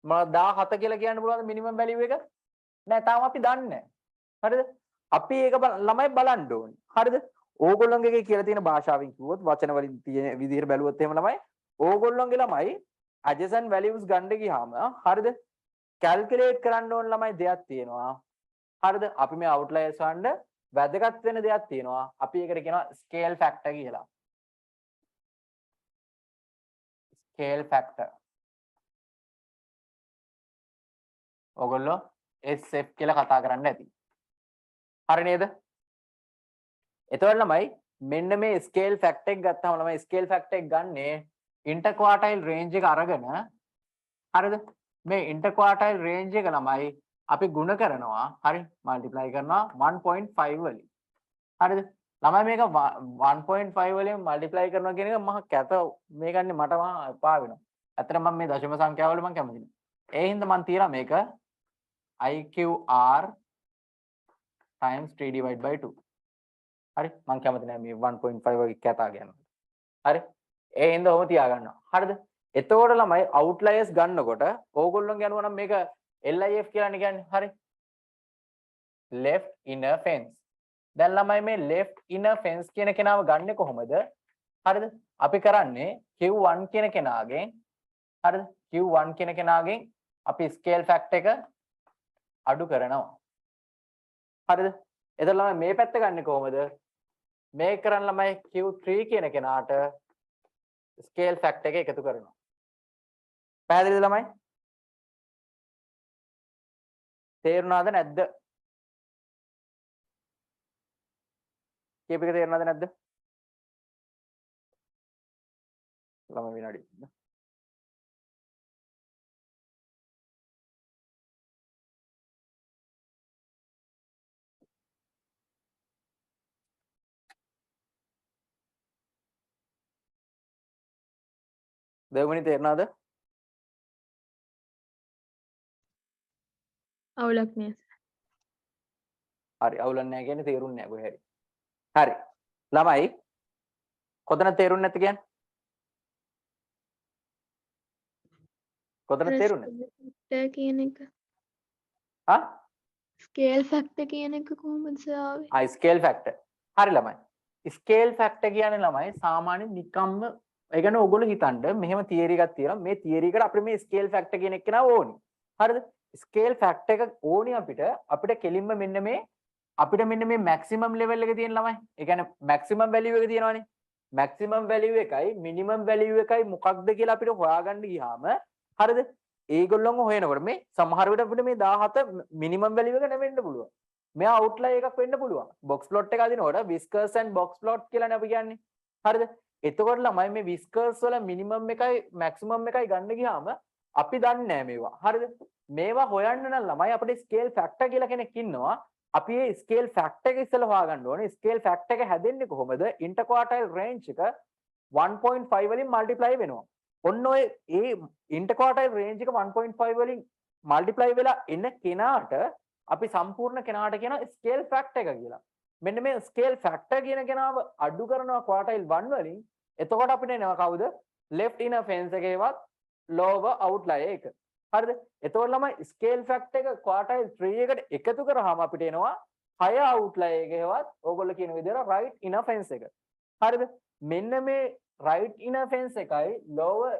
17 කියලා කියන්න පුළුවන්ද minimum value එක? නෑ තාම අපි දන්නේ නෑ. හරිද? අපි ඒක ළමයි බලන්න ඕනේ. හරිද? ඕගොල්ලන්ගේ කියලා තියෙන භාෂාවෙන් කිව්වොත් වචන වලින් තියෙන විදිහට බැලුවොත් එහෙම ළමයි ඕගොල්ලන්ගේ ළමයි adjacent values ගන්න ගියාම හරිද calculate කරන්න ඕන ළමයි දෙයක් තියෙනවා හරිද අපි මේ outliers වන්න වැදගත් වෙන දෙයක් තියෙනවා අපි ඒකට කියනවා scale factor කියලා scale factor ඕගොල්ලෝ SF කියලා කතා කරන්න ඇති හරි නේද එතකොට ළමයි මෙන්න මේ ස්කේල් ෆැක්ටර් එක ගත්තාම ළමයි ස්කේල් ෆැක්ටර් එක ගන්නේ ඉන්ටර්ක්වාටයිල් රේන්ජ් එක අරගෙන හරිද මේ ඉන්ටර්ක්වාටයිල් රේන්ජ් එක ළමයි අපි ගුණ කරනවා හරි මල්ටිප්ලයි කරනවා 1.5 වලින් හරිද ළමයි මේක 1.5 වලින් මල්ටිප්ලයි කරනවා කියන එක මහ කැත මේ ගන්නේ මට මහා එපා වෙනවා ඇත්තට මම මේ දශම සංඛ්‍යාව වල මම කැමති නෑ ඒ හින්දා මම තියලා මේක IQR times 3 divided by 2 හරි මම කැමති නෑ මේ 1.5 වගේ කතා ගන්න. හරි. ඒ හින්දා ඔහොම තියාගන්නවා. හරිද? එතකොට ළමයි outliers ගන්නකොට ඕගොල්ලෝගේ අනුව නම් මේක LIF කියලානේ කියන්නේ. හරි. left inner fence. දැන් ළමයි මේ left inner fence කියන කෙනාව ගන්නෙ කොහොමද? හරිද? අපි කරන්නේ Q1 කියන කෙනාගෙන් හරිද? Q1 කියන කෙනාගෙන් අපි scale factor එක අඩු කරනවා. හරිද? එතකොට ළමයි මේ පැත්ත ගන්නෙ කොහොමද? මේක කරන් ළමයි Q3 කියන කෙනාට ස්කේල් ෆැක්ටර් එක එකතු කරනවා. පැහැදිලිද ළමයි? තේරුණාද නැද්ද? කීප එක තේරුණාද නැද්ද? ළමයි විනාඩි. දෙවෙනි තේරුණාද? අවුලක් නෑ. හරි අවුලක් නැහැ කියන්නේ තේරුන්නේ නැහැ කොහේ හරි. හරි. ළමයි කොතන තේරුන්නේ නැති කියන්නේ? කොතන තේරුන්නේ? ෆැක්ටර් කියන එක. හා? ස්කේල් ෆැක්ටර් කියන එක කොහොමද ආවේ? Scale factor. හරි ළමයි. ස්කේල් ෆැක්ටර් කියන්නේ ළමයි සාමාන්‍යයෙන් නිකම්ම ඒ කියන්නේ ඕගොල්ලෝ හිතන්න මෙහෙම තියරි එකක් තියෙනවා. මේ තියරි එකට අපිට මේ ස්කේල් ෆැක්ටර් කියන එක නා ඕනි. හරිද? ස්කේල් ෆැක්ටර් එක ඕනි අපිට කෙලින්ම මෙන්න මේ අපිට මෙන්න මේ මැක්සිමම් ලෙවල් එක තියෙන ළමයි. ඒ කියන්නේ මැක්සිමම් වැලියු එක තියෙනවානේ. මැක්සිමම් වැලියු එකයි මිනිමම් වැලියු එකයි මොකක්ද කියලා අපිට හොයාගන්න ගියාම හරිද? ඒගොල්ලෝම හොයනකොට මේ සමහර විට අපිට මේ 17 මිනිමම් වැලියු එක නෙවෙන්න පුළුවන්. මෙයා අවුට්ලයර් එකක් වෙන්න පුළුවන්. බොක්ස් ප්ලොට් එක අදිනකොට විස්කර්ස් ඇන්ඩ් බොක්ස් ප්ලොට් කියලානේ අපි කියන්නේ. හරිද? එතකොට ළමයි මේ විස්කර්ස් වල මිනිමම් එකයි මැක්සිමම් එකයි ගන්න ගියාම අපි දන්නේ නැහැ මේවා. හරිද? මේවා හොයන්න නම් ළමයි අපිට ස්කේල් ෆැක්ටර් කියලා කෙනෙක් ඉන්නවා. අපි මේ ස්කේල් ෆැක්ටර් එක ඉස්සෙල්ලා හොයාගන්න ඕනේ. ස්කේල් ෆැක්ටර් එක හැදෙන්නේ කොහොමද? ඉන්ටර්ක්වාටයිල් රේන්ජ් එක 1.5 වලින් මල්ටිප්ලයි වෙනවා. ඔන්න ඔය ඒ ඉන්ටර්ක්වාටයිල් රේන්ජ් එක 1.5 වලින් මල්ටිප්ලයි වෙලා එන කෙනාට අපි සම්පූර්ණ කෙනාට කියන ස්කේල් ෆැක්ටර් එක කියලා. මෙන්න මේ ස්කේල් ෆැක්ටර් කියන කෙනාව අඩු කරනවා ක්වාටයිල් 1 වලින්. එතකොට අපිට එනවා කවුද? left inner fence එකේවත් lower outlier එක. හරිද? එතකොට ළමයි ස්කේල් ෆැක්ටර් එක ක්වාටයිල් 3 එකට එකතු කරාම අපිට එනවා higher outlier එකේවත් ඕගොල්ලෝ කියන විදිහට right inner fence එක. හරිද? මෙන්න මේ right inner fence එකයි lower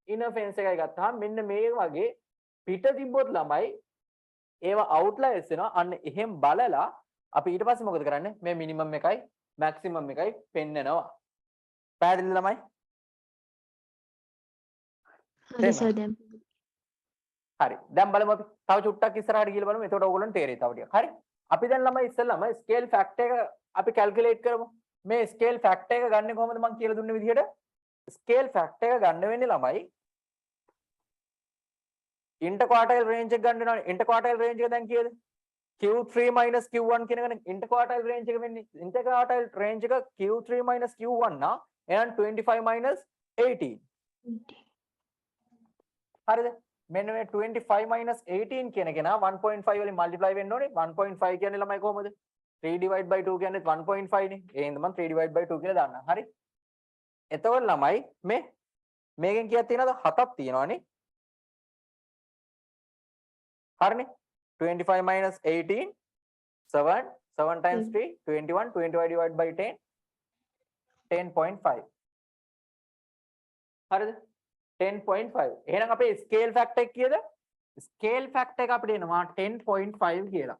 inner fence එකයි ගත්තාම මෙන්න මේ වගේ පිට තිබ්බොත් ළමයි ඒවා outliers වෙනවා. අන්න එහෙම බලලා අපි ඊට පස්සේ මොකද කරන්නේ? මේ minimum එකයි maximum එකයි පෙන්නනවා. පැහැදිලිද ළමයි? හරි සර් දැන් හරි. දැන් බලමු අපි තව චුට්ටක් ඉස්සරහට ගිහලා බලමු. එතකොට ඕගොල්ලන්ට තේරෙයි තව ටිකක්. හරි. අපි දැන් ළමයි ඉස්සෙල්ලාම ස්කේල් ෆැක්ටර් එක අපි කැල්කියුලේට් කරමු. මේ ස්කේල් ෆැක්ටර් එක ගන්න කොහොමද මම කියලා දුන්න විදිහට? ස්කේල් ෆැක්ටර් එක ගන්න වෙන්නේ ළමයි ඉන්ටර්ක්වාටයිල් රේන්ජ් එක ගන්න වෙනවනේ. ඉන්ටර්ක්වාටයිල් රේන්ජ් එක දැන් කීයද? Q3 minus Q1 කියන එකනේ ඉන්ටර්ක්වාටයිල් රේන්ජ් එක වෙන්නේ. ඉන්ටර්ක්වාටයිල් රේන්ජ් එක Q3 minus Q1 නා එහෙනම් 25 minus 18. හරිද? මෙන්න මේ 25 minus 18 කියන එක නා 1.5 වලින් මල්ටිප්ලයි වෙන්න ඕනේ. 1.5 කියන්නේ ළමයි කොහොමද? 3 divide by 2 කියන්නේ 1.5 නේ. ඒ හින්දා මම 3 divide by 2 කියලා දාන්නම්. හරි? එතකොට ළමයි මේකෙන් කීයක් තියෙනවද? 7ක් තියෙනවානේ. හරිනේ? 25 minus 18 7 7 times 3 21 21 divided by 10 10.5 හරිද 10.5 එහෙනම් අපේ ස්කේල් ෆැක්ටර් එක කීයද ස්කේල් ෆැක්ටර් එක අපිට එනවා 10.5 කියලා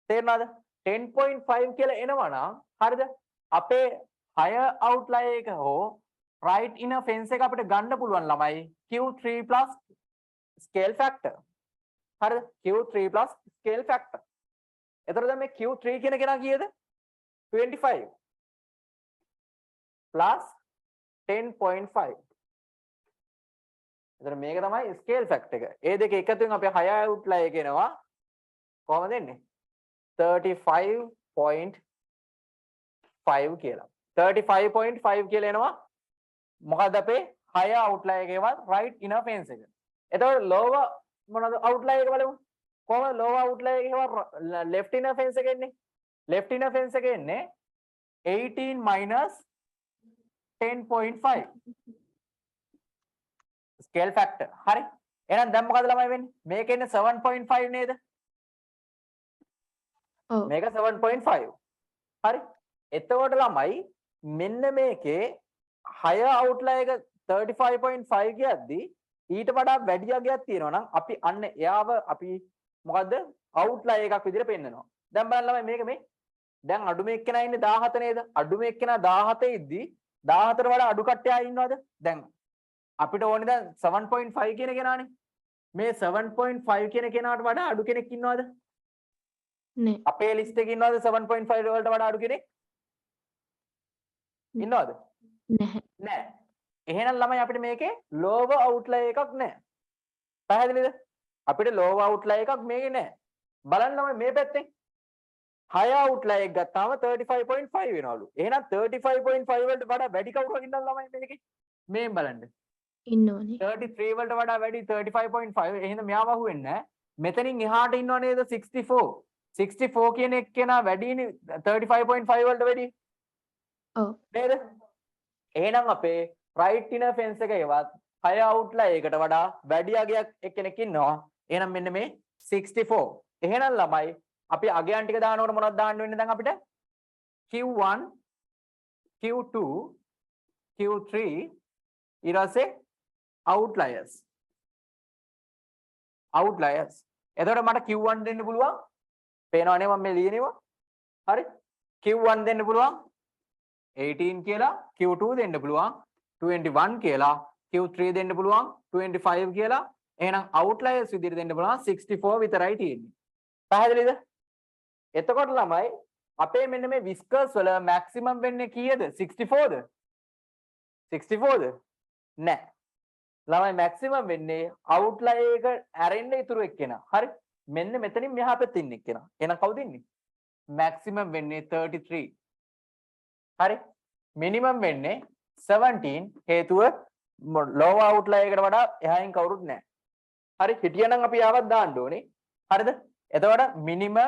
තේරුණාද 10.5 කියලා එනවා නම් හරිද අපේ higher outlier එක හෝ right inner fence එක අපිට ගන්න පුළුවන් ළමයි Q3 plus scale factor හරිද Q3 plus scale factor එතකොට දැන් මේ Q3 කියන කෙනා කීයද 25 plus 10.5 එතකොට මේක තමයි scale factor එක ඒ දෙක එකතුවෙන් අපි higher outlier එක එනවා කොහමද එන්නේ 35.5 කියලා 35.5 කියලා එනවා මොකද්ද අපේ higher outlier එකේවත් right inner fence එක එතකොට lower මොනවාද outlier එක බලමු කොහොමද lower outlier එකේ left inner fence එක එන්නේ left inner fence එක එන්නේ 18 minus 10.5 scale factor හරි එහෙනම් දැන් මොකද ළමයි වෙන්නේ මේක එන්නේ 7.5 නේද ඔව් මේක 7.5 හරි එතකොට ළමයි මෙන්න මේකේ higher outlier එක 35.5 කියද්දි ඊට වඩා වැඩි අගයක් තියෙනවා නම් අපි අන්න එයාව අපි මොකද්ද outlier එකක් විදිහට පෙන්නනවා. දැන් බලන්න ළමයි මේක මේ දැන් අඩුම එක්කෙනා ඉන්නේ 17 නේද? අඩුම එක්කෙනා 17 ඉද්දි 17ට වඩා අඩු කට්ටිය ආයි ඉන්නවද? දැන් අපිට ඕනේ දැන් 7.5 කියන කෙනානේ. මේ 7.5 කියන කෙනාට වඩා අඩු කෙනෙක් ඉන්නවද? නෑ. අපේ ලිස්ට් එකේ ඉන්නවද 7.5 වලට වඩා අඩු කෙනෙක්? ඉන්නවද? නැහැ. නෑ. එහෙනම් ළමයි අපිට මේකේ lower outlier එකක් නැහැ. පැහැදිලිද? අපිට lower outlier එකක් මේකේ නැහැ. බලන්න ළමයි මේ පැත්තෙන් higher outlier එක ගත්තාම 35.5 වෙනවලු. එහෙනම් 35.5 වලට වඩා වැඩි කවුරුහරි ඉන්නවද ළමයි මේකේ? මේන් බලන්න. ඉන්නෝනේ. 33 වලට වඩා වැඩි 35.5. එහෙනම් මෙයාව අහුවෙන්නේ නැහැ. මෙතනින් එහාට ඉන්නව නේද 64. 64 කියන එක්කෙනා වැඩිනේ 35.5 වලට වැඩි. ඔව්. නේද? එහෙනම් අපේ right inner fence එකේවත් higher outlier එකට වඩා වැඩි අගයක් එක්කෙනෙක් ඉන්නවා. එහෙනම් මෙන්න මේ 64. එහෙනම් ළමයි අපි අගයන් ටික දානකොට මොනවද දාන්න වෙන්නේ දැන් අපිට? Q1 Q2 Q3 ඊට පස්සේ outliers. එතකොට මට Q1 දෙන්න පුළුවන්. පේනවනේ මම මේ ලියනවා. හරි? Q1 දෙන්න පුළුවන් 18 කියලා, Q2 දෙන්න පුළුවන් 21 කියලා, Q3 දෙන්න පුළුවන් 25 කියලා. එහෙනම් outliers විදිහට දෙන්න පුළුවන් 64 විතරයි තියෙන්නේ. පැහැදිලිද? එතකොට ළමයි අපේ මෙන්න මේ whiskers වල maximum වෙන්නේ කීයද? 64ද? 64ද? නෑ. ළමයි maximum වෙන්නේ outlier එක ඇරෙන්න ඉතුරු එක්කෙනා. හරි? මෙන්න මෙතනින් මෙහා පැත්තේ ඉන්න එක්කෙනා. එහෙනම් කවුද ඉන්නේ? maximum වෙන්නේ 33. හරි? minimum වෙන්නේ 17 හේතුව ලෝවර් අවුට්ලයර් එකට වඩා එහායින් කවුරුත් නැහැ. හරි හිටියනම් අපි ආවත් දාන්න ඕනේ. හරිද? එතකොට මිනිමම්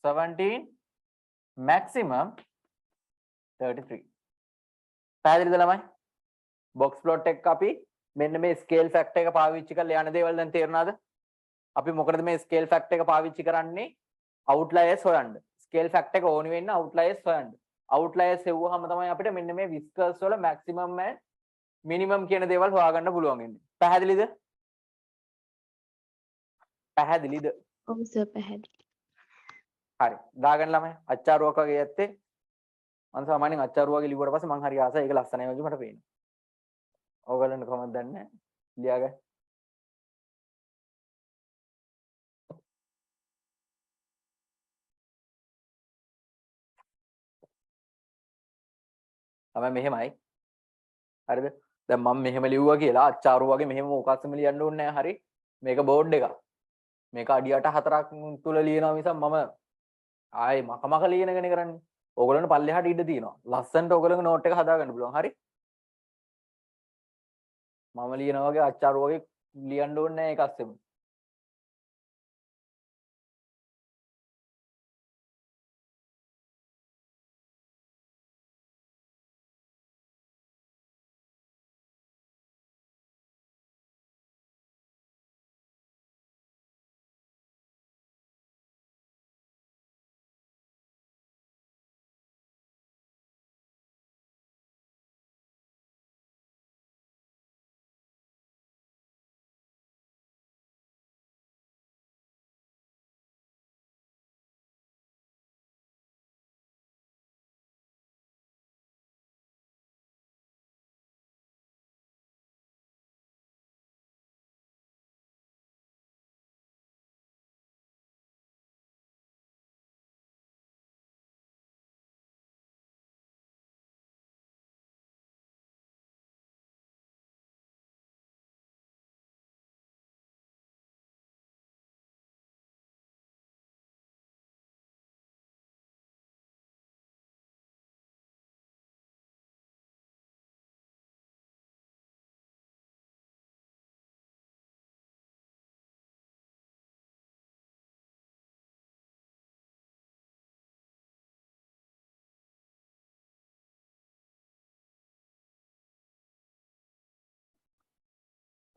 17 maximum 33. පැහැදිලිද ළමයි? box plot එක අපි මෙන්න මේ scale factor එක පාවිච්චි කරලා යන දේවල් දැන් තේරුණාද? අපි මොකටද මේ scale factor එක පාවිච්චි කරන්නේ? outliers හොයන්න. scale factor එක ඕනි වෙන්න outliers හොයන්න. outliers හෙව්වහම තමයි අපිට මෙන්න මේ whiskers වල maximum and minimum කියන දේවල් හොයාගන්න පුළුවන් වෙන්නේ. පැහැදිලිද? පැහැදිලිද? ඔව් සර් පැහැදිලි. හරි. දාගන්න ළමයි. අච්චාරුවක් වගේ ඇත්තේ. මම සාමාන්‍යයෙන් අච්චාරුව වගේ ලිව්වට පස්සේ මම හරි ආසයි ඒක ලස්සනයි වගේ මට පේනවා. ඕගොල්ලන්ට කොහොමද දන්නේ? ලියාගන්න. තමයි මෙහෙමයි. හරිද? දැන් මම මෙහෙම ලිව්වා කියලා අච්චාරුව වගේ මෙහෙම මොකක්සම ලියන්න ඕනේ නැහැ. හරි. මේක බෝඩ් එකක්. මේක අඩි 8 4ක් තුල ලියනවා මිසක් මම ආයේ මක ලියන එකනේ කරන්නේ. ඕගොල්ලන්ට පල්ලෙහාට ඉඩ තියෙනවා. ලස්සනට ඕගොල්ලන්ගේ නෝට් එක හදාගන්න පුළුවන්. හරි. මම ලියනවා වගේ අච්චාරුව වගේ ලියන්න ඕනේ නැහැ ඒක අස්සෙම.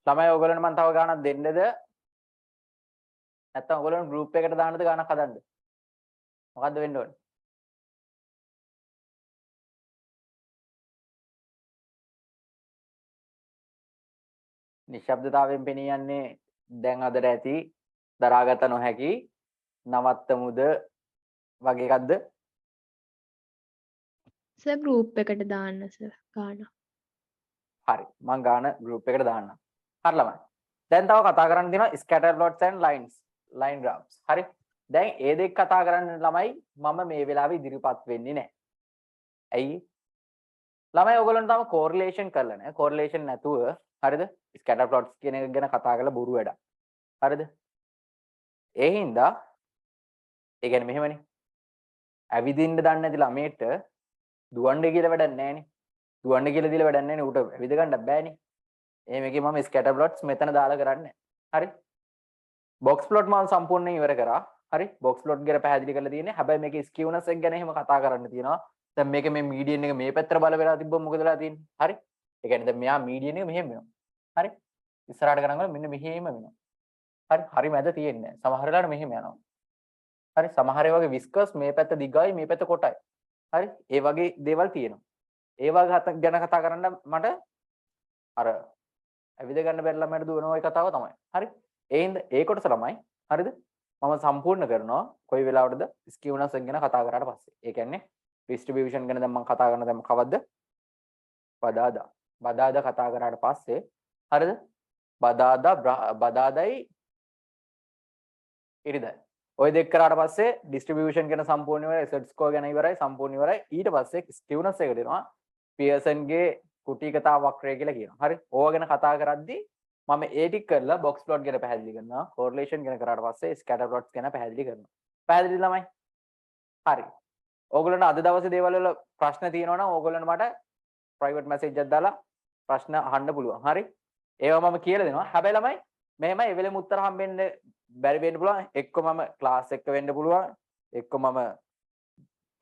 ළමයි ඕගොල්ලන්ට මම තව ගාණක් දෙන්නද? නැත්නම් ඕගොල්ලන් group එකකට දාන්නද ගාණක් හදන්නද? මොකද්ද වෙන්න ඕනේ? නිශ්ශබ්දතාවයෙන් පෙනී යන්නේ දැන් අදට ඇති දරාගත නොහැකි නවත්තමුද වගේ එකක්ද? සර් ගෲප් එකට දාන්න සර් ගාන. හරි. මම ගාන group එකට දාන්නම්. හරි ළමයි. දැන් තව කතා කරන්න තියෙනවා scatter plots and lines, line graphs. හරි. දැන් ඒ දෙක කතා කරන්න ළමයි මම මේ වෙලාවේ ඉදිරිපත් වෙන්නේ නැහැ. ඇයි? ළමයි ඔයගොල්ලන්ට තව correlation කරලා නැහැ. correlation නැතුව හරිද? scatter plots කියන එක ගැන කතා කරලා බොරු වැඩක්. හරිද? ඒ හින්දා ඒ කියන්නේ මෙහෙමනේ. ඇවිදින්න දන්නේ නැති ළමයට දුවන්න කියලා වැඩක් නැහැනේ. දුවන්න කියලා දීලා වැඩක් නැහැනේ. ඌට ඇවිද ගන්න බෑනේ. එහෙම එකේ මම scatter plots මෙතන දාලා කරන්නේ. හරි? box plot මම සම්පූර්ණයෙන් ඉවර කරා. හරි? box plot ගැන පැහැදිලි කරලා තියෙන්නේ. හැබැයි මේකේ skewness එක ගැන එහෙම කතා කරන්න තියෙනවා. දැන් මේක මේ median එක මේ පැත්තට බල වෙලා තිබ්බොත් මොකද වෙලා තියෙන්නේ? හරි? ඒ කියන්නේ දැන් මෙයා median එක මෙහෙම වෙනවා. හරි? ඉස්සරහට කරන් මෙන්න මෙහෙම වෙනවා. හරි? හරි මැද තියෙන්නේ නැහැ. සමහර වෙලාවට මෙහෙම යනවා. හරි? සමහර ඒ වගේ whiskers මේ පැත්ත දිගයි මේ පැත්ත කොටයි. හරි? ඒ වගේ දේවල් තියෙනවා. ඒ වගේ ගැන කතා කරන්න මට අර ඇවිද ගන්න බැරි ළමයට දුවන ওই කතාව තමයි. හරි? ඒ හින්දා ඒ කොටස ළමයි. හරිද? මම සම්පූර්ණ කරනවා කොයි වෙලාවටද skewness එක ගැන කතා කරාට පස්සේ. ඒ කියන්නේ distribution ගැන දැන් මම කතා කරන දැන් කවද්ද? බදාදා. බදාදා කතා කරාට පස්සේ හරිද? බදාදයි ඉරිදා. ඔය දෙක කරාට පස්සේ distribution ගැන සම්පූර්ණ ඉවරයි, z score ගැන ඉවරයි, සම්පූර්ණ ඉවරයි. ඊට පස්සේ skewness එක දෙනවා. Pearson ගේ කුටීකතා වක්‍රය කියලා කියනවා. හරි? ඕවා ගැන කතා කරද්දී මම ඒ ටික කරලා box plot ගැන පැහැදිලි කරනවා. correlation ගැන කරාට පස්සේ scatter plots ගැන පැහැදිලි කරනවා. පැහැදිලි ළමයි? හරි. ඕගොල්ලන්ට අද දවසේ දේවල් වල ප්‍රශ්න තියෙනවා නම් ඕගොල්ලන්ට මට ප්‍රයිවට් මැසේජ් එකක් දාලා ප්‍රශ්න අහන්න පුළුවන්. හරි. ඒවා මම කියලා දෙනවා. හැබැයි ළමයි මෙහෙමයි ඒ වෙලෙම උත්තර හම්බෙන්න බැරි වෙන්න පුළුවන්. එක්ක මම ක්ලාස් එක වෙන්න පුළුවන්. එක්ක මම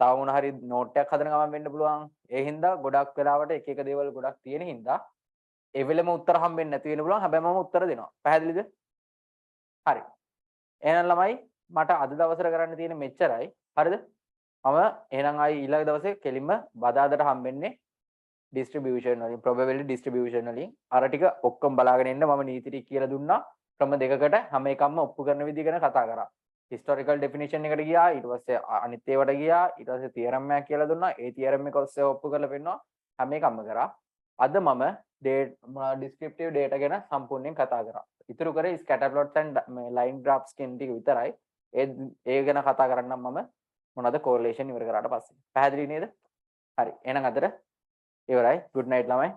තව මොන හරි නෝට් එකක් හදන ගමන් වෙන්න පුළුවන්. ඒ හින්දා ගොඩක් වෙලාවට එක එක දේවල් ගොඩක් තියෙන හින්දා ඒ වෙලෙම උත්තර හම්බෙන්නේ නැති වෙන්න පුළුවන්. හැබැයි මම උත්තර දෙනවා. පැහැදිලිද? හරි. එහෙනම් ළමයි මට අද දවසට කරන්න තියෙන මෙච්චරයි. හරිද? මම එහෙනම් ආයි ඊළඟ දවසේ කෙලින්ම බදාදට හම්බෙන්නේ distribution වලින් probability distribution වලින් අර ටික ඔක්කොම බලාගෙන ඉන්න මම නීති ටික කියලා දුන්නා. ක්‍රම දෙකකට හැම එකක්ම ඔප්පු කරන විදිහ ගැන කතා කරා. historical definition එකට ගියා. ඊට පස්සේ අනිත් ඒවාට ගියා. ඊට පස්සේ theorem එකක් කියලා දුන්නා. ඒ theorem එක ඔස්සේ ඔප්පු කරලා පෙන්නනවා. හැම එකක්ම කරා. අද මම descriptive data ගැන සම්පූර්ණයෙන් කතා කරා. ඉතුරු කරේ scatter plots and line graphs කියන ටික විතරයි. ඒ ගැන කතා කරන්නම් මම මොනවද correlation ඉවර කරාට පස්සේ. පැහැදිලි නේද? හරි. එහෙනම් අදට ඉවරයි. good night ළමයි.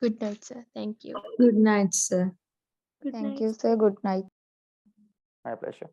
good night sir thank you Good night, sir. Thank you, sir. Good night. my pleasure.